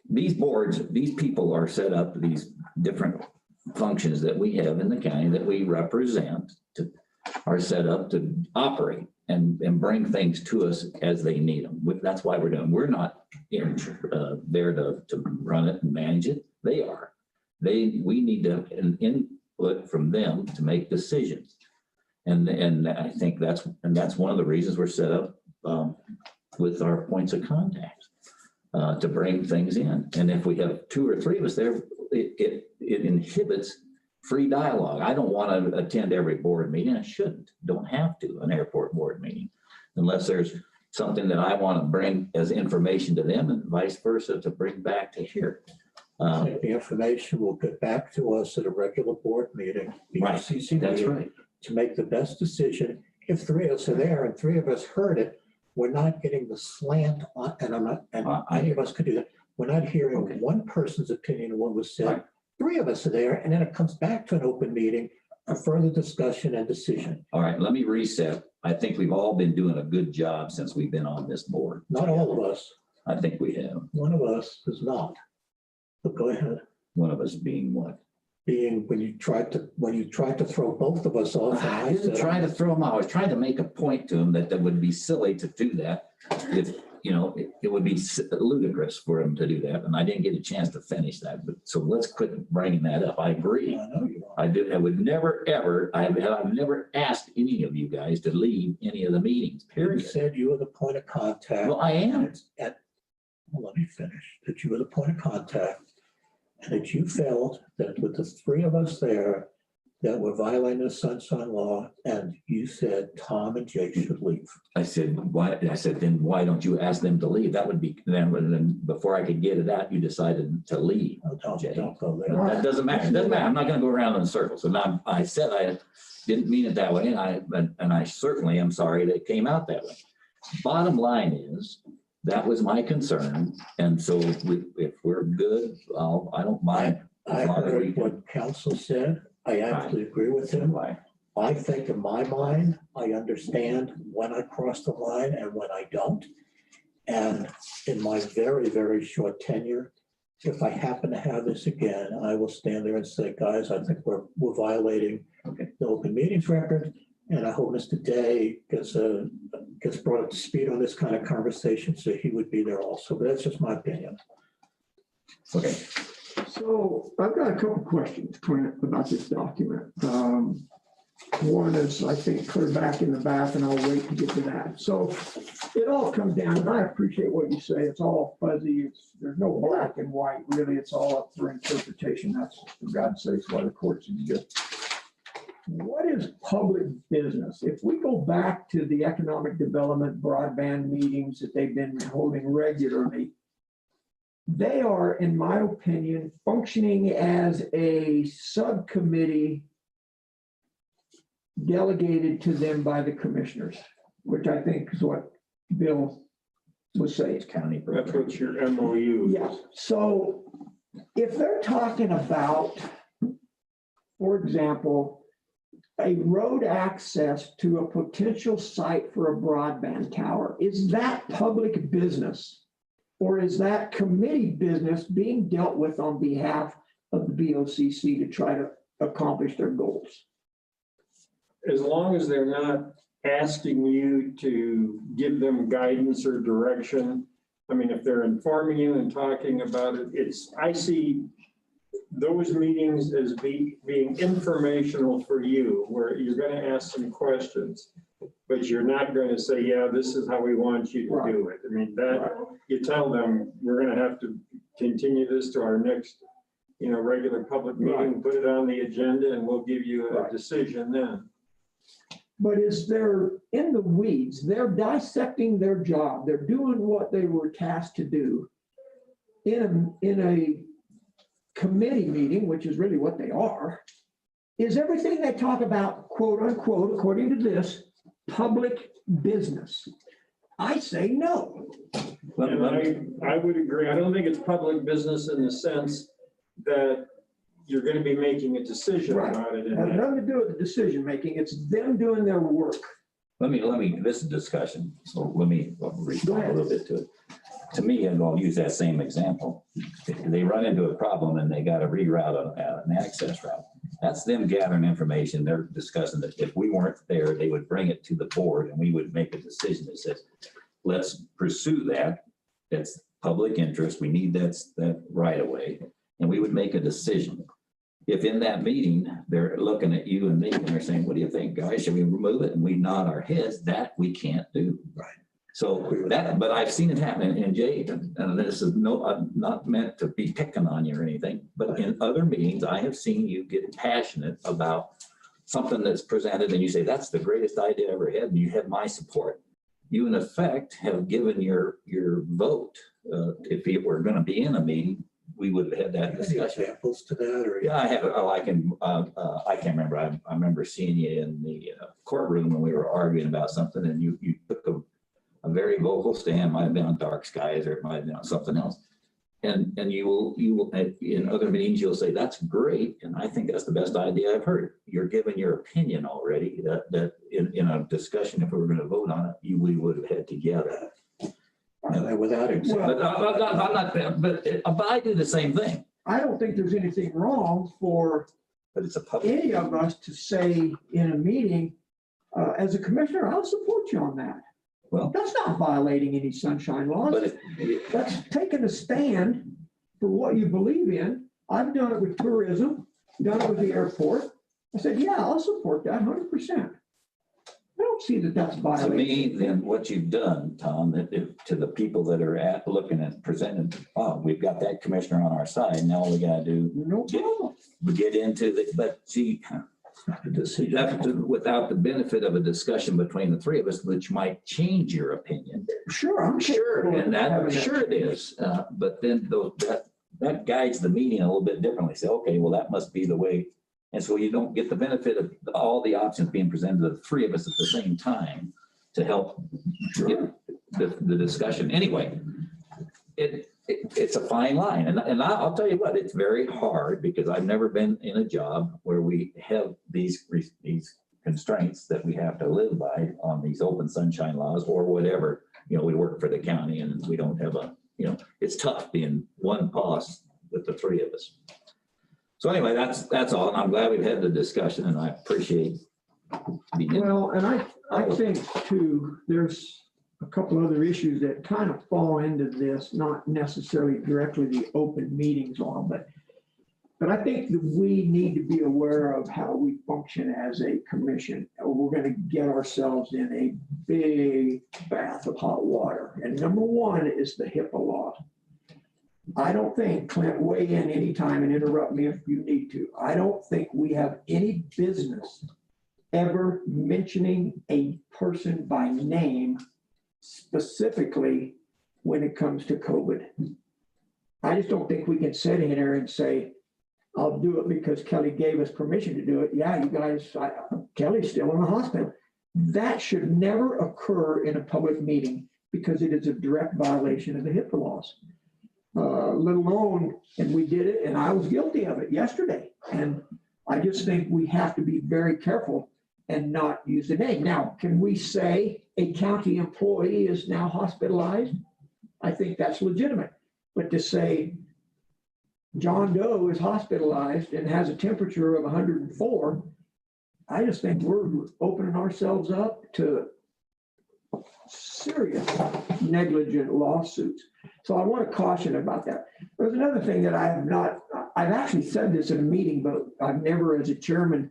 these boards, these people are set up, these different functions that we have in the county that we represent are set up to operate and bring things to us as they need them. That's why we're doing, we're not there to run it and manage it. They are. We need an input from them to make decisions. And I think that's one of the reasons we're set up with our points of contact to bring things in. And if we have two or three of us there, it inhibits free dialogue. I don't want to attend every board meeting. I shouldn't, don't have to, an airport board meeting, unless there's something that I want to bring as information to them and vice versa to bring back to here. The information will get back to us at a regular board meeting. Right, BOCC that's meeting, right. to make the best decision. If three of us are there and three of us heard it, we're not getting the slant on, and any of us could do that. We're not hearing Okay. one person's opinion of what was said. Right. three of us are there, and then it comes back to an open meeting, a further discussion and decision. All right, let me reset. I think we've all been doing a good job since we've been on this board. Not all of us. I think we have. One of us is not. But go ahead. One of us being what? Being when you tried to throw both of us off. and I didn't said, try to throw him out. I was trying to make a point to him that would be silly to do that. If, you know, it would be ludicrous for him to do that. And I didn't get a chance to finish that. But so let's quit bringing that up. I agree. I know you are. I would never, ever, I've never asked any of you guys to leave any of the meetings, You period. said you were the point of contact. Well, I am. And it's well, let me finish. That you were the point of contact. And that you felt that with the three of us there, that we're violating the sunshine law, and you said Tom and Jake should leave. I said, why? I said, then why don't you ask them to leave? That would be, then before I could get it out, you decided to leave. Oh, Jay. don't go there. That doesn't matter. It doesn't matter. I'm not gonna go around in circles. And I said I didn't mean it that way. And I certainly am sorry that it came out that way. Bottom line is, that was my concern. And so if we're good, I don't mind. I heard what counsel said. I absolutely agree with him. I think in my mind, I understand when I cross the line and when I don't. And in my very, very short tenure, if I happen to have this again, I will stand there and say, guys, I think we're violating the open meetings record. And I hope Mr. Day gets brought up to speed on this kind of conversation, so he would be there also. But that's just my opinion. Okay. So I've got a couple questions, Clint, about this document. One is, I think, clear back in the back, and I'll wait to get to that. So it all comes down, and I appreciate what you say. It's all fuzzy. There's no black and white, really. It's all up for interpretation. That's, for God's sakes, why the courts exist. What is public business? If we go back to the economic development broadband meetings that they've been holding regularly, they are, in my opinion, functioning as a subcommittee delegated to them by the commissioners, which I think is what Bill was saying. County. That's what your MOU is. Yeah, so if they're talking about, for example, a road access to a potential site for a broadband tower, is that public business? Or is that committee business being dealt with on behalf of the BOCC to try to accomplish their goals? As long as they're not asking you to give them guidance or direction. I mean, if they're informing you and talking about it, I see those meetings as being informational for you, where you're going to ask some questions, but you're not going to say, yeah, this is how we want you to do it. I mean, that you tell them, we're going to have to continue this to our next, regular public meeting, put it on the agenda, and we'll give you a decision then. But is they're in the weeds, they're dissecting their job, they're doing what they were tasked to do in a committee meeting, which is really what they are. Is everything they talk about, quote unquote, according to this, public business? I say no. And I would agree. I don't think it's public business in the sense that you're going to be making a decision about it. It has nothing to do with the decision making. It's them doing their work. Let me, this is discussion. So let me respond a little bit to it. To me, and I'll use that same example. They run into a problem and they got to reroute an access route. That's them gathering information. They're discussing that if we weren't there, they would bring it to the board and we would make a decision that says, let's pursue that. That's public interest. We need that right away. And we would make a decision. If in that meeting, they're looking at you and me and they're saying, what do you think, guys? Should we remove it? And we nod our heads, that we can't do. Right. So that, but I've seen it happen in Jay, and this is I'm not meant to be picking on you or anything, but in other meetings, I have seen you get passionate about something that's presented and you say, that's the greatest idea I ever had, and you have my support. You in effect have given your vote. If you were going to be in a meeting, we would have had that discussion. Examples to that, or yeah, I have. Oh, I can't remember. I remember seeing you in the courtroom when we were arguing about something, and you took a very vocal stand. Might have been on dark skies, or it might have been on something else. And you will, in other meetings, you'll say, that's great. And I think that's the best idea I've heard. You're giving your opinion already that in a discussion, if we were going to vote on it, we would have had to get it. Without exception. But I'm not, but I do the same thing. I don't think there's anything wrong for But it's a public. any of us to say in a meeting, as a commissioner, I'll support you on that. Well, That's not violating any sunshine laws. but That's taking a stand for what you believe in. I've done it with tourism, done it with the airport. I said, yeah, I'll support that 100%. I don't see that that's to violating. me, then what you've done, Tom, that to the people that are looking at presenting, oh, we've got that commissioner on our side. Now all we gotta do, No problem. we get into the, but see, that's without the benefit of a discussion between the three of us, which might change your opinion. Sure, I'm Sure, capable of and having that, that. sure it is. But then that guides the meeting a little bit differently. Say, okay, well, that must be the way. And so you don't get the benefit of all the options being presented to the three of us at the same time to help get the discussion. Anyway, it's a fine line. And I'll tell you what, it's very hard because I've never been in a job where we have these constraints that we have to live by on these open sunshine laws or whatever. You know, we work for the county and we don't have it's tough being one boss with the three of us. So anyway, that's all. And I'm glad we've had the discussion and I appreciate the. Well, and I think too, there's a couple other issues that kind of fall into this, not necessarily directly the open meetings law, but I think that we need to be aware of how we function as a commission. Or we're going to get ourselves in a big bath of hot water. And number one is the HIPAA law. I don't think, Clint, weigh in anytime and interrupt me if you need to. I don't think we have any business ever mentioning a person by name specifically when it comes to COVID. I just don't think we can sit in there and say, I'll do it because Kelly gave us permission to do it. Yeah, you guys, Kelly's still in the hospital. That should never occur in a public meeting because it is a direct violation of the HIPAA laws. Let alone, and we did it, and I was guilty of it yesterday. And I just think we have to be very careful and not use the name. Now, can we say a county employee is now hospitalized? I think that's legitimate. But to say John Doe is hospitalized and has a temperature of 104, I just think we're opening ourselves up to serious negligent lawsuits. So I want to caution about that. There's another thing that I've actually said this in a meeting, but I've never as a chairman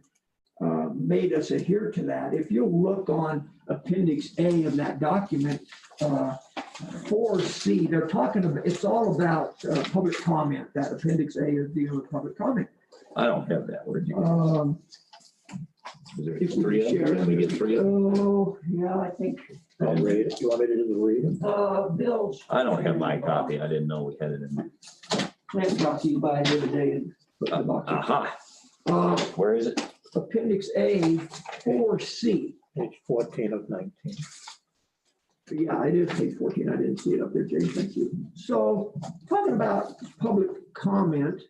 made us adhere to that. If you'll look on Appendix A of that document, 4C, they're talking about, it's all about public comment. That Appendix A is dealing with public comment. I don't have that word. Is there If we three of share them? We get three of them? Oh, yeah, I think. I'll read it. You want me to do the reading? Bill's. I don't have my copy. I didn't know we had it in there. Clint brought these by the other day and put the box. Aha. Where is it? Appendix A, 4C. Page 14 of 19. Yeah, it is page 14. I didn't see it up there, James. Thank you. So talking about public comment,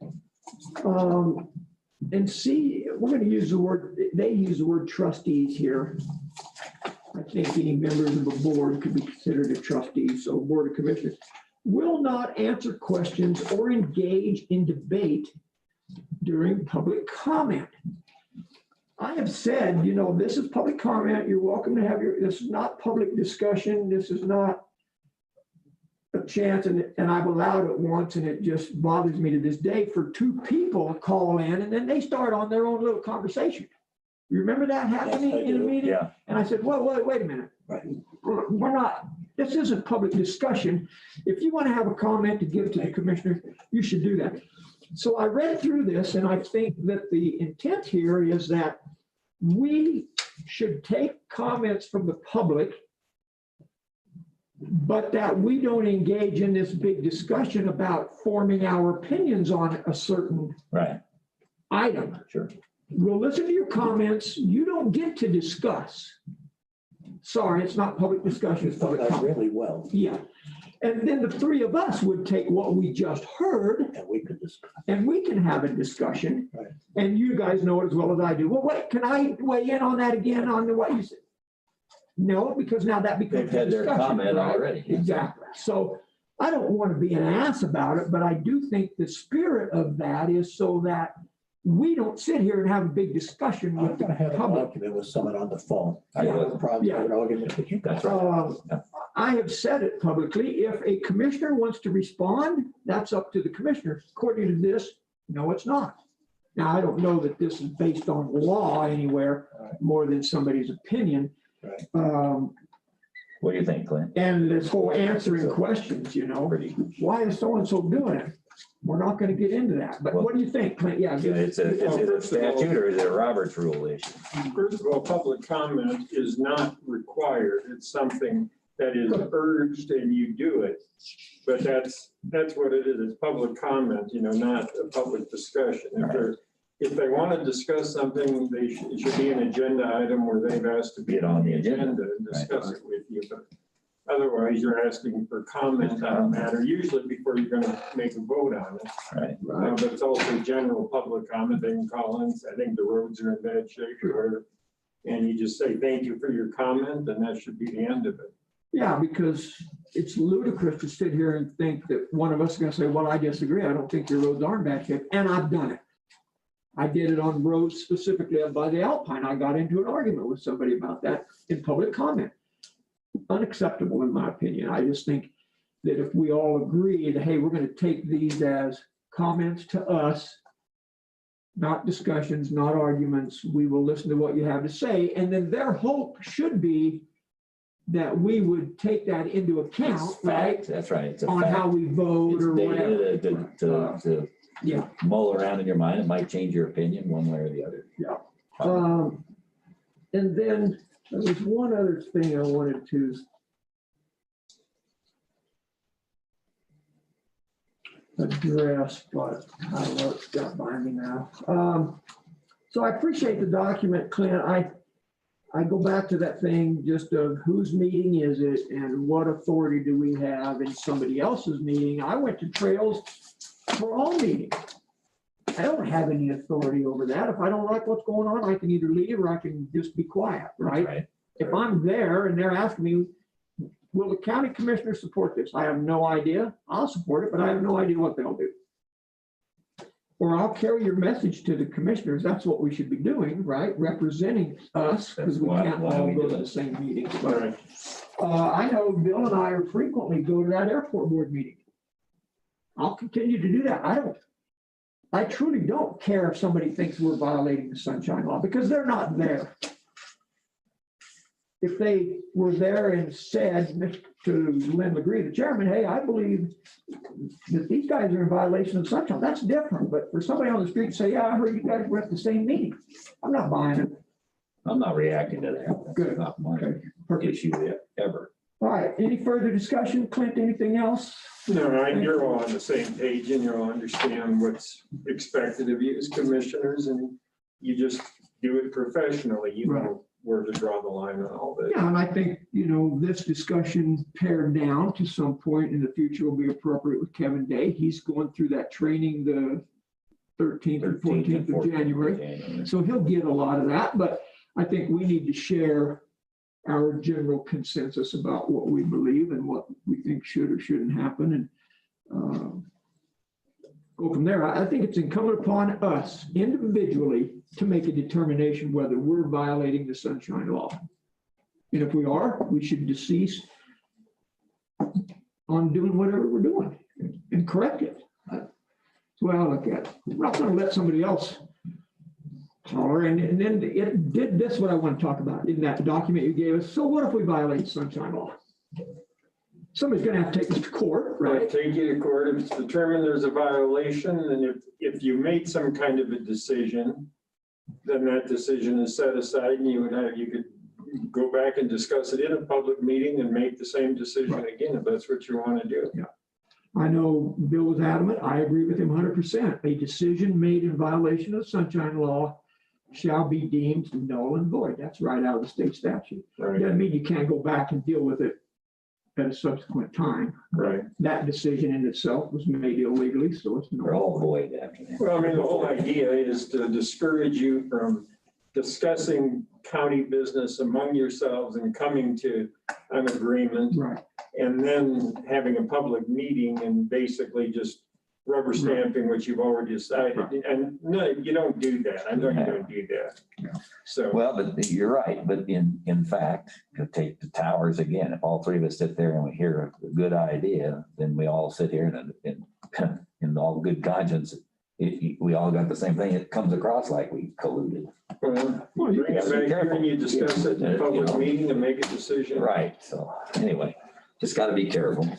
and see, we're going to use the word, they use the word trustees here. I think any members of a board could be considered a trustee. So Board of Commissioners will not answer questions or engage in debate during public comment. I have said, this is public comment. You're welcome to have this is not public discussion. This is not a chance. And I've allowed it once, and it just bothers me to this day for two people to call in and then they start on their own little conversation. You remember that happening Yes, I in a do. meeting? Yeah. And I said, well, wait a minute. Right. We're not, this isn't public discussion. If you want to have a comment to give to the commissioner, you should do that. So I read through this, and I think that the intent here is that we should take comments from the public, but that we don't engage in this big discussion about forming our opinions on a certain Right. item. Sure. We'll listen to your comments. You don't get to discuss. Sorry, it's not public discussion, it's public Done comment. really well. Yeah. And then the three of us would take what we just heard And we could discuss. and we can have a discussion. Right. And you guys know it as well as I do. Well, wait, can I weigh in on that again on what you said? No, because now that becomes. They've had a their discussion, comment right? already. Exactly. So I don't want to be an ass about it, but I do think the spirit of that is so that we don't sit here and have a big discussion I'm with the gonna have an public. argument with someone on the phone. I Yeah. have a problem Yeah. with an argument with you guys. That's right. I have said it publicly. If a commissioner wants to respond, that's up to the commissioner. According to this, no, it's not. Now, I don't know that this is based on law anywhere more than somebody's opinion. Right. What do you think, Clint? And this whole answering questions, why is so-and-so doing it? We're not going to get into that. But what do you think, Clint? Yeah. Is it a statute or is it a Robert's rule issue? First of all, public comment is not required. It's something that is urged and you do it. But that's what it is. It's public comment, not a public discussion. If they want to discuss something, it should be an agenda item where they've asked to be Get on the agenda. and discuss it with you. But otherwise, you're asking for comment on a matter, usually before you're going to make a vote on it. Right. But it's also general public comment. They can call in, say, I think the roads are in bad shape, or, and you just say, thank you for your comment, and that should be the end of it. Yeah, because it's ludicrous to sit here and think that one of us is going to say, well, I disagree. I don't think your roads are in bad shape. And I've done it. I did it on roads specifically up by the Alpine. I got into an argument with somebody about that in public comment. Unacceptable, in my opinion. I just think that if we all agree that, hey, we're going to take these as comments to us, not discussions, not arguments, we will listen to what you have to say. And then their hope should be that we would take that into account, right? That's right. It's a On fact. how we vote It's or whatever. data to Yeah. mull around in your mind. It might change your opinion one way or the other. And then there was one other thing I wanted to address, but I don't know, it's got by me now. So I appreciate the document, Clint. I go back to that thing just of whose meeting is it and what authority do we have in somebody else's meeting? I went to Trails for all meetings. I don't have any authority over that. If I don't like what's going on, I can either leave or I can just be quiet, right? If I'm there and they're asking me, will the county commissioner support this? I have no idea. I'll support it, but I have no idea what they'll do. Or I'll carry your message to the commissioners. That's what we should be doing, right? Representing us, because we can't all go to the same meetings. But I know Bill and I frequently go to that airport board meeting. I'll continue to do that. I truly don't care if somebody thinks we're violating the sunshine law because they're not there. If they were there and said to Lynn LeGree, the chairman, hey, I believe that these guys are in violation of sunshine, that's different. But for somebody on the street to say, yeah, I heard you guys were at the same meeting, I'm not buying it. I'm not reacting to that. Good. That's not my Perfect. issue ever. All right, any further discussion? Clint, anything else? No, you're all on the same page and you all understand what's expected of you as commissioners, and you just do it professionally. You know where to draw the line on all this. Yeah, and I think, this discussion pared down to some point in the future will be appropriate with Kevin Day. He's going through that training the 13th and 14th of January. So he'll get a lot of that, but I think we need to share our general consensus about what we believe and what we think should or shouldn't happen, and go from there. I think it's incumbent upon us individually to make a determination whether we're violating the sunshine law. And if we are, we should desist on doing whatever we're doing and correct it. That's the way I look at it. We're not going to let somebody else holler. And then it did this, what I want to talk about in that document you gave us. So what if we violate sunshine law? Somebody's going to have to take us to court, right? Take you to court if it's determined there's a violation, and if you made some kind of a decision, then that decision is set aside, and you could go back and discuss it in a public meeting and make the same decision again, if that's what you want to do. Yeah. I know Bill was adamant. I agree with him 100%. A decision made in violation of sunshine law shall be deemed null and void. That's right out of the state statute. Right. Doesn't mean you can't go back and deal with it at a subsequent time. Right. That decision in itself was made illegally, so it's They're no. all void after that. Well, I mean, the whole idea is to discourage you from discussing county business among yourselves and coming to an agreement, Right, and then having a public meeting and basically just rubber stamping what you've already decided. And no, you don't do that. I know you don't do that. Yeah. So, Well, but you're right. But in fact, to take the towers again, if all three of us sit there and we hear a good idea, then we all sit here and in all good conscience, we all got the same thing. It comes across like we colluded. well, you bring it back here and you discuss it in a public meeting and make a decision. Right. So anyway, just got to be careful.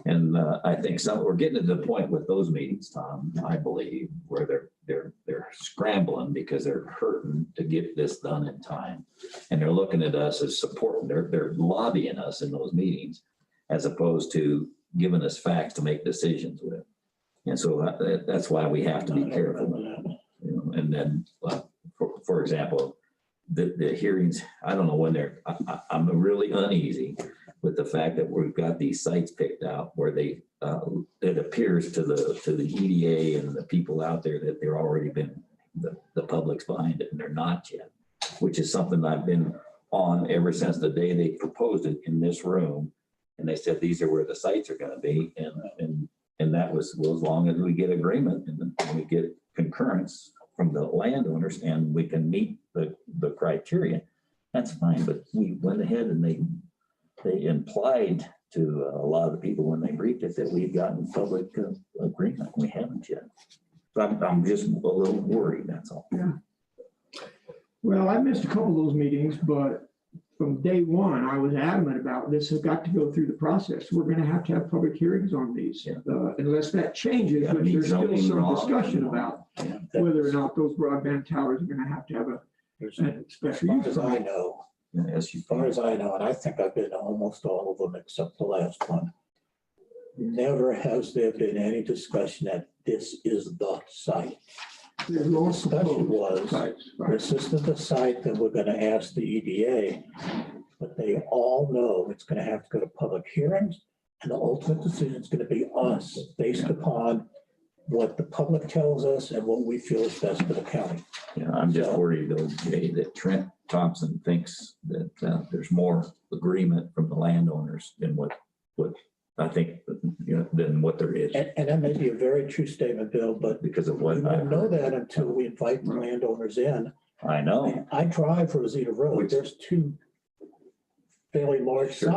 And I think we're getting to the point with those meetings, Tom, I believe, where they're scrambling because they're hurting to get this done in time. And they're looking at us as support. They're lobbying us in those meetings as opposed to giving us facts to make decisions with. And so that's why we have to be careful. You know, and then, for example, the hearings, I don't know when I'm really uneasy with the fact that we've got these sites picked out where it appears to the EDA and the people out there that they're already been, the public's behind it, and they're not yet, which is something I've been on ever since the day they proposed it in this room. And they said, these are where the sites are going to be. And that was, well, as long as we get agreement and we get concurrence from the landowners and we can meet the criteria, that's fine. But we went ahead and they implied to a lot of the people when they briefed it that we had gotten public agreement. We haven't yet. So I'm just a little worried, that's all. yeah. Well, I missed a couple of those meetings, but from day one, I was adamant about this has got to go through the process. We're going to have public hearings on these. Yeah. Unless that changes, Yeah, which there's still zoning some law. discussion about whether or not those broadband towers are going to have a As special far use as I permit. know, Yes, as far as I know, and I think I've been to almost all of them except the last one, never has there been any discussion that this is the site. There's no Discussion proposed was, sites, right? this isn't the site that we're gonna ask the EDA, but they all know it's gonna have to go to public hearings, and the ultimate decision is gonna be us, based upon what the public tells us and what we feel is best for the county. Yeah, I'm just worried though, Jay, that Trent Thompson thinks that there's more agreement from the landowners than what I think, than what there is. And that may be a very true statement, Bill, but Because of we what I won't know that until we invite the landowners in. I know. I drive Rosita Road, there's two fairly large Sure.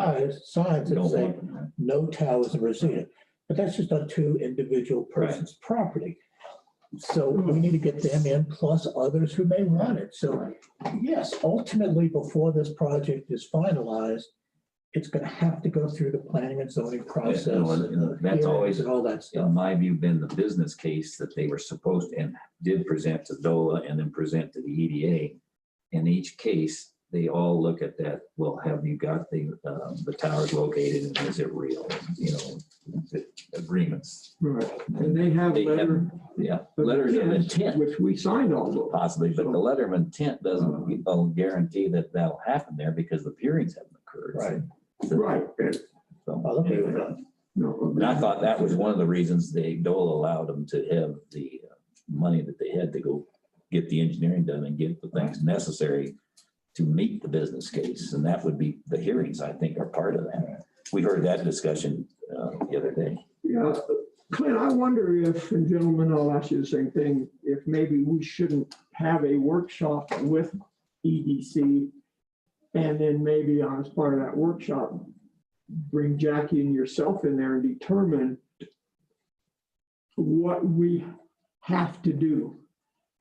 signs that Don't say want- no towers in Rosita. But that's just on two individual persons' property. So we need to get them in, plus others who may want it. So yes, ultimately, before this project is finalized, it's gonna have to go through the planning and zoning process. That's always, And all that stuff. in my view, been the business case that they were supposed and did present to DOLA and then present to the EDA. In each case, they all look at that, well, have you got the towers located and is it real? The agreements. Right, and they have They letter. letters of intent. Which we signed all those. Possibly, but the letter of intent doesn't guarantee that that'll happen there because the hearings haven't occurred. Right. Right. So, I'll agree with that. No, and I thought that was one of the reasons DOLA allowed them to have the money that they had to go get the engineering done and get the things necessary to meet the business case. And that would be, the hearings, I think, are part of that. We heard that discussion the other day. Yeah, Clint, I wonder if, and gentlemen, I'll ask you the same thing, if maybe we shouldn't have a workshop with EDC. And then maybe as part of that workshop, bring Jackie and yourself in there and determine what we have to do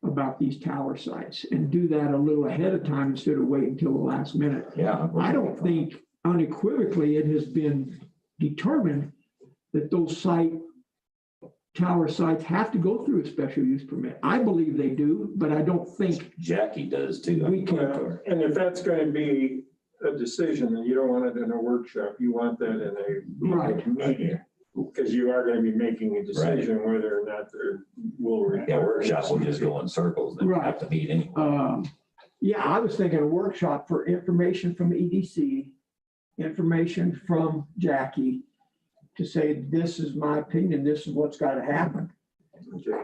about these tower sites and do that a little ahead of time instead of waiting until the last minute. Yeah. I don't think unequivocally it has been determined that those tower sites have to go through a special use permit. I believe they do, but I don't think Jackie does too. we can. Well, and if that's going to be a decision, then you don't want it in a workshop. You want that in a Right. meeting. Because you are going to be making a decision whether or not there will. Yeah, workshop will just go in circles and have to meet anyway. Yeah, I was thinking a workshop for information from EDC information from Jackie to say, this is my opinion, this is what's got to happen.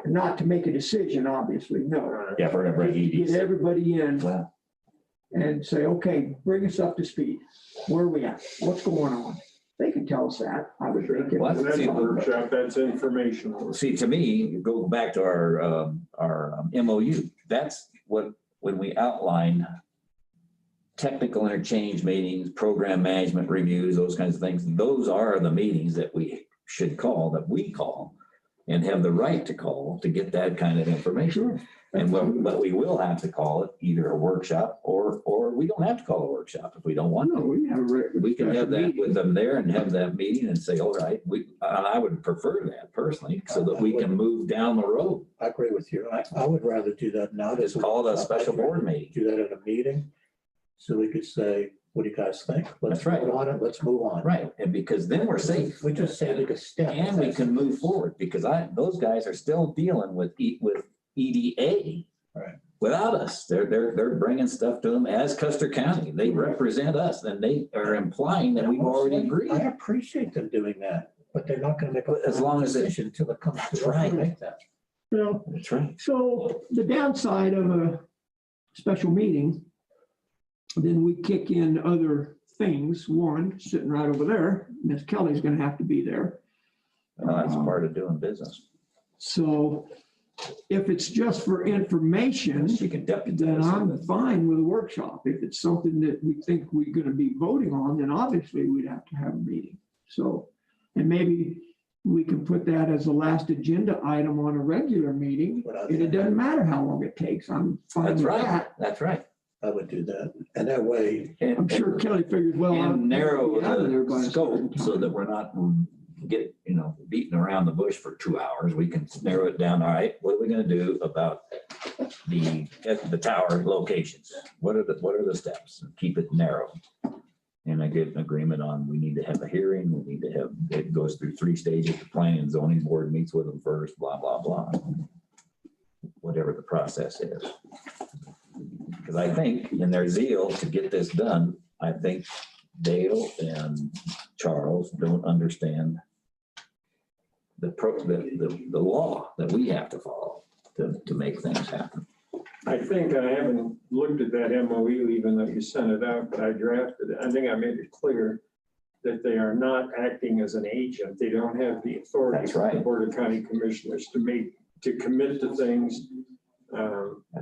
And not to make a decision, obviously, no. Yeah, for everybody. Get everybody in Well, and say, okay, bring us up to speed. Where are we at? What's going on? They can tell us that. I would think. Well, And that's a workshop, that's informational. see, to me, you go back to our MOU. That's what, when we outline technical interchange meetings, program management reviews, those kinds of things, those are the meetings that we should call, that we call, and have the right to call to get that kind of information. And but we will have to call it either a workshop or we don't have to call a workshop if we don't want No, to. We can have that with them there and have that meeting and say, all right, I would prefer that personally, so that we can move down the road. I agree with you. I would rather do that now. Just call it a special board meeting. Do that at a meeting. So we could say, what do you guys think? Let's That's right. vote on it. Let's move on. Right, and because then we're safe. We just saved a step. And we can move forward, because those guys are still dealing with EDA. Right. Without us. They're bringing stuff to them as Custer County. They represent us, and they are implying that we've already agreed. I appreciate them doing that, but they're not gonna make a As long as it- decision until it comes to That's us right. to make that. Well, That's right. so the downside of a special meeting, then we kick in other things. One, sitting right over there, Miss Kelly's gonna have to be there. Well, that's part of doing business. So if it's just for information, You can deputize. then I'm them. fine with a workshop. If it's something that we think we're gonna be voting on, then obviously we'd have to have a meeting. So, and maybe we can put that as the last agenda item on a regular meeting. And it doesn't matter how long it takes. I'm fine That's with right. that. That's right. I would do that. And that way, I'm sure Kelly figures, well. And narrow I'll be out of there by the a certain scope so time. that we're not beating around the bush for 2 hours. We can narrow it down. All right, what are we gonna do about the tower locations? What are the steps? Keep it narrow. And I get an agreement on, we need to have a hearing, we need to have, it goes through 3 stages. The planning and zoning board meets with them first, blah, blah, blah. Whatever the process is. Because I think in their zeal to get this done, I think Dale and Charles don't understand the law that we have to follow to make things happen. I think I haven't looked at that MOU, even though you sent it out, but I drafted it. I think I made it clear that they are not acting as an agent. They don't have the authority. That's of right. The Board of County Commissioners to commit to things.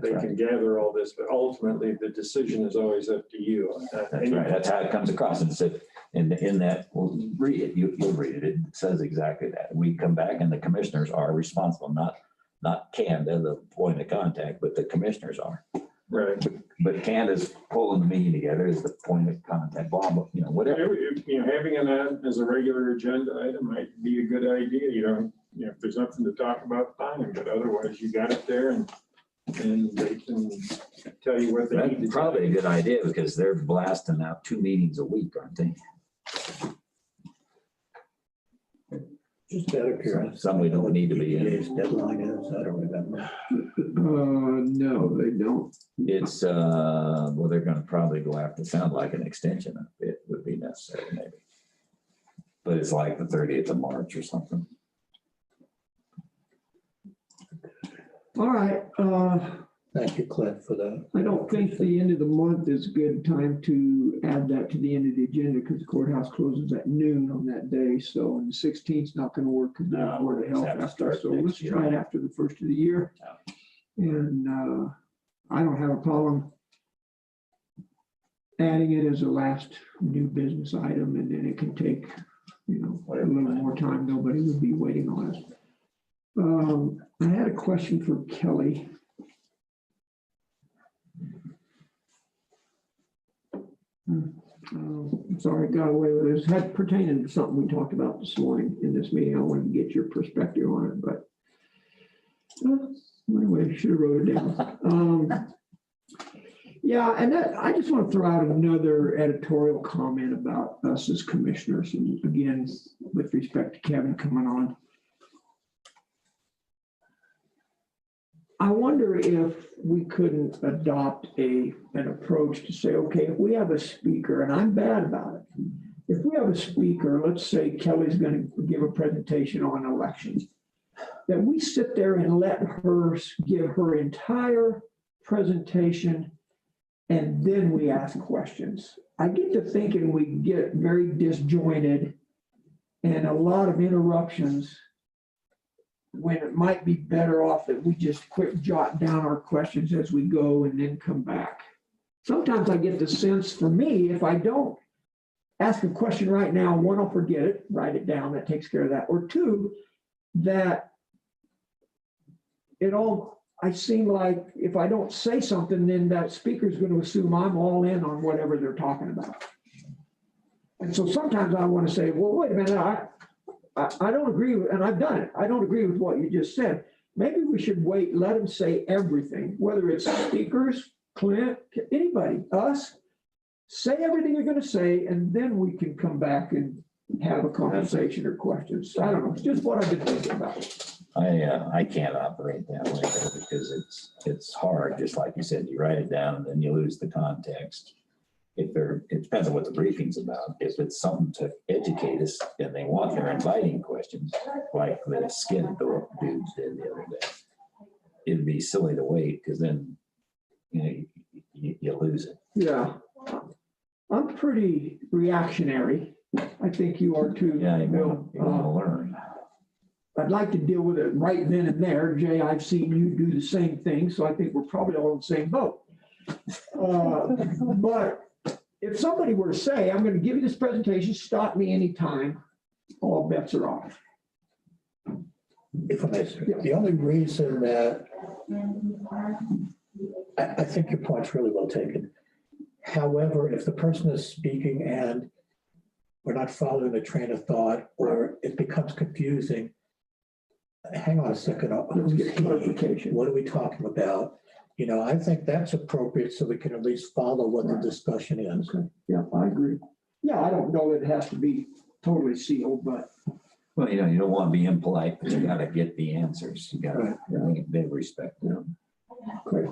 They right. can gather all this, but ultimately the decision is always up to you. That's right. That's how it comes across. And so in that, well, read it, you'll read it. It says exactly that. We come back and the commissioners are responsible, not Canada, the point of contact, but the commissioners are. Right. But Canada's pulling the meeting together as the point of contact, blah, blah, whatever. Having that as a regular agenda item might be a good idea. If there's nothing to talk about, fine, but otherwise you got it there and they can tell you what they need to That's do. probably a good idea because they're blasting out 2 meetings a week, aren't they? just out of curiosity. Some we don't need to be in. EPA's deadline is, I don't remember. No, they don't. It's, well, they're gonna probably go after, sound like an extension of it would be necessary maybe. But it's like the 30th of March or something. All right, Thank you, Clint, for that. I don't think the end of the month is a good time to add that to the end of the agenda because the courthouse closes at noon on that day. So and the 16th is not going to work because No, the Board of Health have to after. start So next let's year. try it after the first of the year. And I don't have a problem adding it as a last new business item, and then it can take, a little more time. Nobody would be waiting on us. I had a question for Kelly. I'm sorry, I got away with this. Had pertaining to something we talked about this morning in this meeting. I wanted to get your perspective on it, but anyway, should have wrote it down. Yeah, and I just want to throw out another editorial comment about us as commissioners, and again, with respect to Kevin coming on. I wonder if we couldn't adopt an approach to say, okay, if we have a speaker, and I'm bad about it. If we have a speaker, let's say Kelly's going to give a presentation on elections, that we sit there and let her give her entire presentation, and then we ask questions. I get to thinking we get very disjointed and a lot of interruptions, when it might be better off that we just quick jot down our questions as we go and then come back. Sometimes I get the sense, for me, if I don't ask a question right now, one, I'll forget it, write it down, that takes care of that. Or two, that I seem like if I don't say something, then that speaker's going to assume I'm all in on whatever they're talking about. And so sometimes I want to say, well, wait a minute, I don't agree with, and I've done it. I don't agree with what you just said. Maybe we should wait, let them say everything, whether it's speakers, Clint, anybody, us, say everything you're going to say, and then we can come back and have a conversation or questions. I don't know. It's just what I've been thinking about. I can't operate that way because it's hard. Just like you said, you write it down and then you lose the context. It depends on what the briefing's about. If it's something to educate us and they're inviting questions, like the skin dudes did the other day, it'd be silly to wait because then, you lose it. Yeah. I'm pretty reactionary. I think you are too. Yeah, you Bill. want to learn. I'd like to deal with it right then and there. Jay, I've seen you do the same thing, so I think we're probably all in the same boat. But if somebody were to say, I'm going to give you this presentation, stop me anytime, all bets are off. If I may, sir, the only reason that I think your point's really well taken. However, if the person is speaking and we're not following the train of thought, or it becomes confusing, hang on a second. Let's get clarification. What are we talking about? I think that's appropriate so we can at least follow what the discussion is. Okay. Yeah, I agree. Yeah, I don't know that it has to be totally sealed, but. Well, you don't want to be impolite, but you got to get the answers. You got to they respect them. Okay.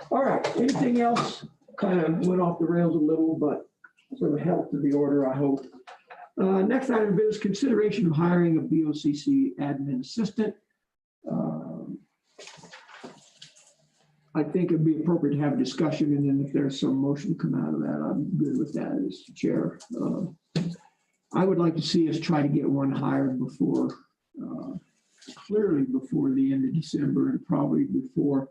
All right. Anything else? Kind of went off the rails a little, but for the health of the order, I hope. Next item is consideration of hiring a BOCC admin assistant. I think it'd be appropriate to have a discussion, and then if there's some motion come out of that, I'm good with that as chair. I would like to see us try to get one hired before, clearly before the end of December, and probably before.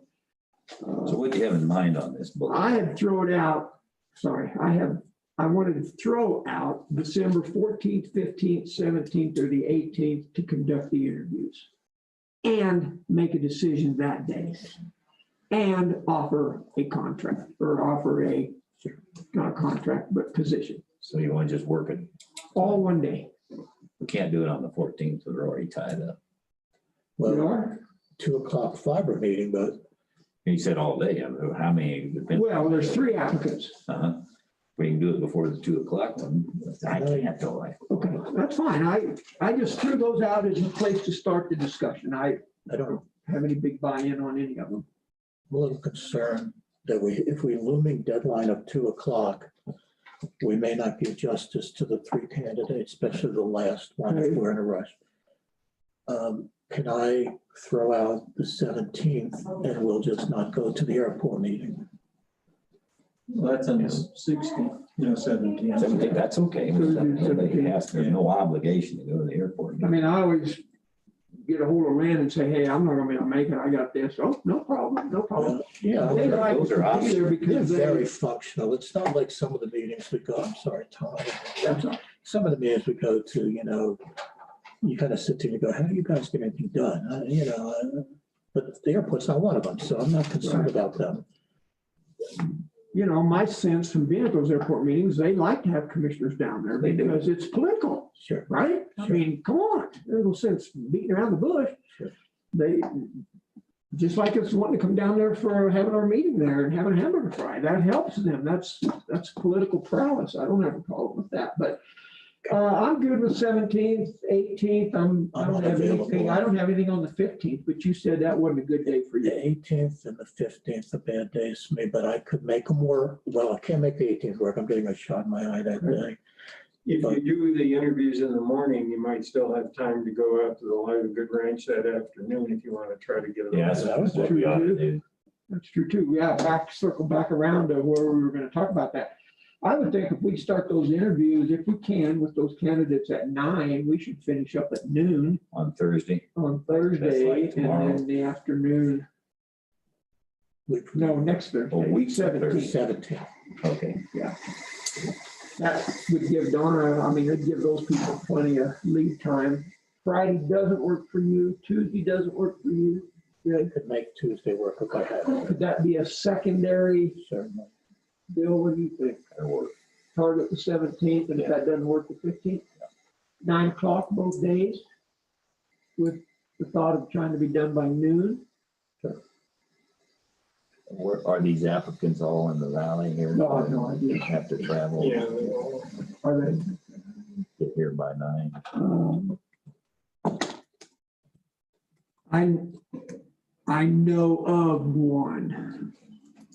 So what do you have in mind on this book? I had thrown out, I wanted to throw out December 14th, 15th, 17th, or the 18th to conduct the interviews and make a decision that day and offer a contract or offer not a contract, but position. So you want to just work it? All one day. We can't do it on the 14th. We're already tied up. We Well, are? 2:00 fiber meeting, but You said all day. How many? Well, there's 3 applicants. We can do it before the 2:00 one. I can't though. Okay, that's fine. I just threw those out as a place to start the discussion. I don't have any big buy-in on any of them. I'm a little concerned that if we looming deadline of 2:00, we may not give justice to the 3 candidates, especially the last one if we're in a rush. Can I throw out the 17th and we'll just not go to the airport meeting? Well, that's on the 16th, 17th. 17th, that's okay. There's no obligation to go to the airport. I mean, I always get a hold of Lynn and say, hey, I'm not gonna be able to make it. I got this. Oh, no problem, no problem. Yeah, They like those are to be options. there they're because very functional. It's not like some of the meetings we go, I'm sorry, Tom. Some of the meetings we go to, you kind of sit there and go, how do you guys get anything done? But the airport's not one of them, so I'm not concerned about them. My sense from being at those airport meetings, they like to have commissioners down there because it's political, Sure. right? I mean, come on, there's no sense beating around the bush. Sure. They, just like us wanting to come down there for having our meeting there and having a hamburger fry, that helps them. That's political prowess. I don't have a problem with that, but I'm good with 17th, 18th. I don't have anything. I don't have anything on the 15th, but you said that wasn't a good day for The you. 18th and the 15th are bad days for me, but I could make them work. Well, I can't make the 18th work. I'm getting a shot in my eye that day. If you do the interviews in the morning, you might still have time to go out to the Live a Good Ranch that afternoon if you want to try to get it. Yeah, over. that's what we ought to do. That's true too. Yeah, circle back around to where we were going to talk about that. I would think if we start those interviews, if we can, with those candidates at 9, we should finish up at noon On Thursday. on That's Thursday, like and tomorrow. then the afternoon, no, next Oh, Thursday, week 17th. 17th. Okay. That would give Donna, I mean, it'd give those people plenty of lead time. Friday doesn't work for you, Tuesday doesn't work for you. I could make Tuesday work if I had to. Could that be a secondary, Certainly. Bill, what do you think? That'll work. Target the 17th, and if that doesn't work, the 15th? 9 o'clock both days, with the thought of trying to be done by noon? Where are these applicants all in the valley here? No, I have no idea. Have to travel, Yeah, they all- Are they? get here by 9. I know of one.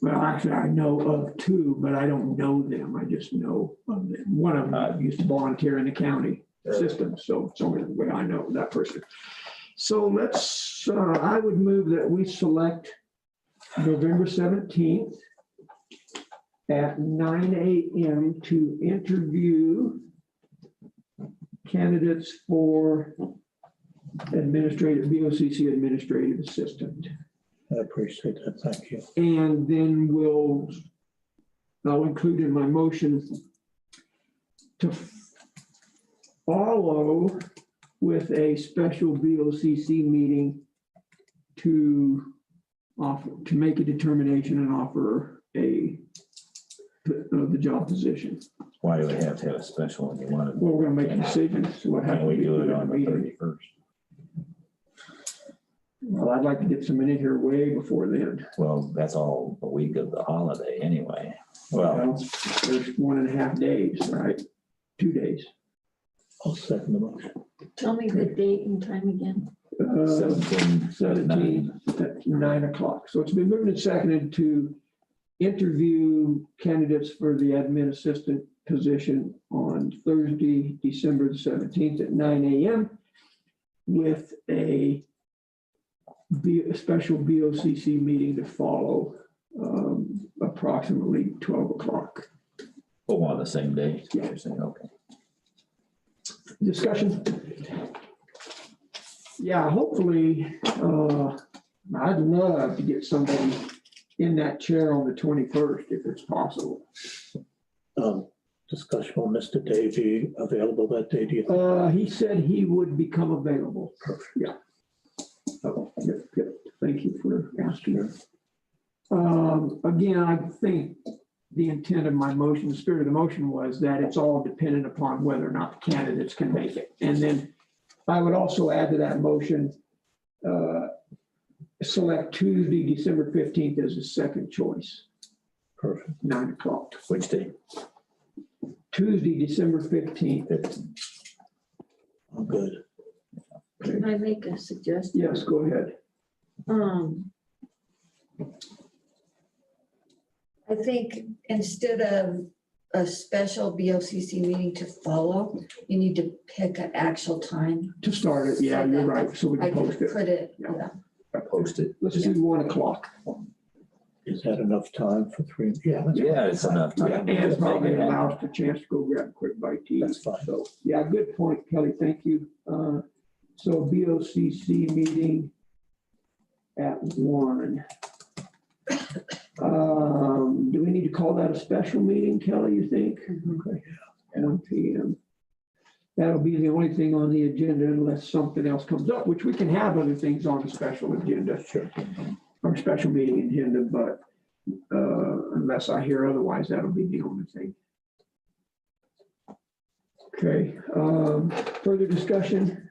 Well, actually, I know of 2, but I don't know them. I just know of them. One of them used to volunteer in the county system, so it's only the way I know that person. So let's, I would move that we select November 17th at 9 a.m. to interview candidates for BOCC administrative assistant. I appreciate that. Thank you. And then I'll include in my motion to follow with a special BOCC meeting to make a determination and offer the job position. Why do we have to have a special when you want to? Well, we're gonna make a decision. So what Why don't we happens do it in on the meeting? 31st? Well, I'd like to get some in here way before then. Well, that's all a week of the holiday anyway. Well, Well, there's 1.5 days, right? 2 days. I'll second the motion. Tell me the date and time again. 17, 17 at 9 o'clock. So it's been moved and seconded to interview candidates for the admin assistant position on Thursday, December the 17th at 9 a.m. with a special BOCC meeting to follow, approximately 12 o'clock. oh, on the same day. You're saying, okay. Discussion? Yeah, hopefully, I'd love to get somebody in that chair on the 21st if it's possible. Discussion on Mr. Davy available that day, do you think? He said he would become available. Perfect. Yeah. So, yep. Thank you for asking. Again, I think the intent of my motion, the spirit of the motion was that it's all dependent upon whether or not the candidates can make it. And then I would also add to that motion, select Tuesday, December 15th as a second choice. Perfect. 9 o'clock. Which day? Tuesday, December 15th. I'm good. Can I make a suggestion? Yes, go ahead. I think instead of a special BOCC meeting to follow, you need to pick an actual time. To start it, yeah, you're right. So we I can can post it. put it, Yeah. yeah. I posted. Let's do 1 o'clock. Is that enough time for 3? Yeah. that's Yeah, it's enough Yeah, time. and probably allow us a chance to go grab a quick bite to eat. That's fine. So, yeah, good point, Kelly. Thank you. So BOCC meeting at 1. Do we need to call that a special meeting, Kelly, you think? Okay, 1 p.m. That'll be the only thing on the agenda unless something else comes up, which we can have other things on the special agenda. Sure. Or special meeting agenda, but unless I hear otherwise, that'll be the only thing. Okay, further discussion?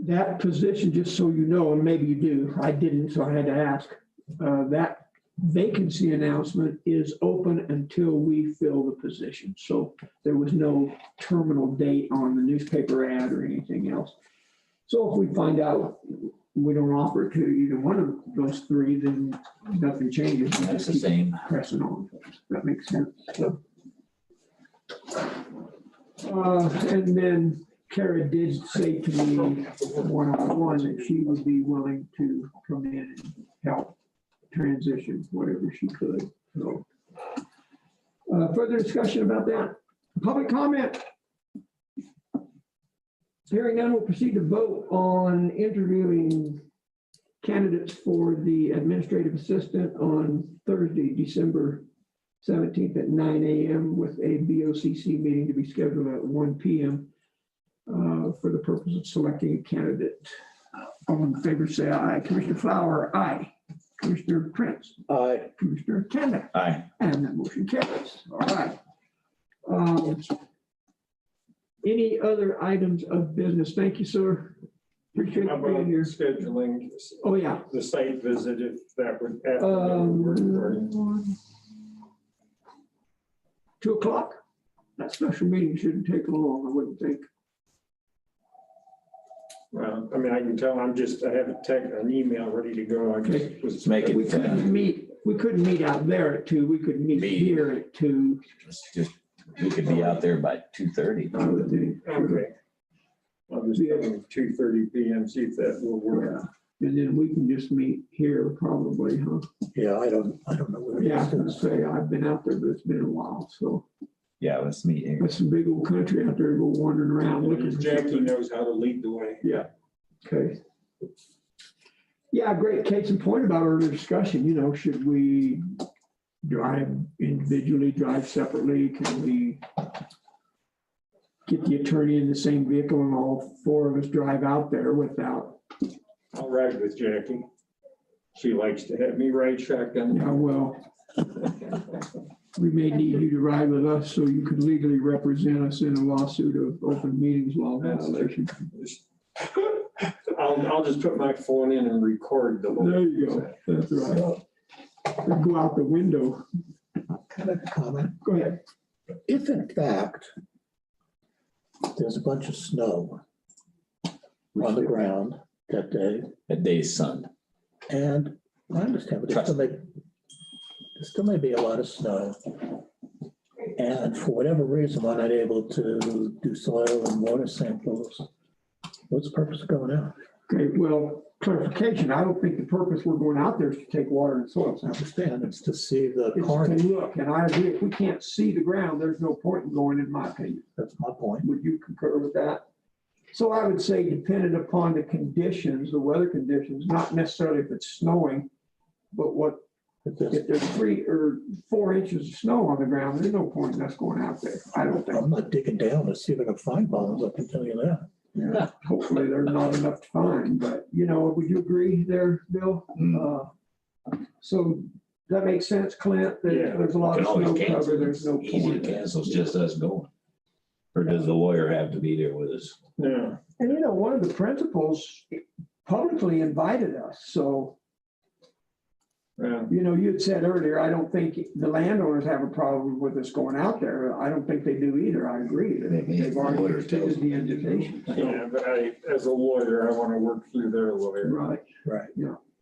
That position, just so you know, and maybe you do, I didn't, so I had to ask, that vacancy announcement is open until we fill the position. So there was no terminal date on the newspaper ad or anything else. So if we find out we don't offer it to either one of those three, then nothing changes. We That's just the keep same. pressing on. That makes sense. And then Kara did say to me one-on-one that she would be willing to come in and help transition whatever she could. So, further discussion about that? Public comment? Hearing none, we'll proceed to vote on interviewing candidates for the administrative assistant on Thursday, December 17th at 9 a.m. with a BOCC meeting to be scheduled at 1 p.m. For the purpose of selecting a candidate. All in favor, say aye. Commissioner Flower, aye. Commissioner Prince. Aye. Commissioner Kanda. Aye. And that motion carries. All right. Any other items of business? Thank you, sir. Appreciate How you about being here. scheduling Oh, yeah. the site visit if that would have to work for you? 2 o'clock. That special meeting shouldn't take long, I wouldn't think. Well, I mean, I can tell, I have an email ready to go. I just was. Let's make We it, couldn't meet out there at 2. We could meet Meet. here at 2. we could be out there by 2:30. I would think. Okay. I'll just go 2:30 p.m., see if that will work. Yeah. And then we can just meet here probably, huh? Yeah, I don't know where Yeah, I was it gonna is. say, I've been out there, but it's been a while, so. Yeah, let's meet here. That's some big old country out there, go wandering around looking for Jackie something. knows how to lead the way. Yeah, okay. Yeah, great case in point about earlier discussion, should we drive individually, drive separately? Can we get the attorney in the same vehicle and all 4 of us drive out there without? I'll ride with Jackie. She likes to have me ride shotgun. Yeah, well, we may need you to ride with us so you could legally represent us in a lawsuit of open meetings law violation. I'll just put my phone in and record the whole. There you go. That's right. Or go out the window. Can I make a comment? Go ahead. If in fact there's a bunch of snow on the ground that day, That day's sun. and I understand, but there still may be a lot of snow. And for whatever reason, I'm not able to do soil and water samples. What's the purpose of going out? Okay, well, clarification, I don't think the purpose we're going out there is to take water and soil I samples. understand, it's to see the It's to carnage. look, and I agree, if we can't see the ground, there's no point in going, in my opinion. That's my point. Would you concur with that? So I would say dependent upon the conditions, the weather conditions, not necessarily if it's snowing, but if there's 3 or 4 inches of snow on the ground, there's no point in us going out there. I don't think. I'm not digging down to see if I can find bombs, I can tell you that. Yeah, hopefully there's not enough to find, but would you agree there, Bill? So that makes sense, Clint, that Yeah. there's a lot Can of always snow cancel. cover, there's no Easy to point. cancel, it's just us going. Or does the lawyer have to be there with us? Yeah. And one of the principals publicly invited us, so, Yeah. you had said earlier, I don't think the landowners have a problem with us going out there. I don't think they do either. I agree. They've already extended the invitation. So, Yeah, but as a lawyer, I want to work through their lawyer, right, Right.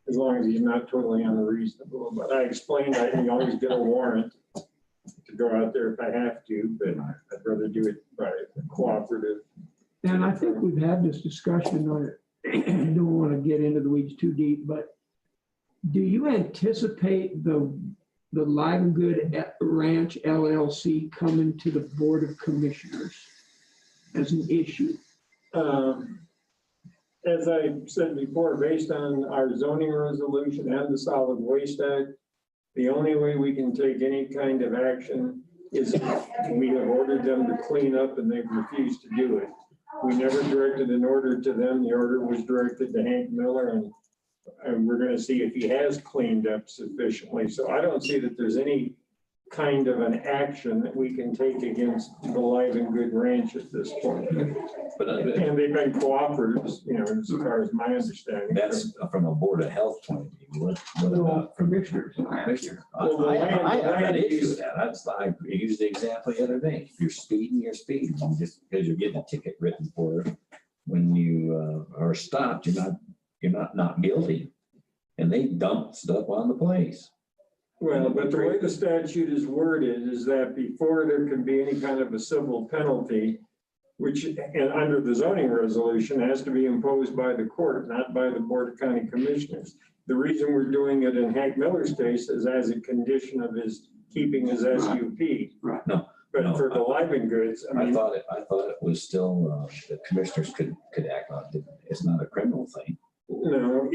as long as he's not totally unreasonable. But I explained I can always get a warrant to go out there if I have to, but I'd rather do it by cooperative. and I think we've had this discussion on it. I don't want to get into the weeds too deep, but do you anticipate the Live and Good Ranch LLC coming to the Board of Commissioners as an issue? As I said before, based on our zoning resolution and the Solid Waste Act, the only way we can take any kind of action is if we have ordered them to clean up and they've refused to do it. We never directed an order to them. The order was directed to Hank Miller, and we're going to see if he has cleaned up sufficiently. So I don't see that there's any kind of an action that we can take against the Live and Good Ranch at this point. But And they've been cooperatives, you know, as far as my understanding. that's from a Board of Health point of view. What Well, about commissioners. Commissioner? Well, the I land- have an land issue use- with that. I used the example the other day. If you're speeding, you're speeding. Just because you're getting a ticket written for it. When you are stopped, you're not guilty. And they dump stuff on the place. Well, but the way the statute is worded is that before there can be any kind of a civil penalty, which, and under the zoning resolution, has to be imposed by the court, not by the Board of County Commissioners. The reason we're doing it in Hank Miller's case is as a condition of his keeping his SUP. Right. No. But for the Live and Goods, I I mean, thought it was still, the commissioners could act on it. It's not a criminal thing. no,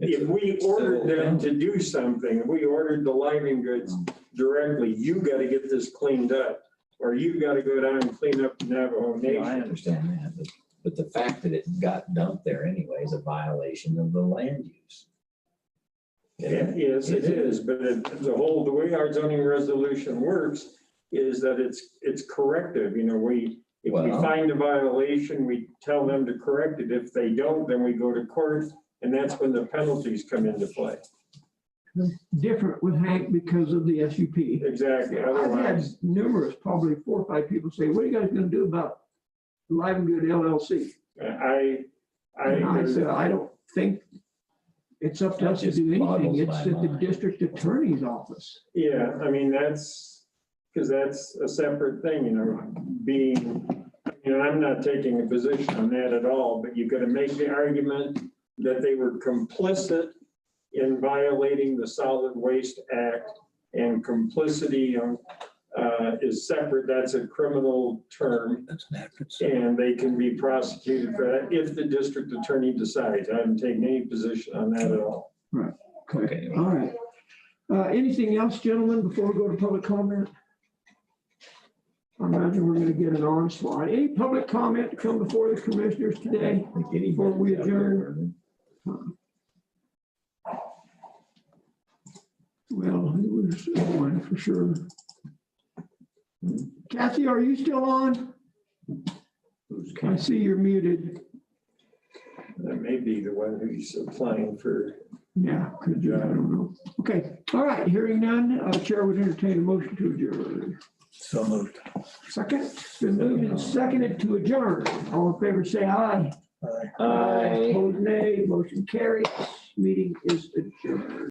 if we ordered them to do something, we ordered the Live and Goods directly, you gotta get this cleaned up. Or you gotta go down and clean up the Navajo I Nation. understand that, but the fact that it got dumped there anyway is a violation of the land use. Yeah, yes, it is, but the way our zoning resolution works is that it's corrective, you know, if we Well- find a violation, we tell them to correct it. If they don't, then we go to court, and that's when the penalties come into play. Different with Hank because of the SUP. Exactly, I've had otherwise, numerous, probably 4 or 5 people say, what are you guys gonna do about Live and Good LLC? I And I said, I don't think it's up to us to do anything. It's at the district attorney's office. yeah, I mean, because that's a separate thing, you know, I'm not taking a position on that at all, but you've got to make the argument that they were complicit in violating the Solid Waste Act, and complicity is separate. That's a criminal term, That's natural. and they can be prosecuted for that if the district attorney decides. I haven't taken any position on that at all. Okay. All right. Anything else, gentlemen, before we go to public comment? I imagine we're gonna get an onslaught. Any public comment to come before the commissioners today? Before we adjourn. Well, it was one for sure. Kathy, are you still on? I see you're muted. That may be the one who's applying for. Yeah, could you? I don't know. Okay, all right, hearing none, Chair would entertain a motion to adjourn. So moved. Second, been moved and seconded to adjourn. All in favor, say aye. Aye. Aye. Opposed, nay. Motion carries. Meeting is adjourned.